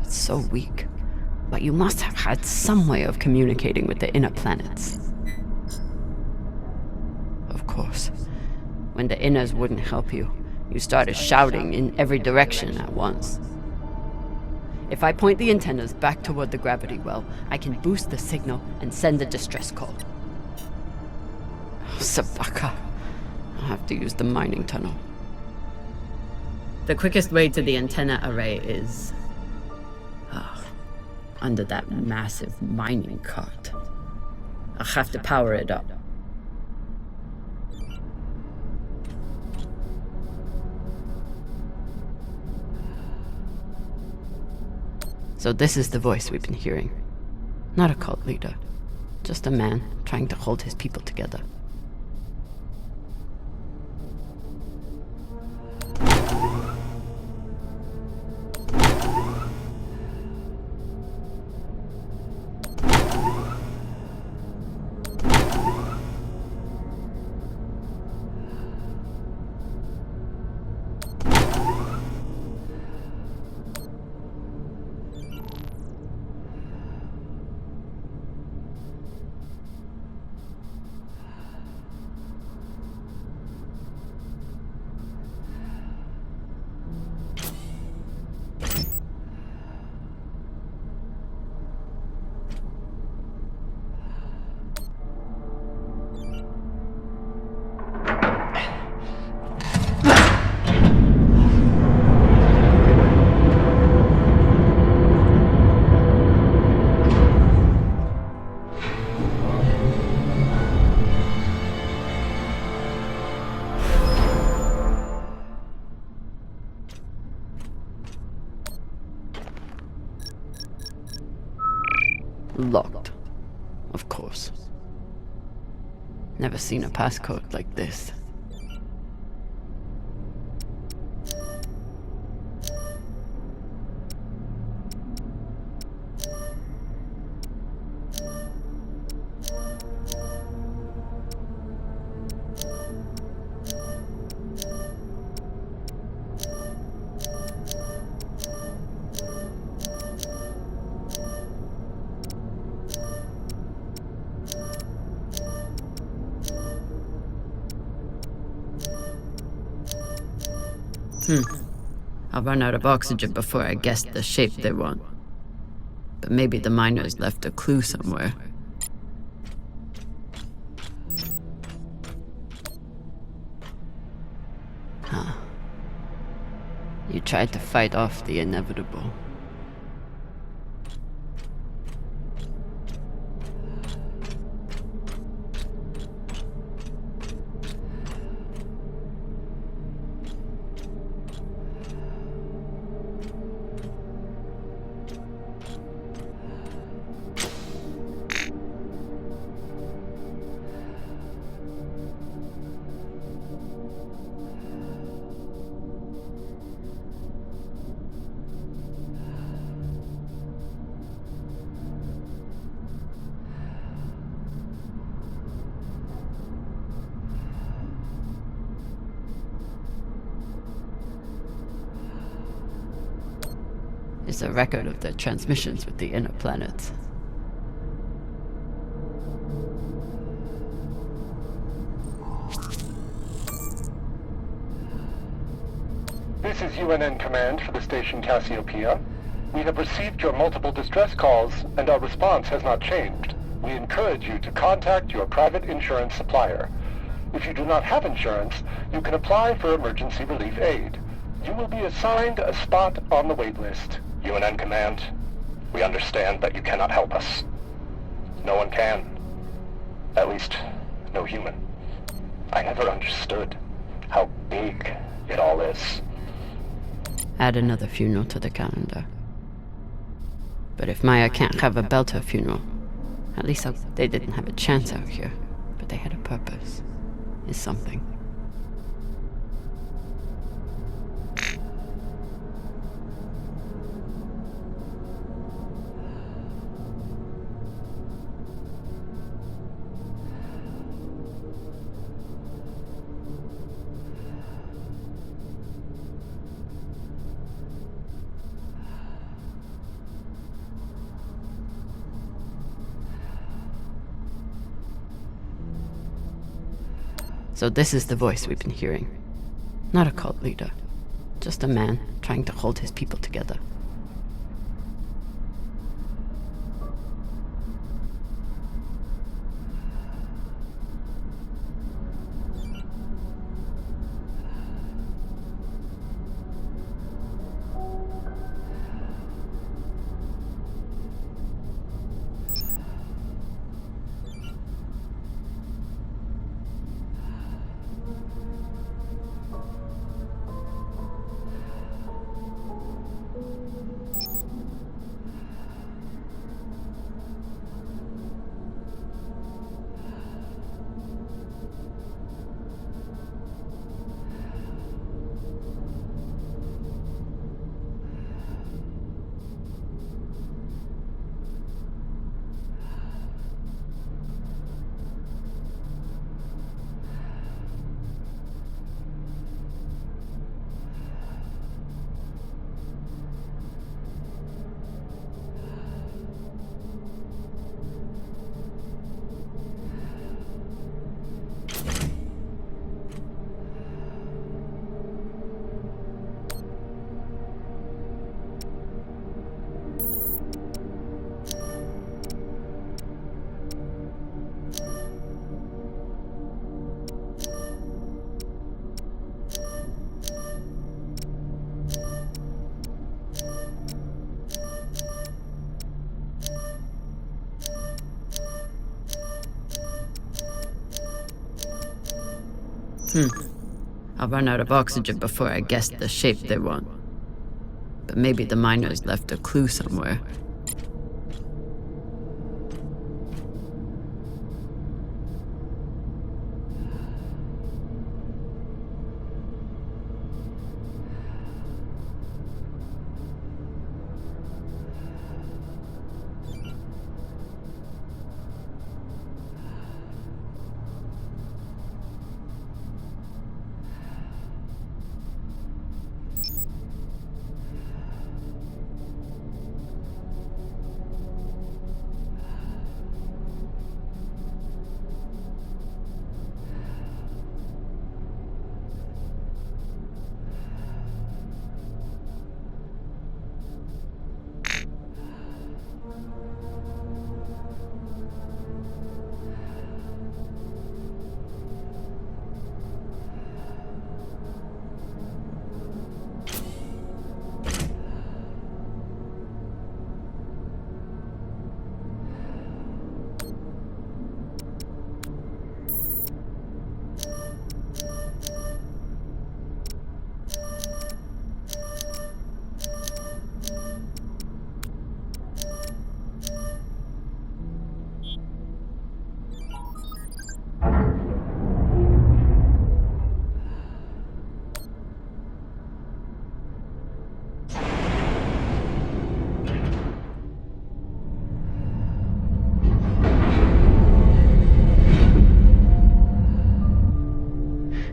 It's so weak, but you must have had some way of communicating with the inner planets. Of course, when the inners wouldn't help you, you started shouting in every direction at once. If I point the antennas back toward the gravity well, I can boost the signal and send a distress call. Oh, Sabaka. I'll have to use the mining tunnel. The quickest way to the antenna array is... under that massive mining cart. I'll have to power it up. So this is the voice we've been hearing. Not a cult leader. Just a man trying to hold his people together. Locked. Of course. Never seen a passcode like this. I'll run out of oxygen before I guess the shape they want. But maybe the miners left a clue somewhere. Huh. You tried to fight off the inevitable. Is a record of their transmissions with the inner planets. This is UNN Command for the station Cassiopeia. We have received your multiple distress calls, and our response has not changed. We encourage you to contact your private insurance supplier. If you do not have insurance, you can apply for emergency relief aid. You will be assigned a spot on the wait list. UNN Command, we understand that you cannot help us. No one can. At least, no human. I never understood how big it all is. Add another funeral to the calendar. But if Maya can't have a Belter funeral, at least they didn't have a chance out here, but they had a purpose. Is something. So this is the voice we've been hearing. Not a cult leader. Just a man trying to hold his people together. I'll run out of oxygen before I guess the shape they want. But maybe the miners left a clue somewhere.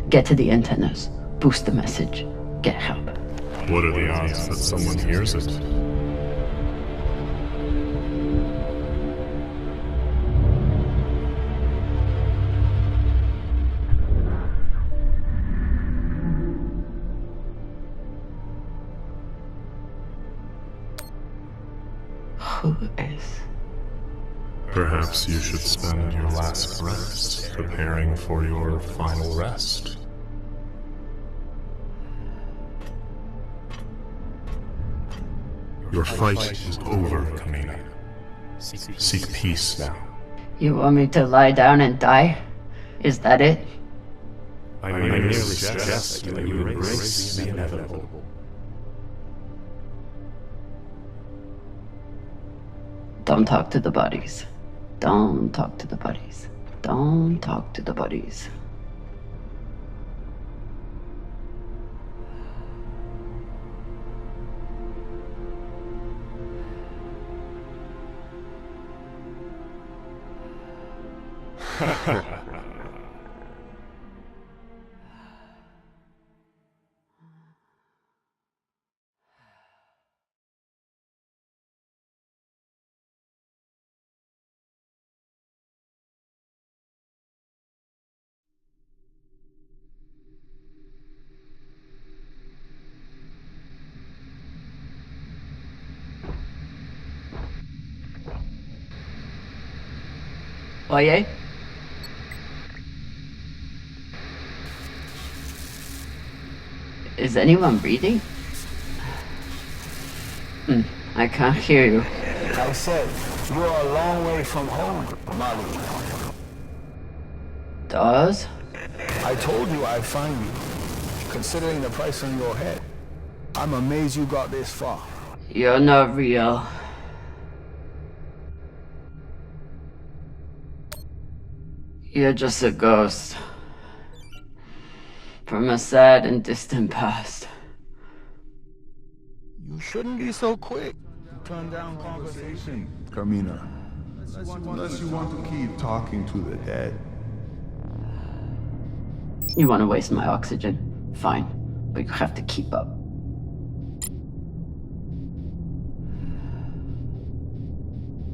Get to the antennas, boost the message, get help. What are the odds that someone hears it? Who is? Perhaps you should spend your last breaths preparing for your final rest. Your fight is over, Kamina. Seek peace now. You want me to lie down and die? Is that it? I merely suggest that you embrace the inevitable. Don't talk to the buddies. Don't talk to the buddies. Don't talk to the buddies. Oye? Is anyone reading? I can't hear you. I said, you're a long way from home, Molly. Does? I told you I'd find you. Considering the price on your head, I'm amazed you got this far. You're not real. You're just a ghost. From a sad and distant past. You shouldn't be so quick to turn down conversation, Carmina. Unless you want to keep talking to the dead. You want to waste my oxygen? Fine. But you have to keep up.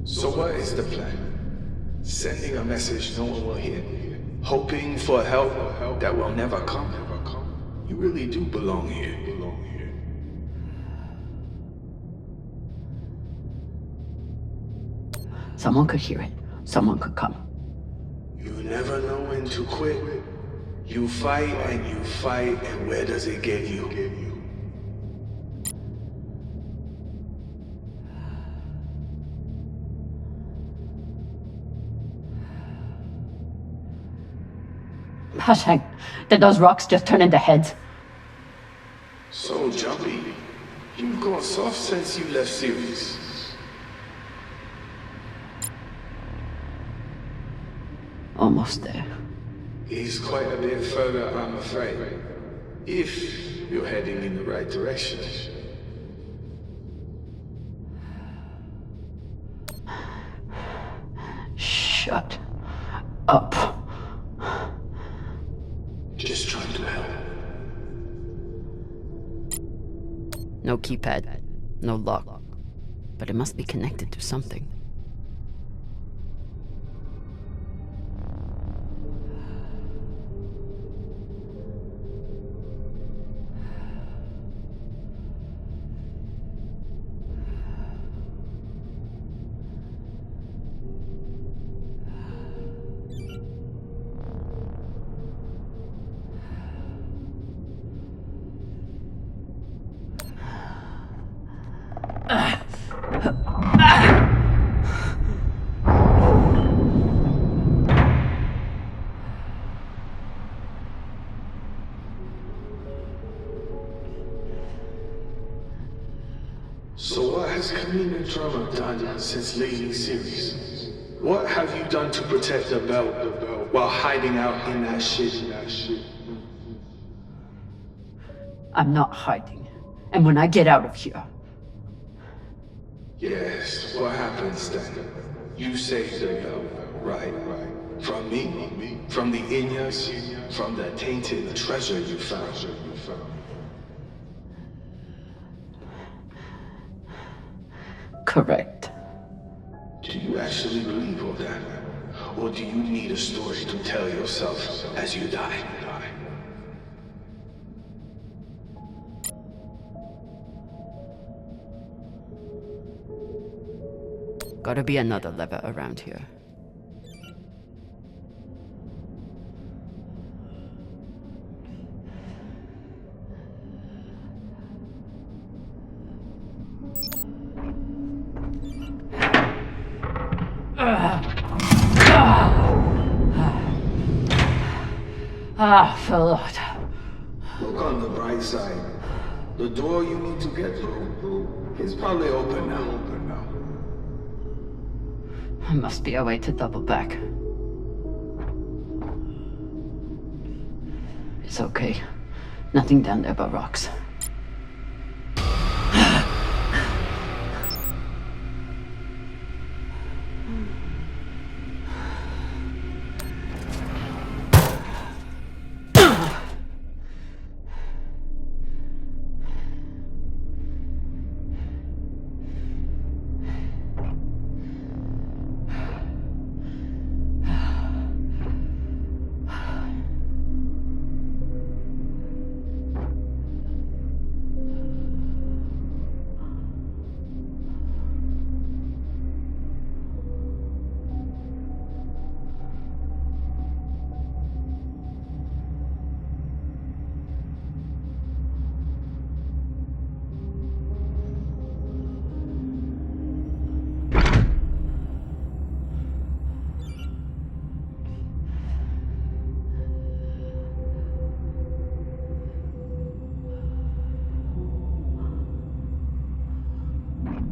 So what is the plan? Sending a message no one will hear? Hoping for help that will never come? You really do belong here. Someone could hear it. Someone could come. You never know when to quit. You fight, and where does it get you? Hashang, did those rocks just turn into heads? So jumpy. You've gone soft since you left series. Almost there. He's quite a bit further, I'm afraid. If you're heading in the right direction. Shut up. Just trying to help. No keypad. No lock. But it must be connected to something. So what has Camino Drama done since leaving series? What have you done to protect the belt while hiding out in that shit? I'm not hiding. And when I get out of here... Yes, what happens then? You saved the belt, right? From me? From the Inyas? From the tainted treasure you found? Correct. Do you actually believe all that? Or do you need a story to tell yourself as you die? Gotta be another lever around here. Ah, Philota. Look on the bright side. The door you need to get through is probably open now. There must be a way to double back. It's okay. Nothing down there but rocks.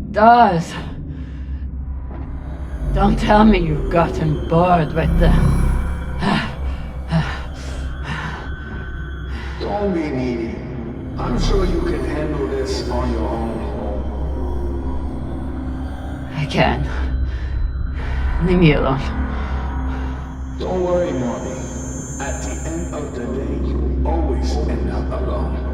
Does. Don't tell me you've gotten bored with the... Don't be needy. I'm sure you can handle this on your own. I can. Leave me alone. Don't worry, Morty. At the end of the day, you always end up alone.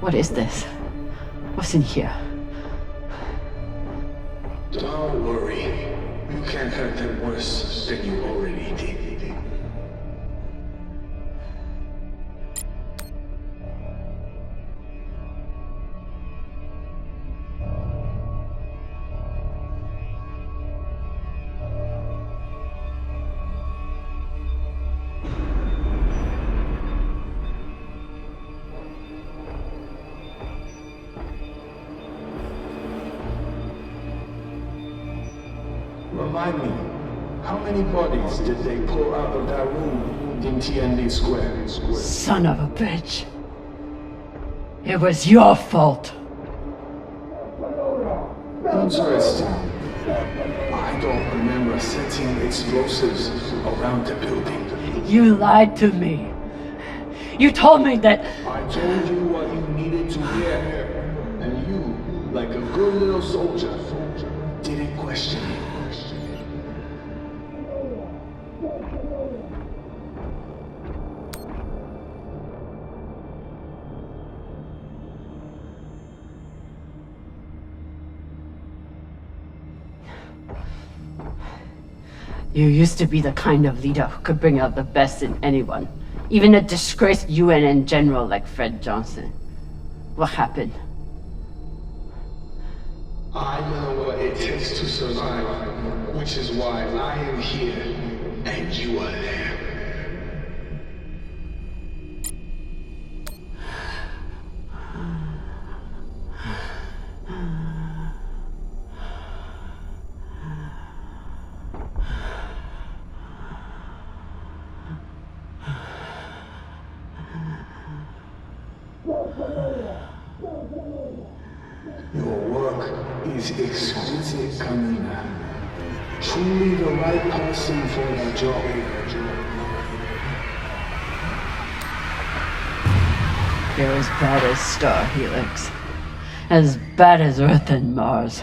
What is this? What's in here? Don't worry. You can't hurt them worse than you already did. Remind me, how many bodies did they pull out of that room in TND Square? Son of a bitch. It was your fault. Interesting. I don't remember setting explosives around the building. You lied to me. You told me that... I told you what you needed to hear. And you, like a good little soldier, didn't You used to be the kind of leader who could bring out the best in anyone. Even a disgraced UNN general like Fred Johnson. What happened? I know what it takes to survive, which is why I am here, and you are there. Your work is exquisite, Kamina. Truly the right person for the job. You're as bad as Star Helix. As bad as Earth and Mars.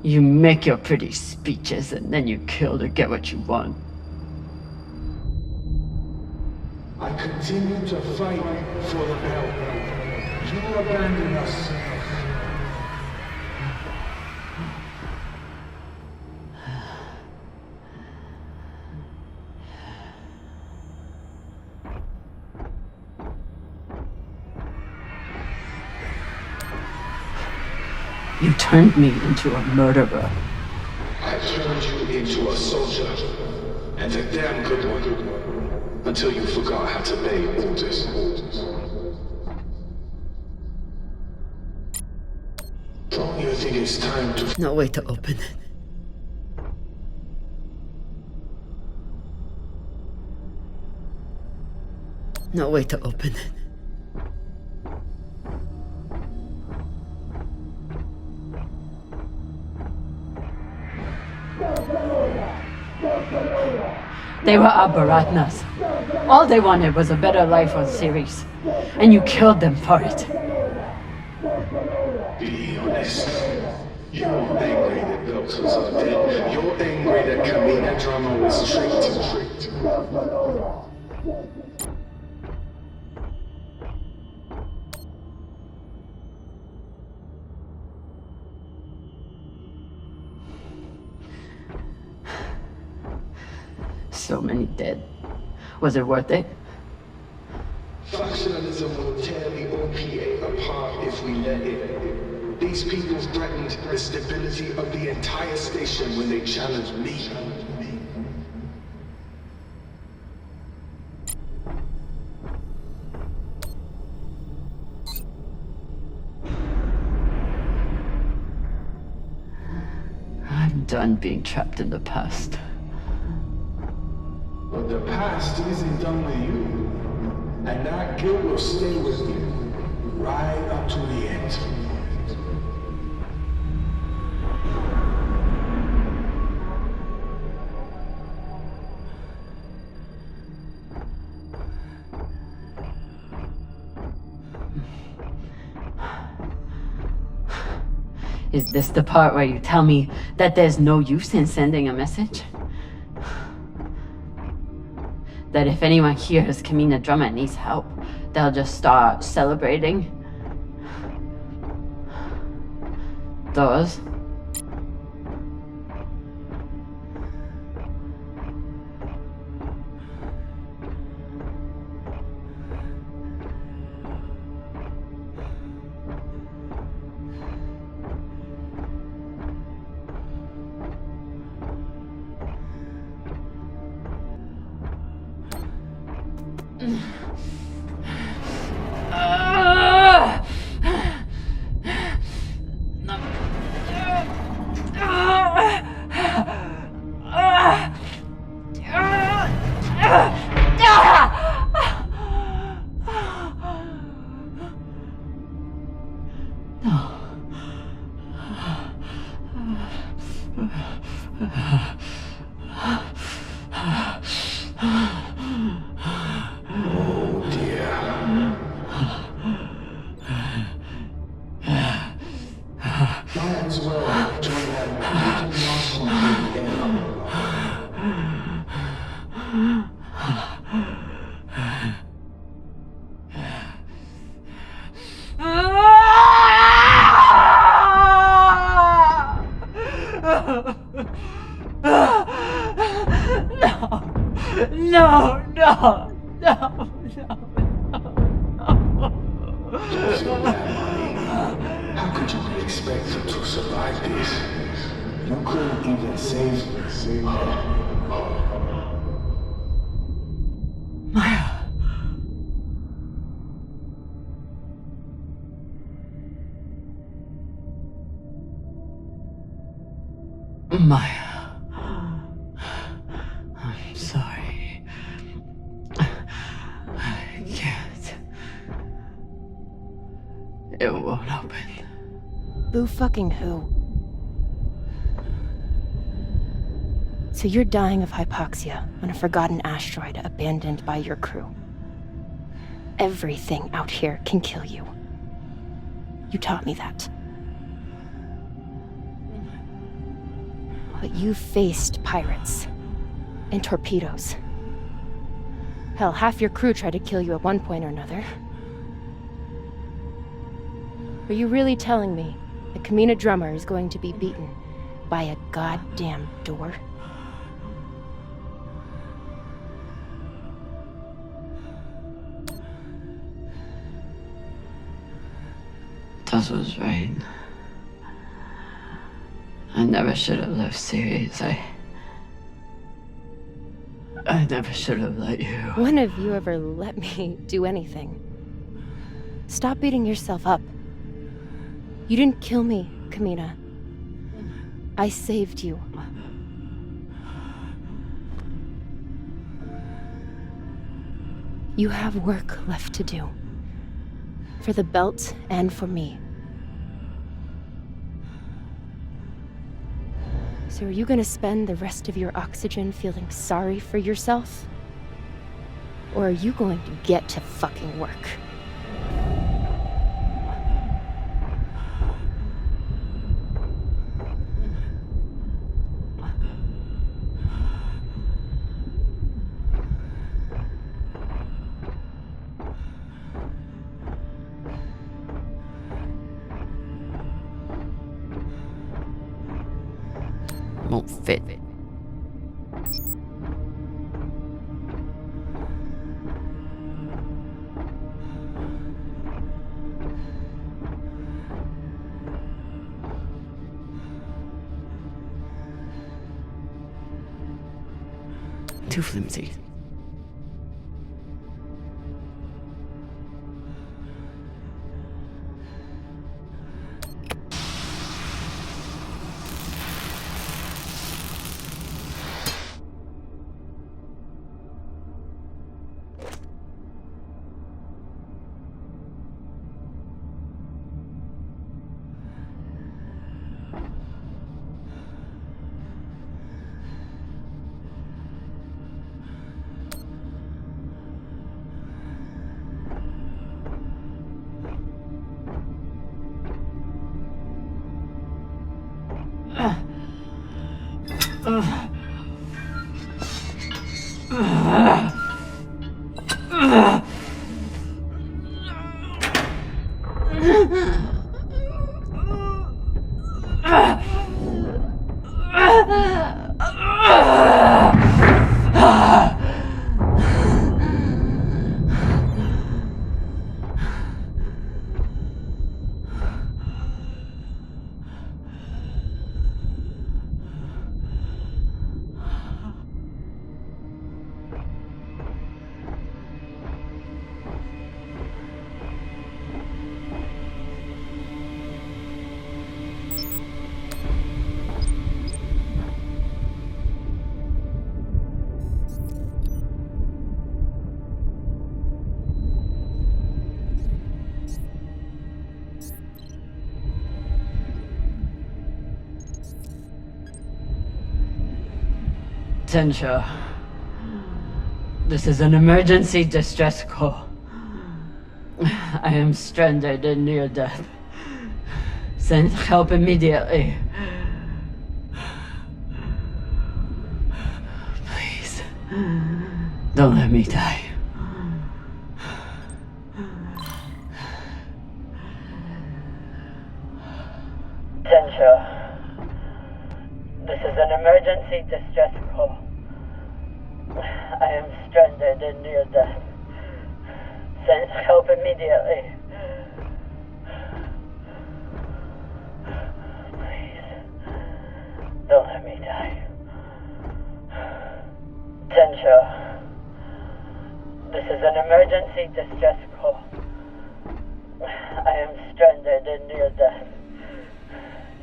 You make your pretty speeches and then you kill to get what you want. I continue to fight for the belt. You abandon us. You turned me into a murderer. I turned you into a soldier, and a damn good one, until you forgot how to obey orders. Don't you think it's time to... No way to open it. No way to open it. They were our Baratnas. All they wanted was a better life on Ceres. And you killed them for it. Be honest. You're angry that Belters are dead. You're angry that Kamina Drama was tricked. So many dead. Was it worth it? Factionalism will tear the OPA apart if we let it. These people threatened the stability of the entire station when they challenged me. I'm done being trapped in the past. But the past isn't done with you. And that guilt will stay with you. Right up to the end. Is this the part where you tell me that there's no use in sending a message? That if anyone hears Kamina Drama needs help, they'll just start celebrating? Those? No, no, no, Just your bad money. How could you be expected to survive this? You couldn't even save her. Maya, I'm sorry. I can't. It won't open. Boo fucking who? So you're dying of hypoxia on a forgotten asteroid abandoned by your crew. Everything out here can kill you. You taught me that. But you faced pirates and torpedoes. Hell, half your crew tried to kill you at one point or another. Are you really telling me that Kamina Drummer is going to be beaten by a goddamn door? Tess was right. I never should have left Ceres. I never should have let you. When have you ever let me do anything? Stop beating yourself up. You didn't kill me, Kamina. I saved you. You have work left to do. For the belt and for me. So are you gonna spend the rest of your oxygen feeling sorry for yourself? Or are you going to get to fucking work? Won't fit. Too flimsy. Tensha, this is an emergency distress call. I am stranded and near death. Send help immediately. Please, don't let me die. Tensha, this is an emergency distress call. I am stranded and near death. Send help immediately. Please, don't let me die. Tensho, this is an emergency distress call. I am stranded and near death.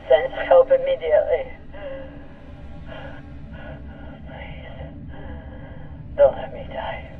Send help immediately. Please, don't let me die.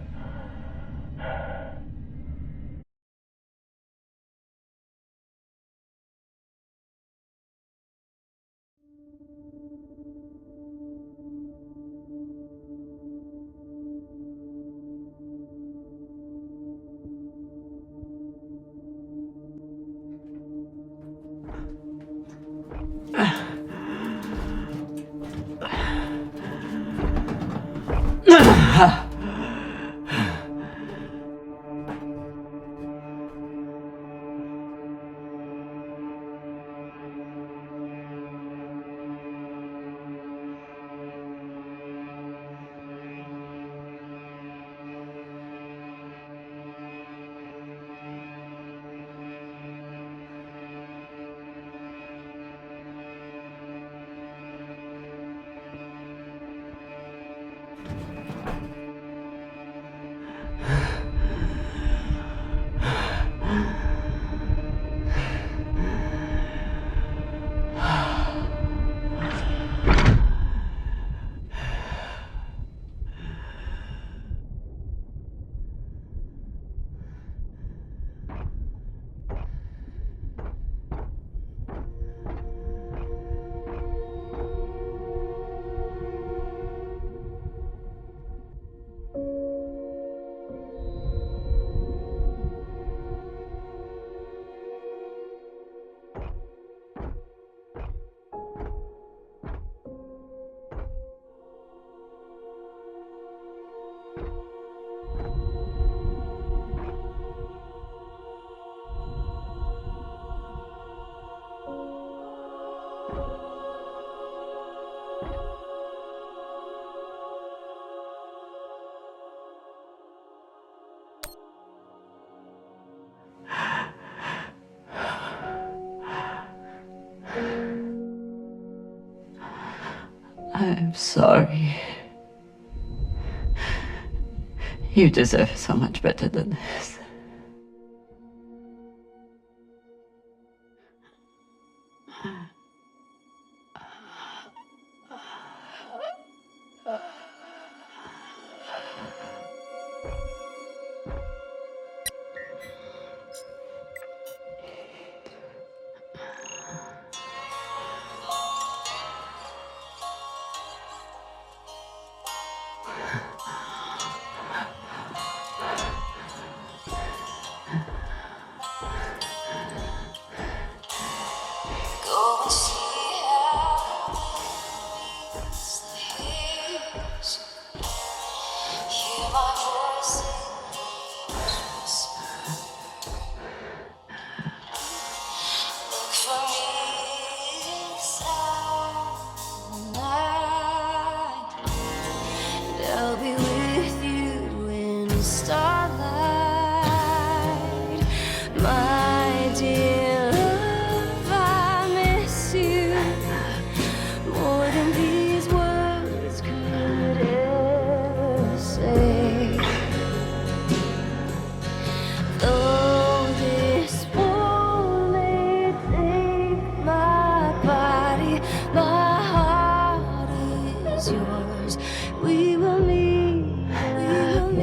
I'm sorry. You deserve so much better than this. I'll be with you in the starlight, my dear love. I miss you more than these words could ever say. Though this war may take my body, my heart is yours. We will meet again.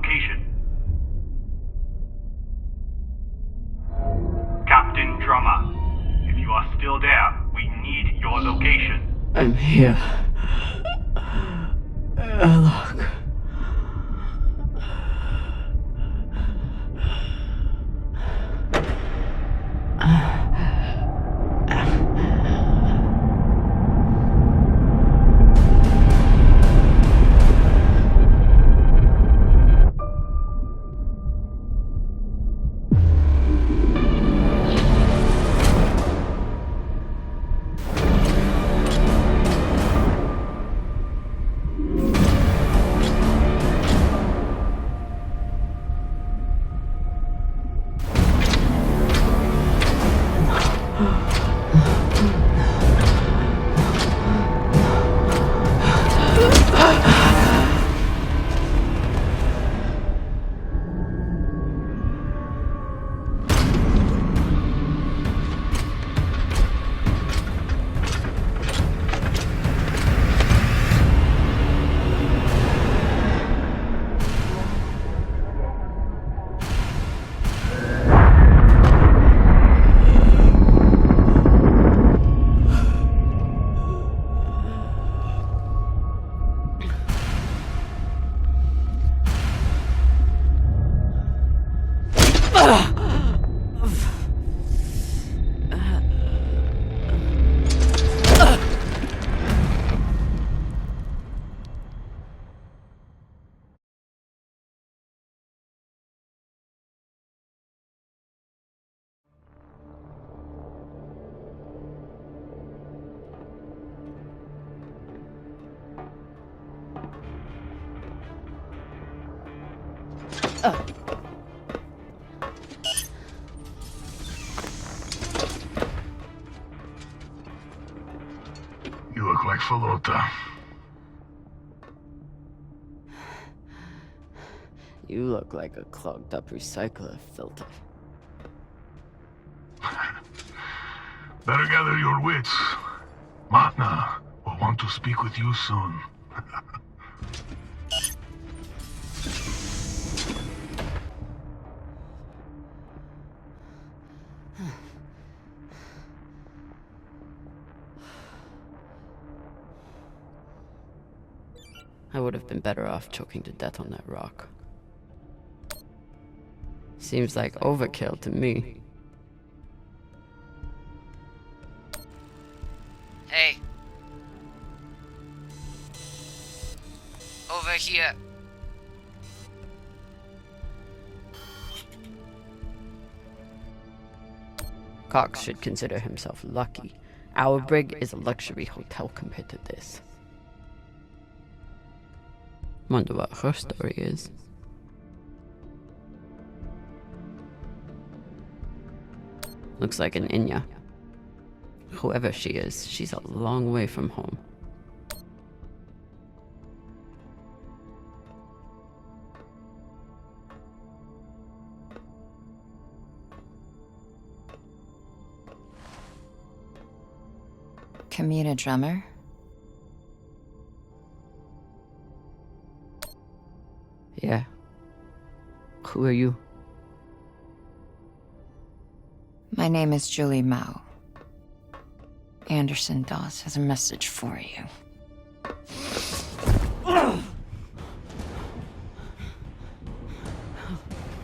location. Captain Drummer, if you are still there, we need your location. I'm here. Look. You look like Falota. You look like a clogged up recycler filter. Better gather your wits. Matna will want to speak with you soon. I would have been better off choking to death on that rock. Seems like overkill to me. Hey. Over here. Cox should consider himself lucky. Our brig is a luxury hotel compared to this. Wonder what her story is. Looks like an Inya. Whoever she is, she's a long way from home. Kamina Drummer? Yeah. Who are you? My name is Julie Mao. Anderson Dawes has a message for you.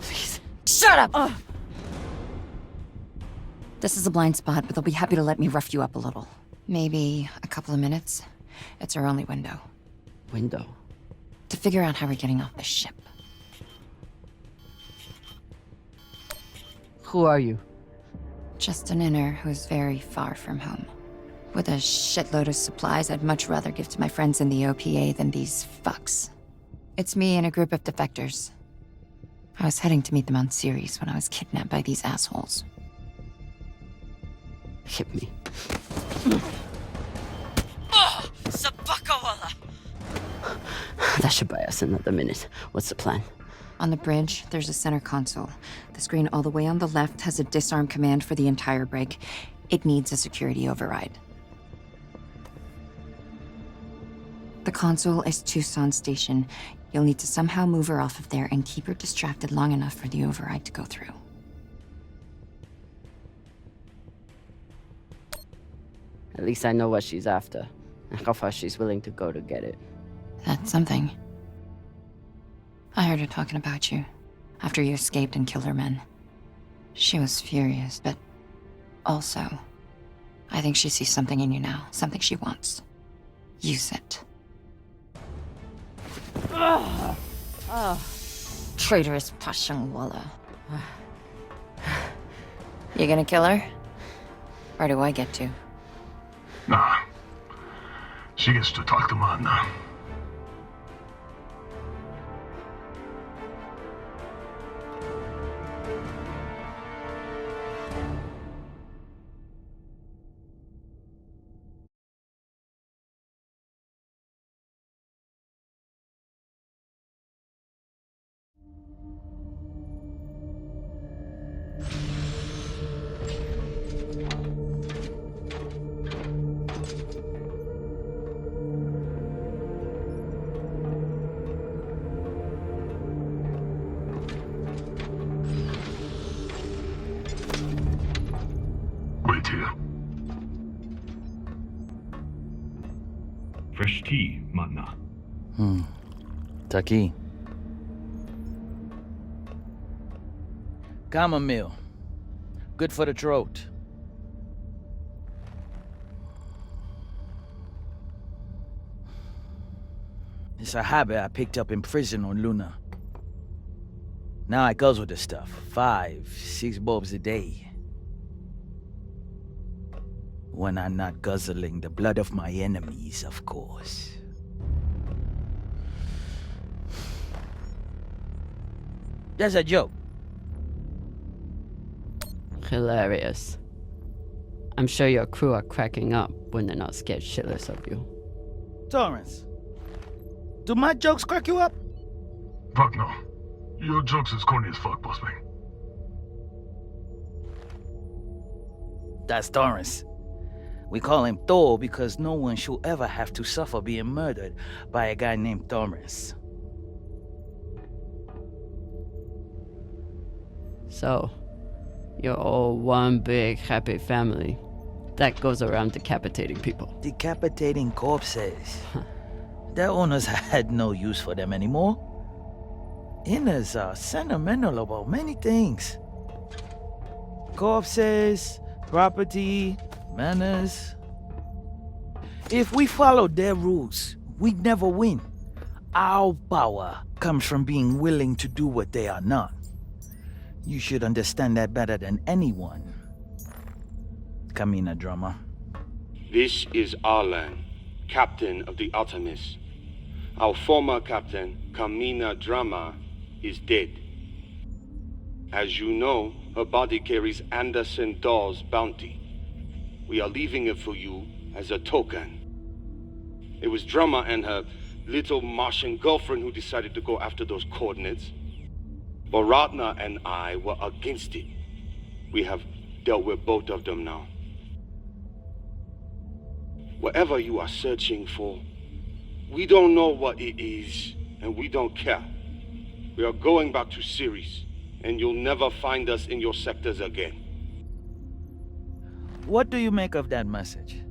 Please. Shut up! This is a blind spot, but they'll be happy to let me rough you up a little. Maybe a couple of minutes. It's our only window. Window? To figure out how we're getting off the ship. Who are you? Just an inner who's very far from home. With a shitload of supplies I'd much rather give to my friends in the OPA than these fucks. It's me and a group of defectors. I was heading to meet them on Ceres when I was kidnapped by these assholes. Hit me. Oh! Sabakawala! That should buy us another minute. What's the plan? On the bridge, there's a center console. The screen all the way on the left has a disarm command for the entire brig. It needs a security override. The console is Tucson Station. You'll need to somehow move her off of there and keep her distracted long enough for the override to go through. At least I know what she's after, and how far she's willing to go to get it. That's something. I heard her talking about you after you escaped and killed her men. She was furious, but also, I think she sees something in you now, something she wants. Use it. Traitorous Pashangwala. You gonna kill her? Or do I get to? Nah. She gets to talk to Manna. Wait here. Fresh tea, Manna. Taki. Chamomile. Good for the throat. It's a habit I picked up in prison on Luna. Now I guzzle the stuff. 5, 6 bulbs a day. When I'm not guzzling the blood of my enemies, of course. That's a joke. Hilarious. I'm sure your crew are cracking up when they're not scared shitless of you. Torrance, do my jokes crack you up? Fuck no. Your jokes is corny as fuck, boss man. That's Torrance. We call him Thor because no one should ever have to suffer being murdered by a guy named Torrance. So, you're all one big happy family that goes around decapitating people. Decapitating corpses. Their owners had no use for them anymore. Inners are sentimental about many things. Corpses, property, manners. If we followed their rules, we'd never win. Our power comes from being willing to do what they are not. You should understand that better than anyone. Kamina Drama. This is Arlan, captain of the Artemis. Our former captain, Kamina Drama, is dead. As you know, her body carries Anderson Dawes' bounty. We are leaving it for you as a token. It was Drama and her little Martian girlfriend who decided to go after those coordinates. Baratna and I were against it. We have dealt with both of them now. Whatever you are searching for, we don't know what it is, and we don't care. We are going back to Ceres, and you'll never find us in your sectors again. What do you make of that message?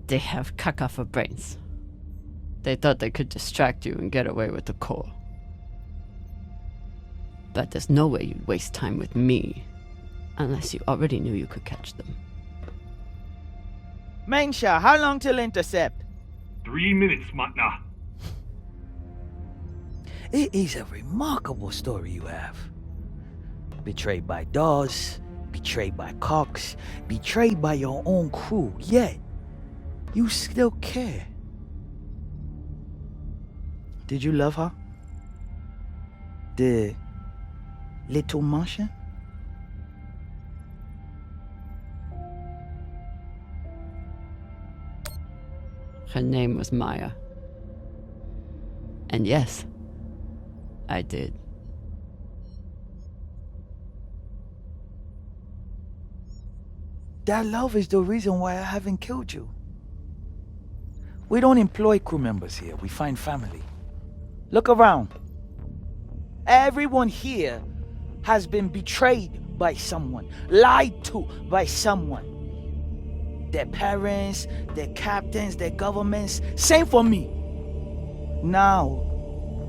They have caca for brains. They thought they could distract you and get away with the core. But there's no way you'd waste time with me unless you already knew you could catch them. Mensha, how long till intercept? 3 minutes, Matna. It is a remarkable story you have. Betrayed by Dawes, betrayed by Cox, betrayed by your own crew, yet you still care. Did you love her? The little Martian? Her name was Maya. And yes, I did. That love is the reason why I haven't killed you. We don't employ crew members here, we find family. Look around. Everyone here has been betrayed by someone, lied to by someone. Their parents, their captains, their governments, same for me. Now,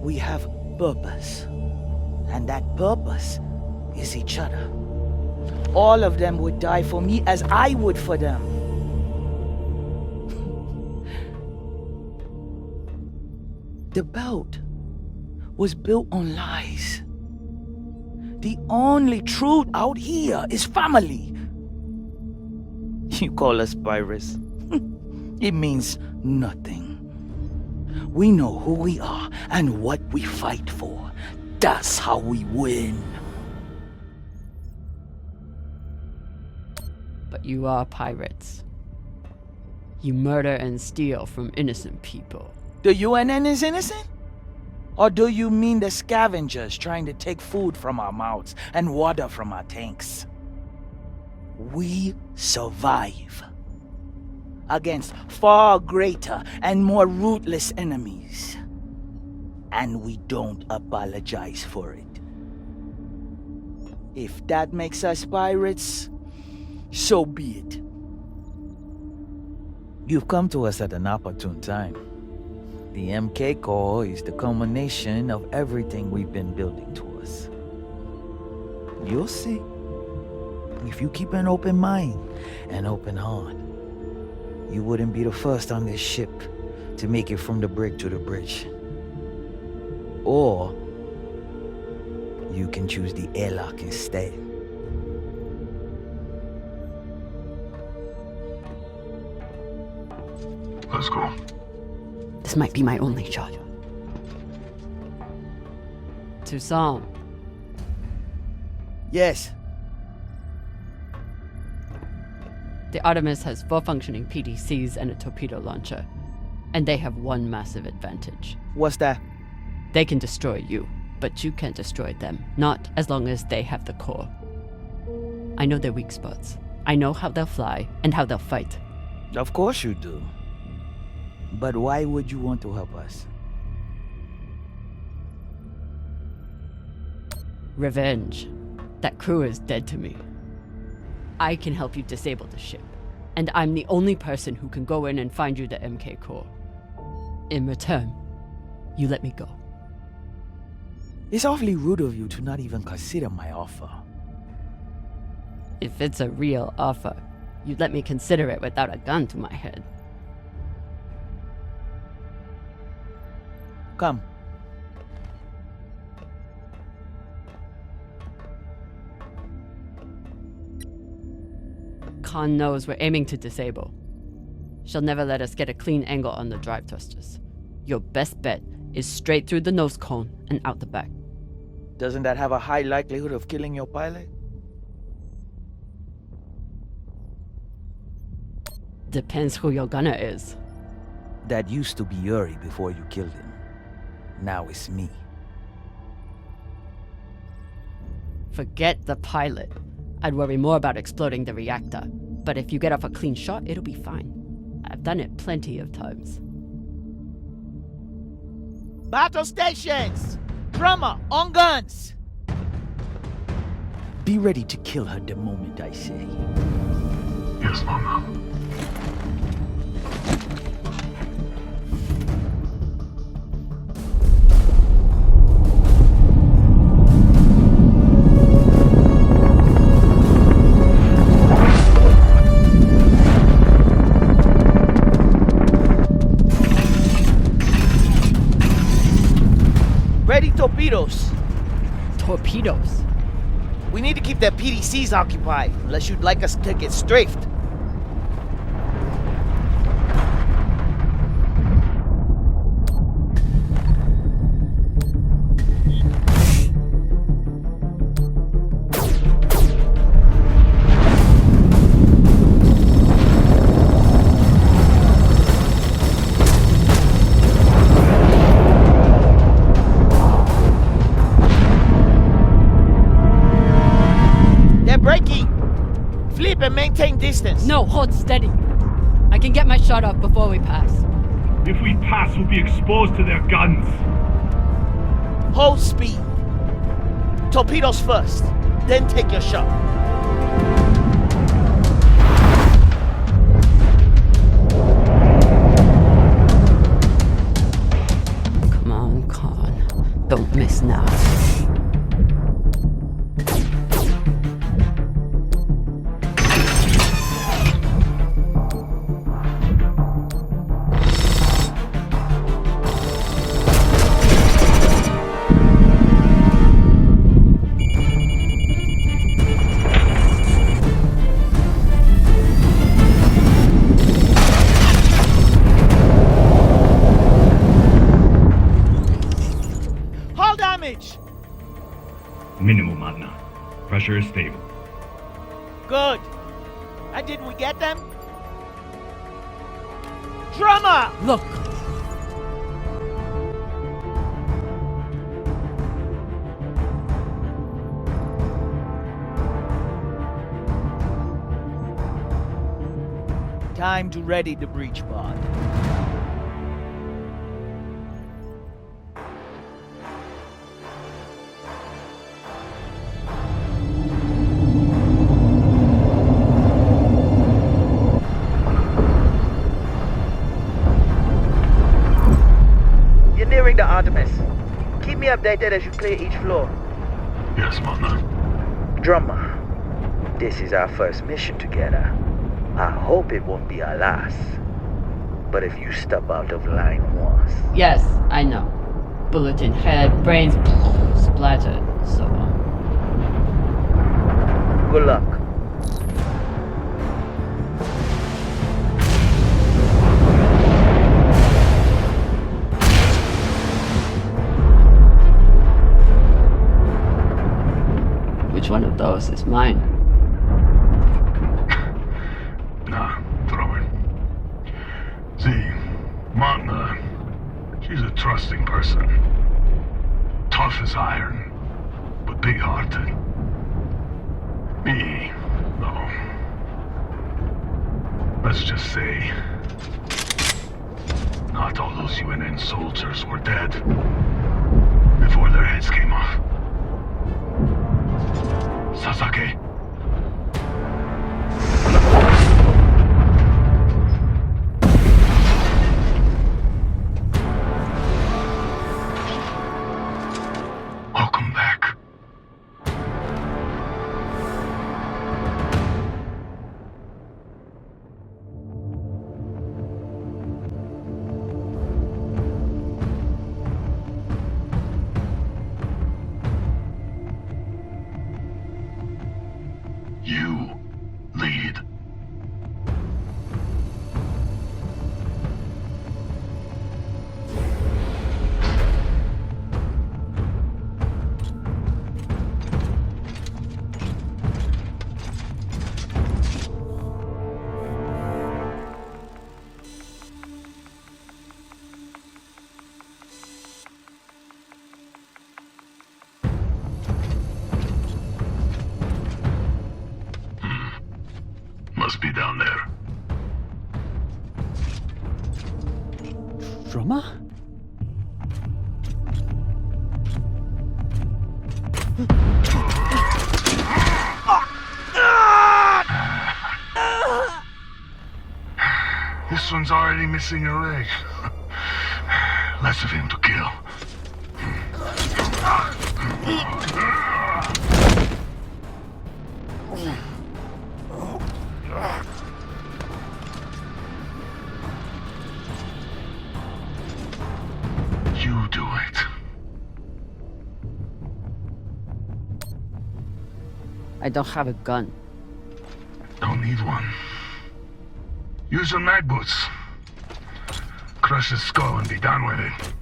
we have purpose. And that purpose is each other. All of them would die for me as I would for them. The belt was built on lies. The only truth out here is family. You call us pirates. It means nothing. We know who we are and what we fight for. That's how we win. But you are pirates. You murder and steal from innocent people. The UNN is innocent? Or do you mean the scavengers trying to take food from our mouths and water from our tanks? We survive against far greater and more ruthless enemies. And we don't apologize for it. If that makes us pirates, so be it. You've come to us at an opportune time. The MK Corps is the culmination of everything we've been building towards. You'll see. If you keep an open mind and open heart, you wouldn't be the first on this ship to make it from the brig to the bridge. Or you can choose the airlock instead. Let's go. This might be my only shot. Toussaint. Yes. The Artemis has 4 functioning PDCs and a torpedo launcher. And they have one massive advantage. What's that? They can destroy you, but you can't destroy them. Not as long as they have the core. I know their weak spots. I know how they'll fly and how they'll fight. Of course you do. But why would you want to help us? Revenge. That crew is dead to me. I can help you disable the ship. And I'm the only person who can go in and find you the MK core. In return, you let me go. It's awfully rude of you to not even consider my offer. If it's a real offer, you'd let me consider it without a gun to my head. Come. Khan knows we're aiming to disable. She'll never let us get a clean angle on the drive thrusters. Your best bet is straight through the nose cone and out the back. Doesn't that have a high likelihood of killing your pilot? Depends who your gunner is. That used to be Yuri before you killed him. Now it's me. Forget the pilot. I'd worry more about exploding the reactor. But if you get off a clean shot, it'll be fine. I've done it plenty of times. Battle stations! Drummer, on guns! Be ready to kill her the moment I say. Yes, Mama. Ready torpedoes. Torpedoes? We need to keep their PDCs occupied, unless you'd like us to get strafed. Flip and maintain distance. distance. No, hold steady. I can get my shot off before we pass. If we pass, we'll be exposed to their guns. Hold speed. Torpedoes first, then take your shot. Come on, Khan. Don't miss now. Minimal, Matna. Pressure is stable. Good. And did we get them? Drummer! Look. Time to ready the breach pod. The Artemis. Keep me updated as you clear each floor. Yes, Mother. Drummer, this is our first mission together. I hope it won't be our last. But if you step out of line once... Yes, I know. Bullet in head, brains splattered, so on. Good luck. Which one of those is mine? Nah, throw it. See, Matna, she's a trusting person. Tough as iron, but big-hearted. Me, though. Let's just say, not all those UNN soldiers were dead before their heads came off. Sasaki. Welcome back. You lead. Must be down there. Drummer? This one's already missing a leg. Less of him to kill. You do it. I don't have a gun. Don't need one. Use your mag boots. Crush his skull and be done with it.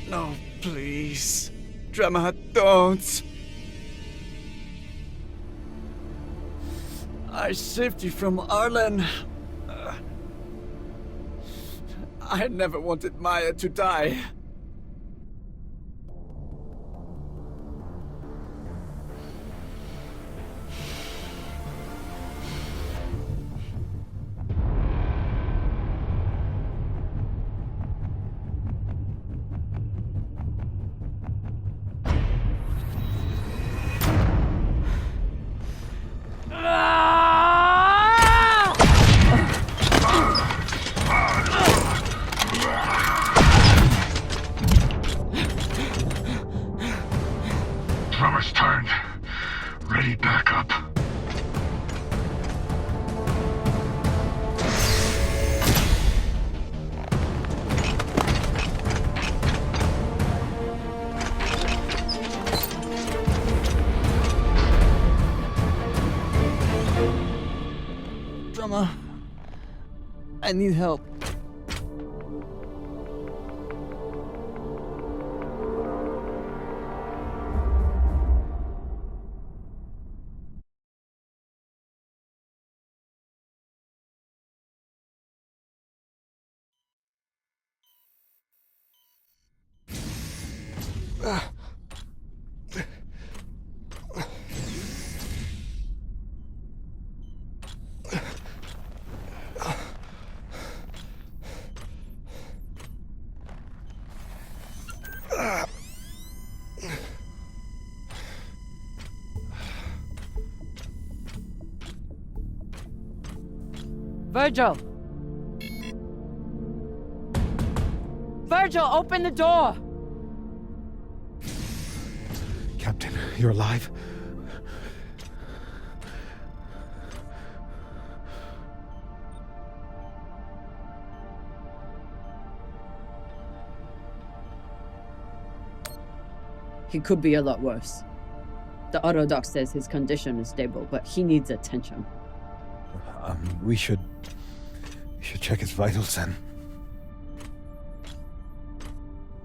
No, please. Drama, don't. I saved you from Arlen. I had never wanted Maya to die. Drummer's turned. Ready back up. Drama, I need help. Virgil! Virgil, open the door! Captain, you're alive? He could be a lot worse. The autodoc says his condition is stable, but he needs attention. We should check his vitals then.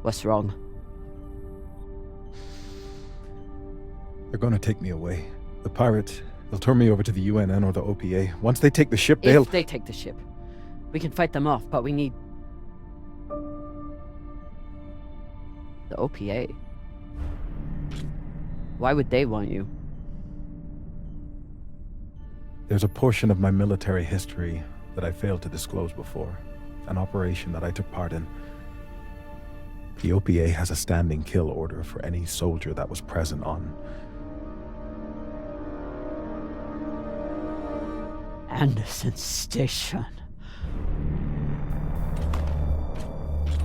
What's wrong? They're gonna take me away. The pirates, they'll turn me over to the UNN or the OPA. Once they take the ship, they'll... If they take the ship, we can fight them off, but we need... the OPA. Why would they want you? There's a portion of my military history that I failed to disclose before. An operation that I took part in. The OPA has a standing kill order for any soldier that was present on... Anderson Station.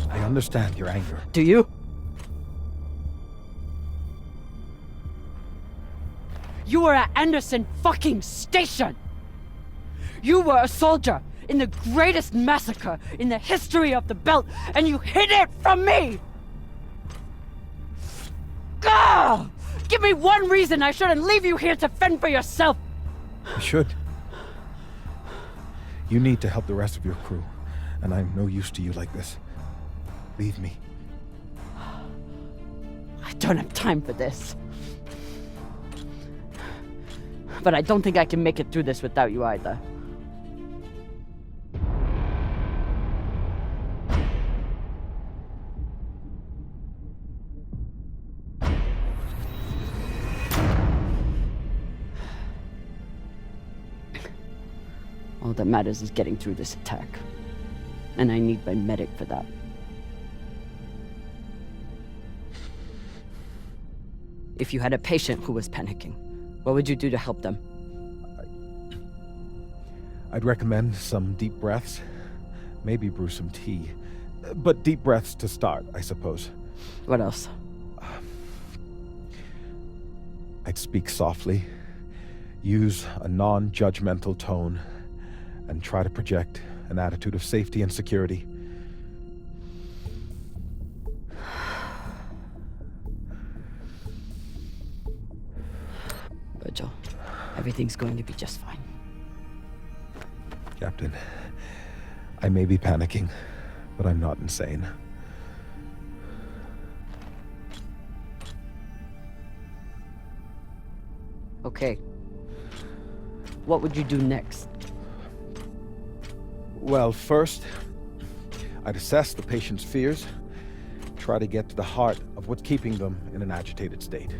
I understand your anger. Do you? You were at Anderson fucking Station! You were a soldier in the greatest massacre in the history of the belt, and you hid it from me! Gah! Give me one reason I shouldn't leave you here to fend for yourself! You should. You need to help the rest of your crew, and I'm no use to you like this. Leave me. I don't have time for this. But I don't think I can make it through this without you either. All that matters is getting through this attack. And I need my medic for that. If you had a patient who was panicking, what would you do to help them? I'd recommend some deep breaths. Maybe brew some tea. But deep breaths to start, I suppose. What else? I'd speak softly, use a non-judgmental tone, and try to project an attitude of safety and security. Virgil, everything's going to be just fine. Captain, I may be panicking, but I'm not insane. Okay. What would you do next? Well, first, I'd assess the patient's fears, try to get to the heart of what's keeping them in an agitated state.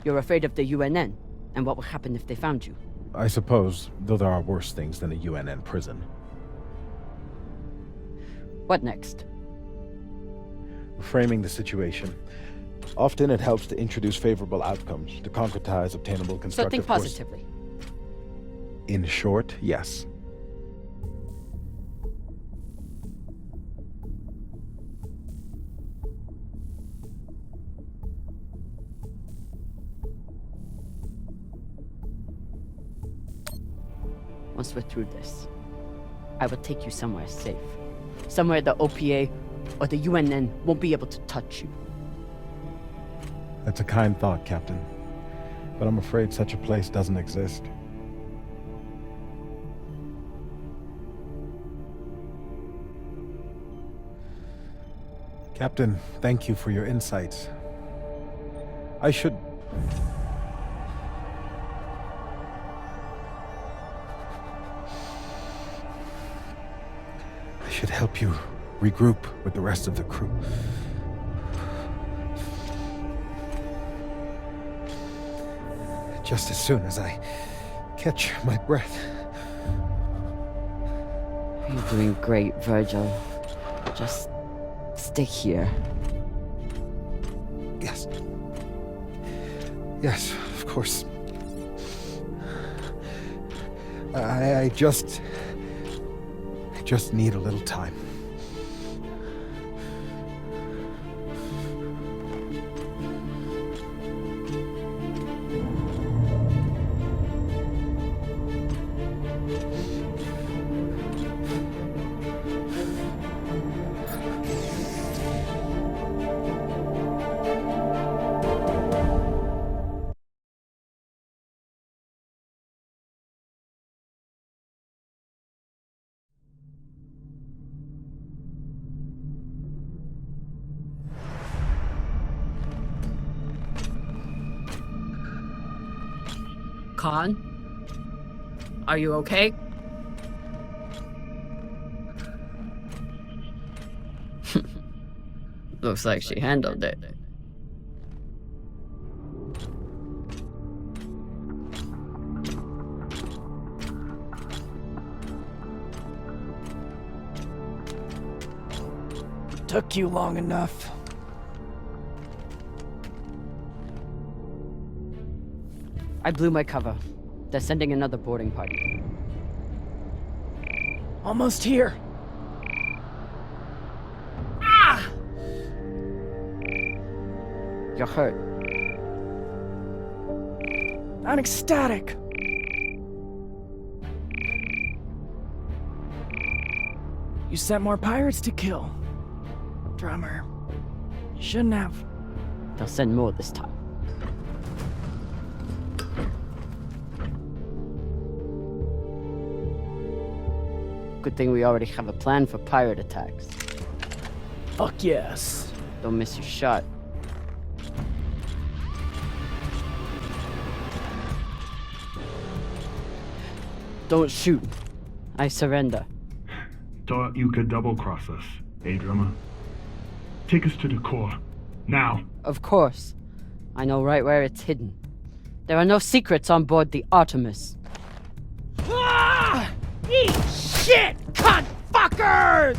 You're afraid of the UNN, and what will happen if they found you? I suppose, though there are worse things than a UNN prison. What next? Framing the situation. Often it helps to introduce favorable outcomes, to concretize obtainable So constructive think positively. In short, yes. Once we're through this, I will take you somewhere safe. Somewhere the OPA or the UNN won't be able to touch you. That's a kind thought, Captain. But I'm afraid such a place doesn't exist. Captain, thank you for your insights. I should help you regroup with the rest of the crew. Just as soon as I catch my breath. You're doing great, Virgil. Just stay here. Yes. Yes, of course. I just need a little time. Khan? Are you okay? Looks like she handled it. Took you long enough. I blew my cover. They're sending another boarding party. Almost here. Ah! You're hurt. I'm ecstatic. You sent more pirates to kill. Drummer. You shouldn't have. They'll send more this time. Good thing we already have a plan for pirate attacks. Fuck yes. Don't miss your shot. Don't shoot. I surrender. Thought you could double-cross us, eh, drummer? Take us to the core. Now. Of course. I know right where it's hidden. There are no secrets on board the Artemis. Ah! Eat shit, cunt fuckers!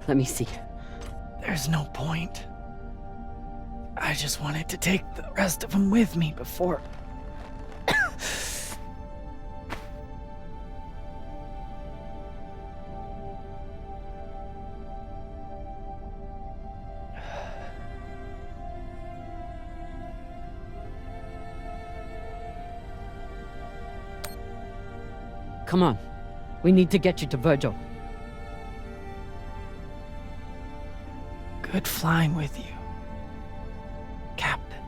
Let me see. There's no point. I just wanted to take the rest of them with me before... Come on. We need to get you to Virgil. Good flying with you, Captain.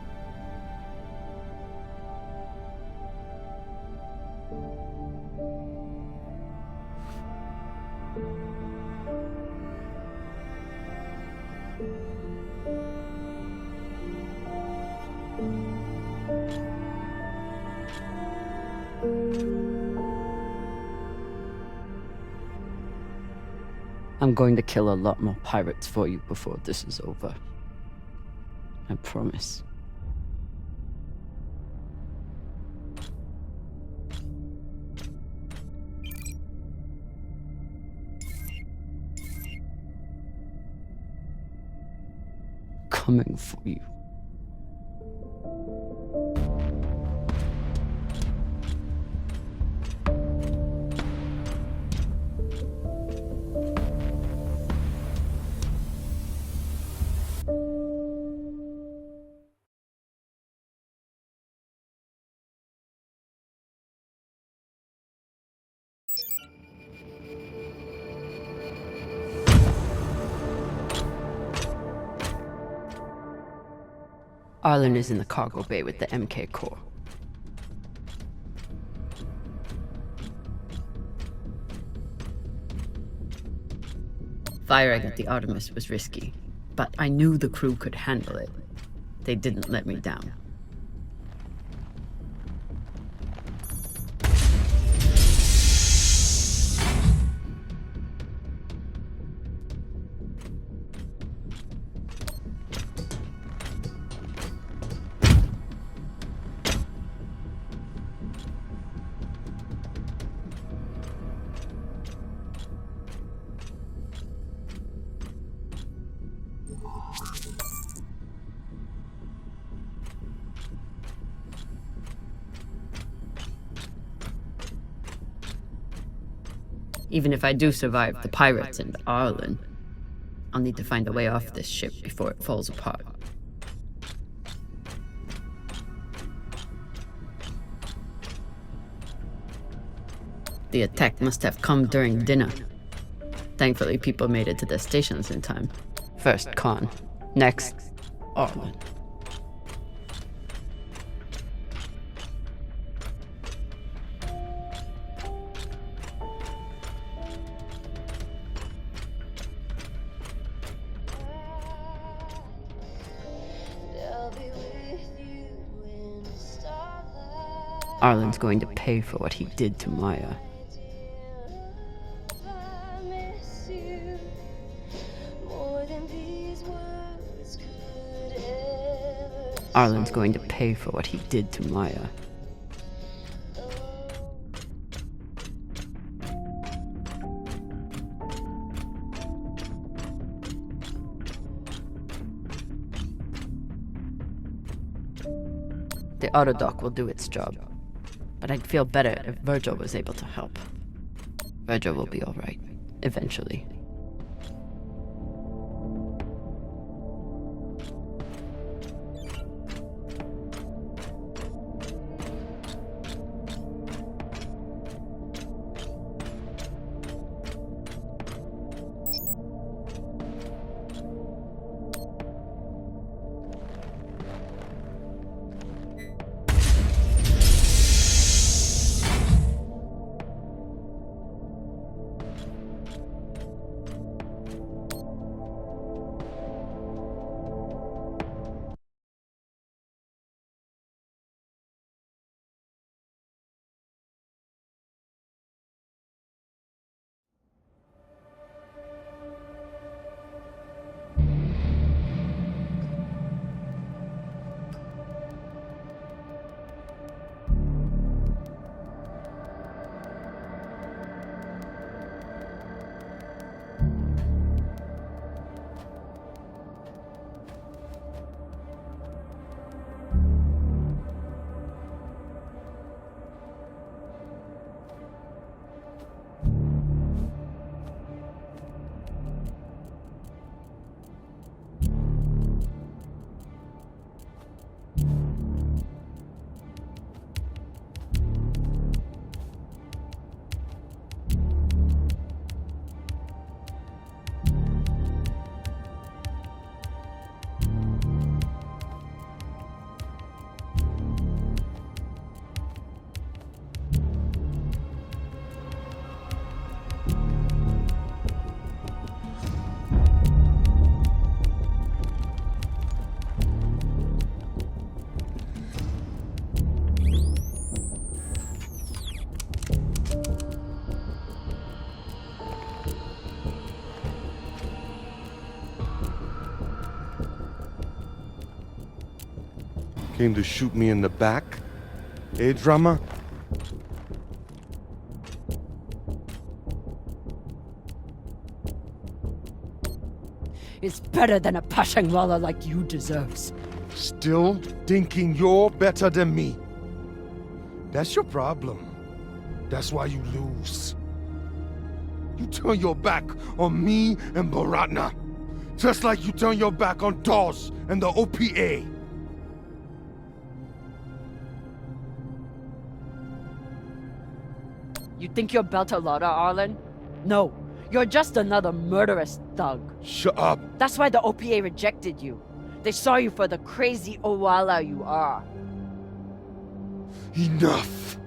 I'm going to kill a lot more pirates for you before this is over. I promise. Coming for you. Arlen is in the cargo bay with the MK core. Firing at the Artemis was risky, but I knew the crew could handle it. They didn't let me down. Even if I do survive the pirates and Arlen, I'll need to find a way off this ship before it falls apart. The attack must have come during dinner. Thankfully, people made it to their stations in time. First Khan, next Arlen. Arlen's going to pay for what he did to Maya. Arlen's going to pay for what he did to Maya. The autodock will do its job, but I'd feel better if Virgil was able to help. Virgil will be alright, eventually. Came to shoot me in the back? Eh, Drama? It's better than a Pashangwala like you deserves. Still thinking you're better than me. That's your problem. That's why you lose. You turn your back on me and Baratna. Just like you turn your back on Dawes and the OPA. You think you're Beltalowda, Arlen? No, you're just another murderous thug. Shut up. That's why the OPA rejected you. They saw you for the crazy Owala you are. Enough.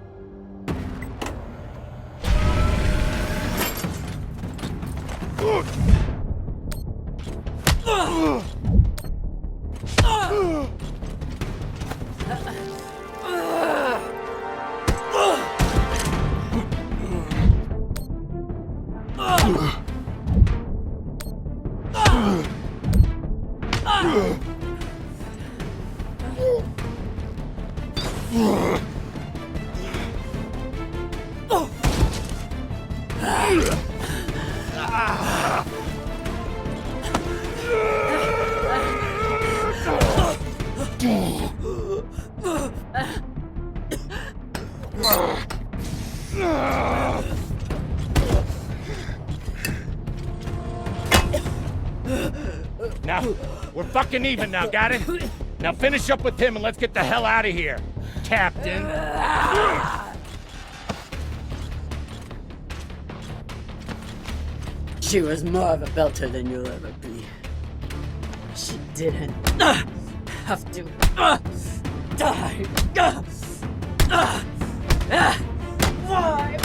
Now, we're fucking even now, got it? Now finish up with him and let's get the hell out of here, Captain. She was more of a belter than you'll ever be. She didn't have to die. Why?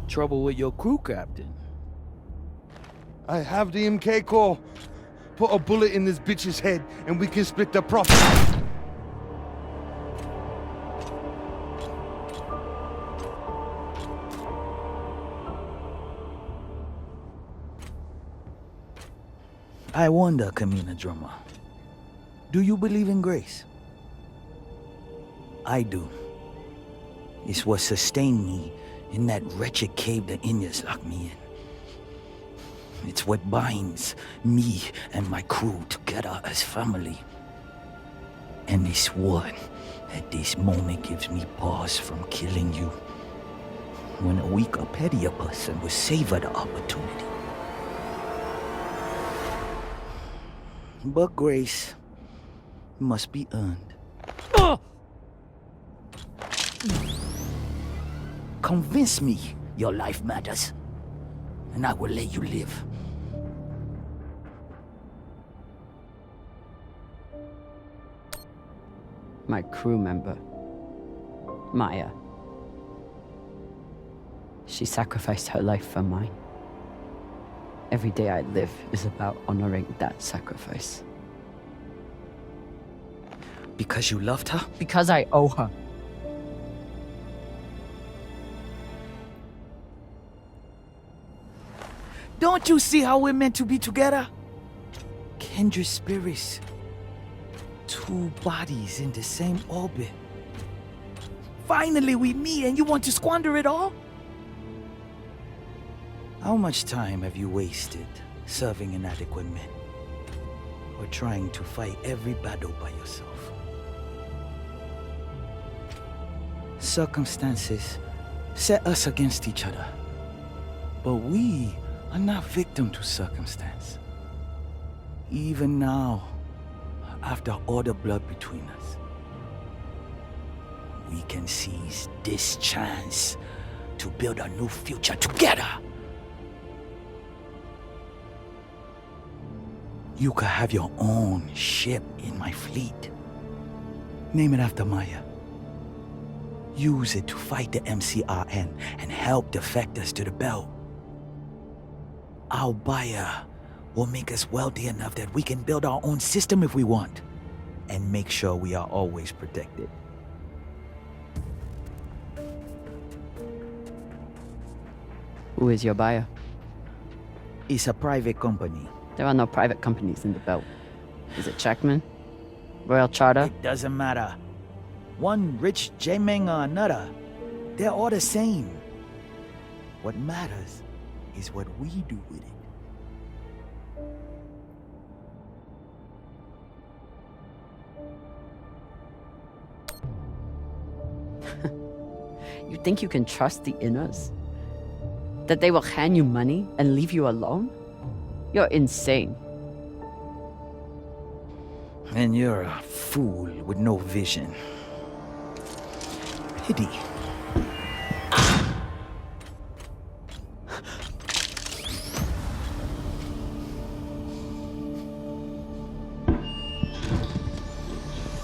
Trouble with your crew, Captain. I have the MK core. Put a bullet in this bitch's head and we can split the profit. I wonder, Kamina Drummer, do you believe in grace? I do. It's what sustained me in that wretched cave the Indians locked me in. It's what binds me and my crew together as family. And it's what, at this moment, gives me pause from killing you. When a weaker, pettier person will savor the opportunity. But grace must be earned. Convince me your life matters, and I will let you live. My crew member, Maya. She sacrificed her life for mine. Every day I live is about honoring that sacrifice. Because you loved her? Because I owe her. Don't you see how we're meant to be together? Kindred spirits. Two bodies in the same orbit. Finally we meet and you want to squander it all? How much time have you wasted serving inadequate men? Or trying to fight every battle by yourself? Circumstances set us against each other. But we are not victim to circumstance. Even now, after all the blood between us, we can seize this chance to build a new future together. You could have your own ship in my fleet. Name it after Maya. use it to fight the MCRN and help defect us to the belt. Our buyer will make us wealthy enough that we can build our own system if we want, and make sure we are always protected. Who is your buyer? It's a private company. There are no private companies in the belt. Is it Checkman? Royal Charter? It doesn't matter. One rich J-Meng or another, they're all the same. What matters is what we do with it. You think you can trust the Inners? That they will hand you money and leave you alone? You're insane. And you're a fool with no vision. Pity.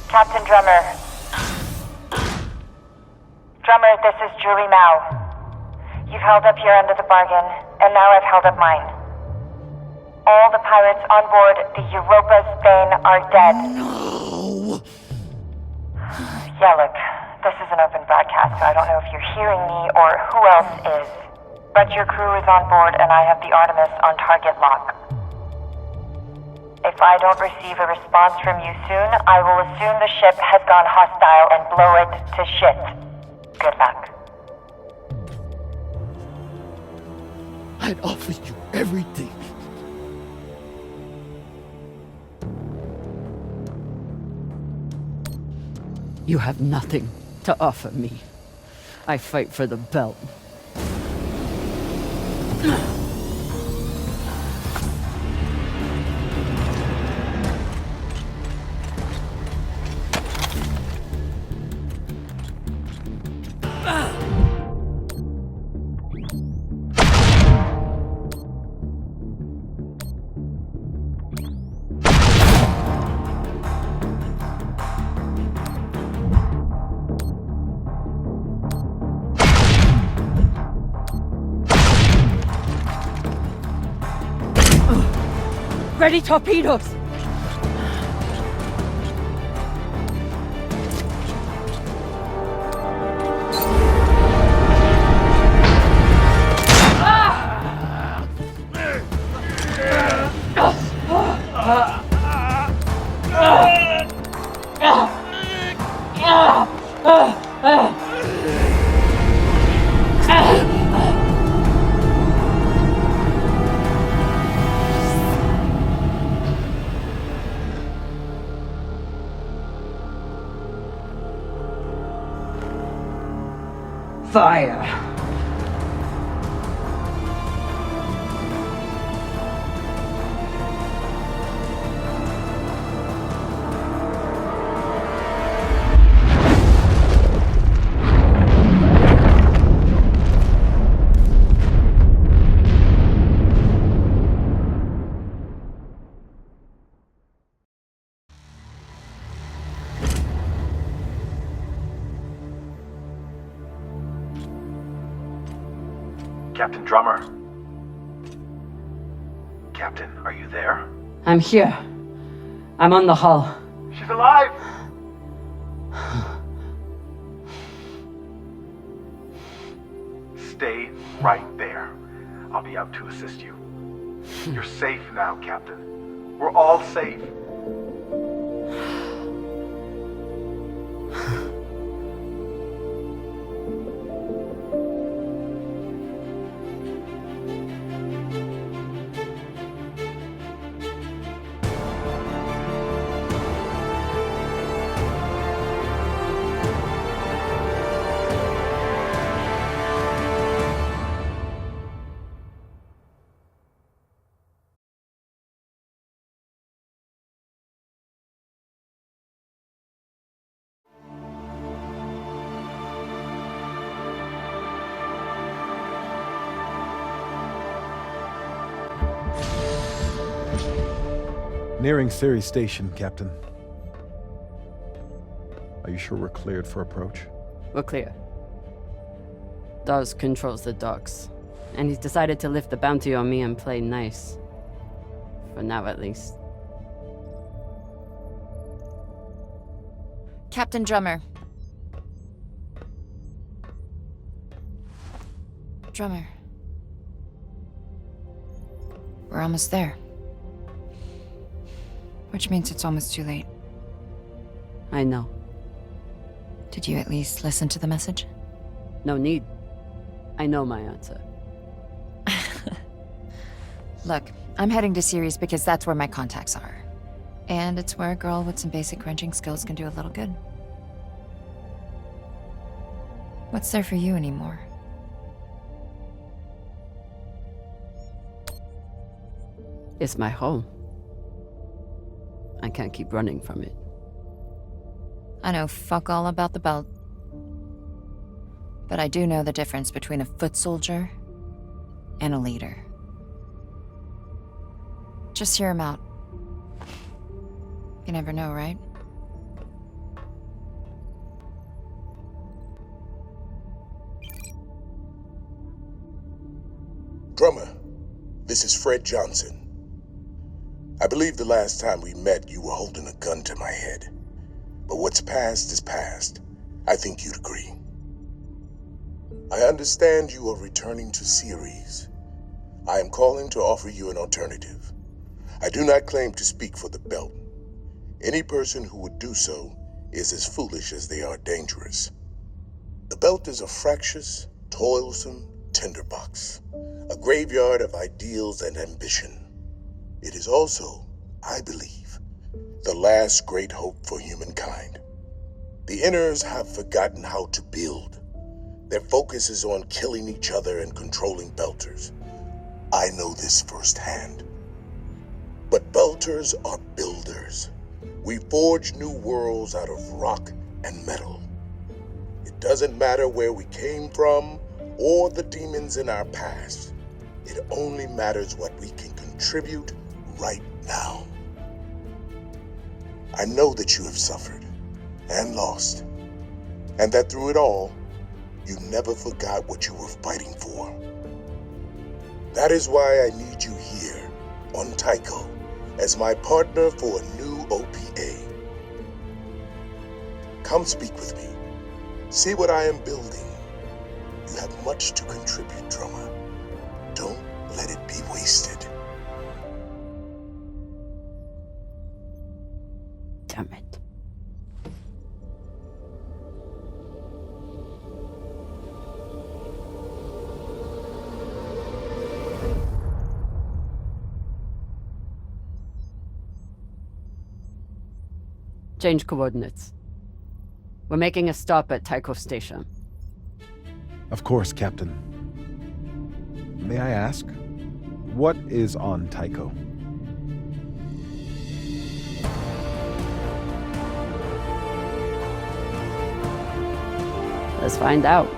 Captain Drummer. Drummer, this is Julie Mao. You've held up your end of the bargain, and now I've held up mine. All the pirates on board the Europa Spain are dead. No! Yeah, look, this is an open broadcast, so I don't know if you're hearing me or who else is. But your crew is on board, and I have the Artemis on target lock. If I don't receive a response from you soon, I will assume the ship has gone hostile and blow it to shit. Good luck. I'd offer you everything. You have nothing to offer me. I fight for the belt. Ready torpedoes! Fire. Captain Drummer. Captain, are you there? I'm here. I'm on the hull. She's alive! Stay right there. I'll be out to assist you. You're safe now, Captain. We're all safe. Nearing Ceres Station, Captain. Are you sure we're cleared for approach? We're clear. Dawes controls the docks, and he's decided to lift the bounty on me and play nice. For now, at least. Captain Drummer. Drummer. We're almost there. Which means it's almost too late. I know. Did you at least listen to the message? No need. I know my answer. Look, I'm heading to Ceres because that's where my contacts are. And it's where a girl with some basic crunching skills can do a little good. What's there for you anymore? It's my home. I can't keep running from it. I know fuck all about the belt. But I do know the difference between a foot soldier and a leader. Just hear him out. You never know, right? Drummer, this is Fred Johnson. I believe the last time we met, you were holding a gun to my head. But what's past is past. I think you'd agree. I understand you are returning to Ceres. I am calling to offer you an alternative. I do not claim to speak for the Belt. Any person who would do so is as foolish as they are dangerous. The Belt is a fractious, toilsome tinderbox, a graveyard of ideals and ambition. It is also, I believe, the last great hope for humankind. The Inners have forgotten how to build. Their focus is on killing each other and controlling Belters. I know this firsthand. But Belters are builders. We forge new worlds out of rock and metal. It doesn't matter where we came from or the demons in our past. It only matters what we can contribute right now. I know that you have suffered and lost, and that through it all, you never forgot what you were fighting for. That is why I need you here on Tycho as my partner for a new OPA. Come speak with me. See what I am building. You have much to contribute, Drummer. Don't let it be wasted. Damn it. Change coordinates. We're making a stop at Tycho Station. Of course, Captain. May I ask, what is on Tycho? Let's find out.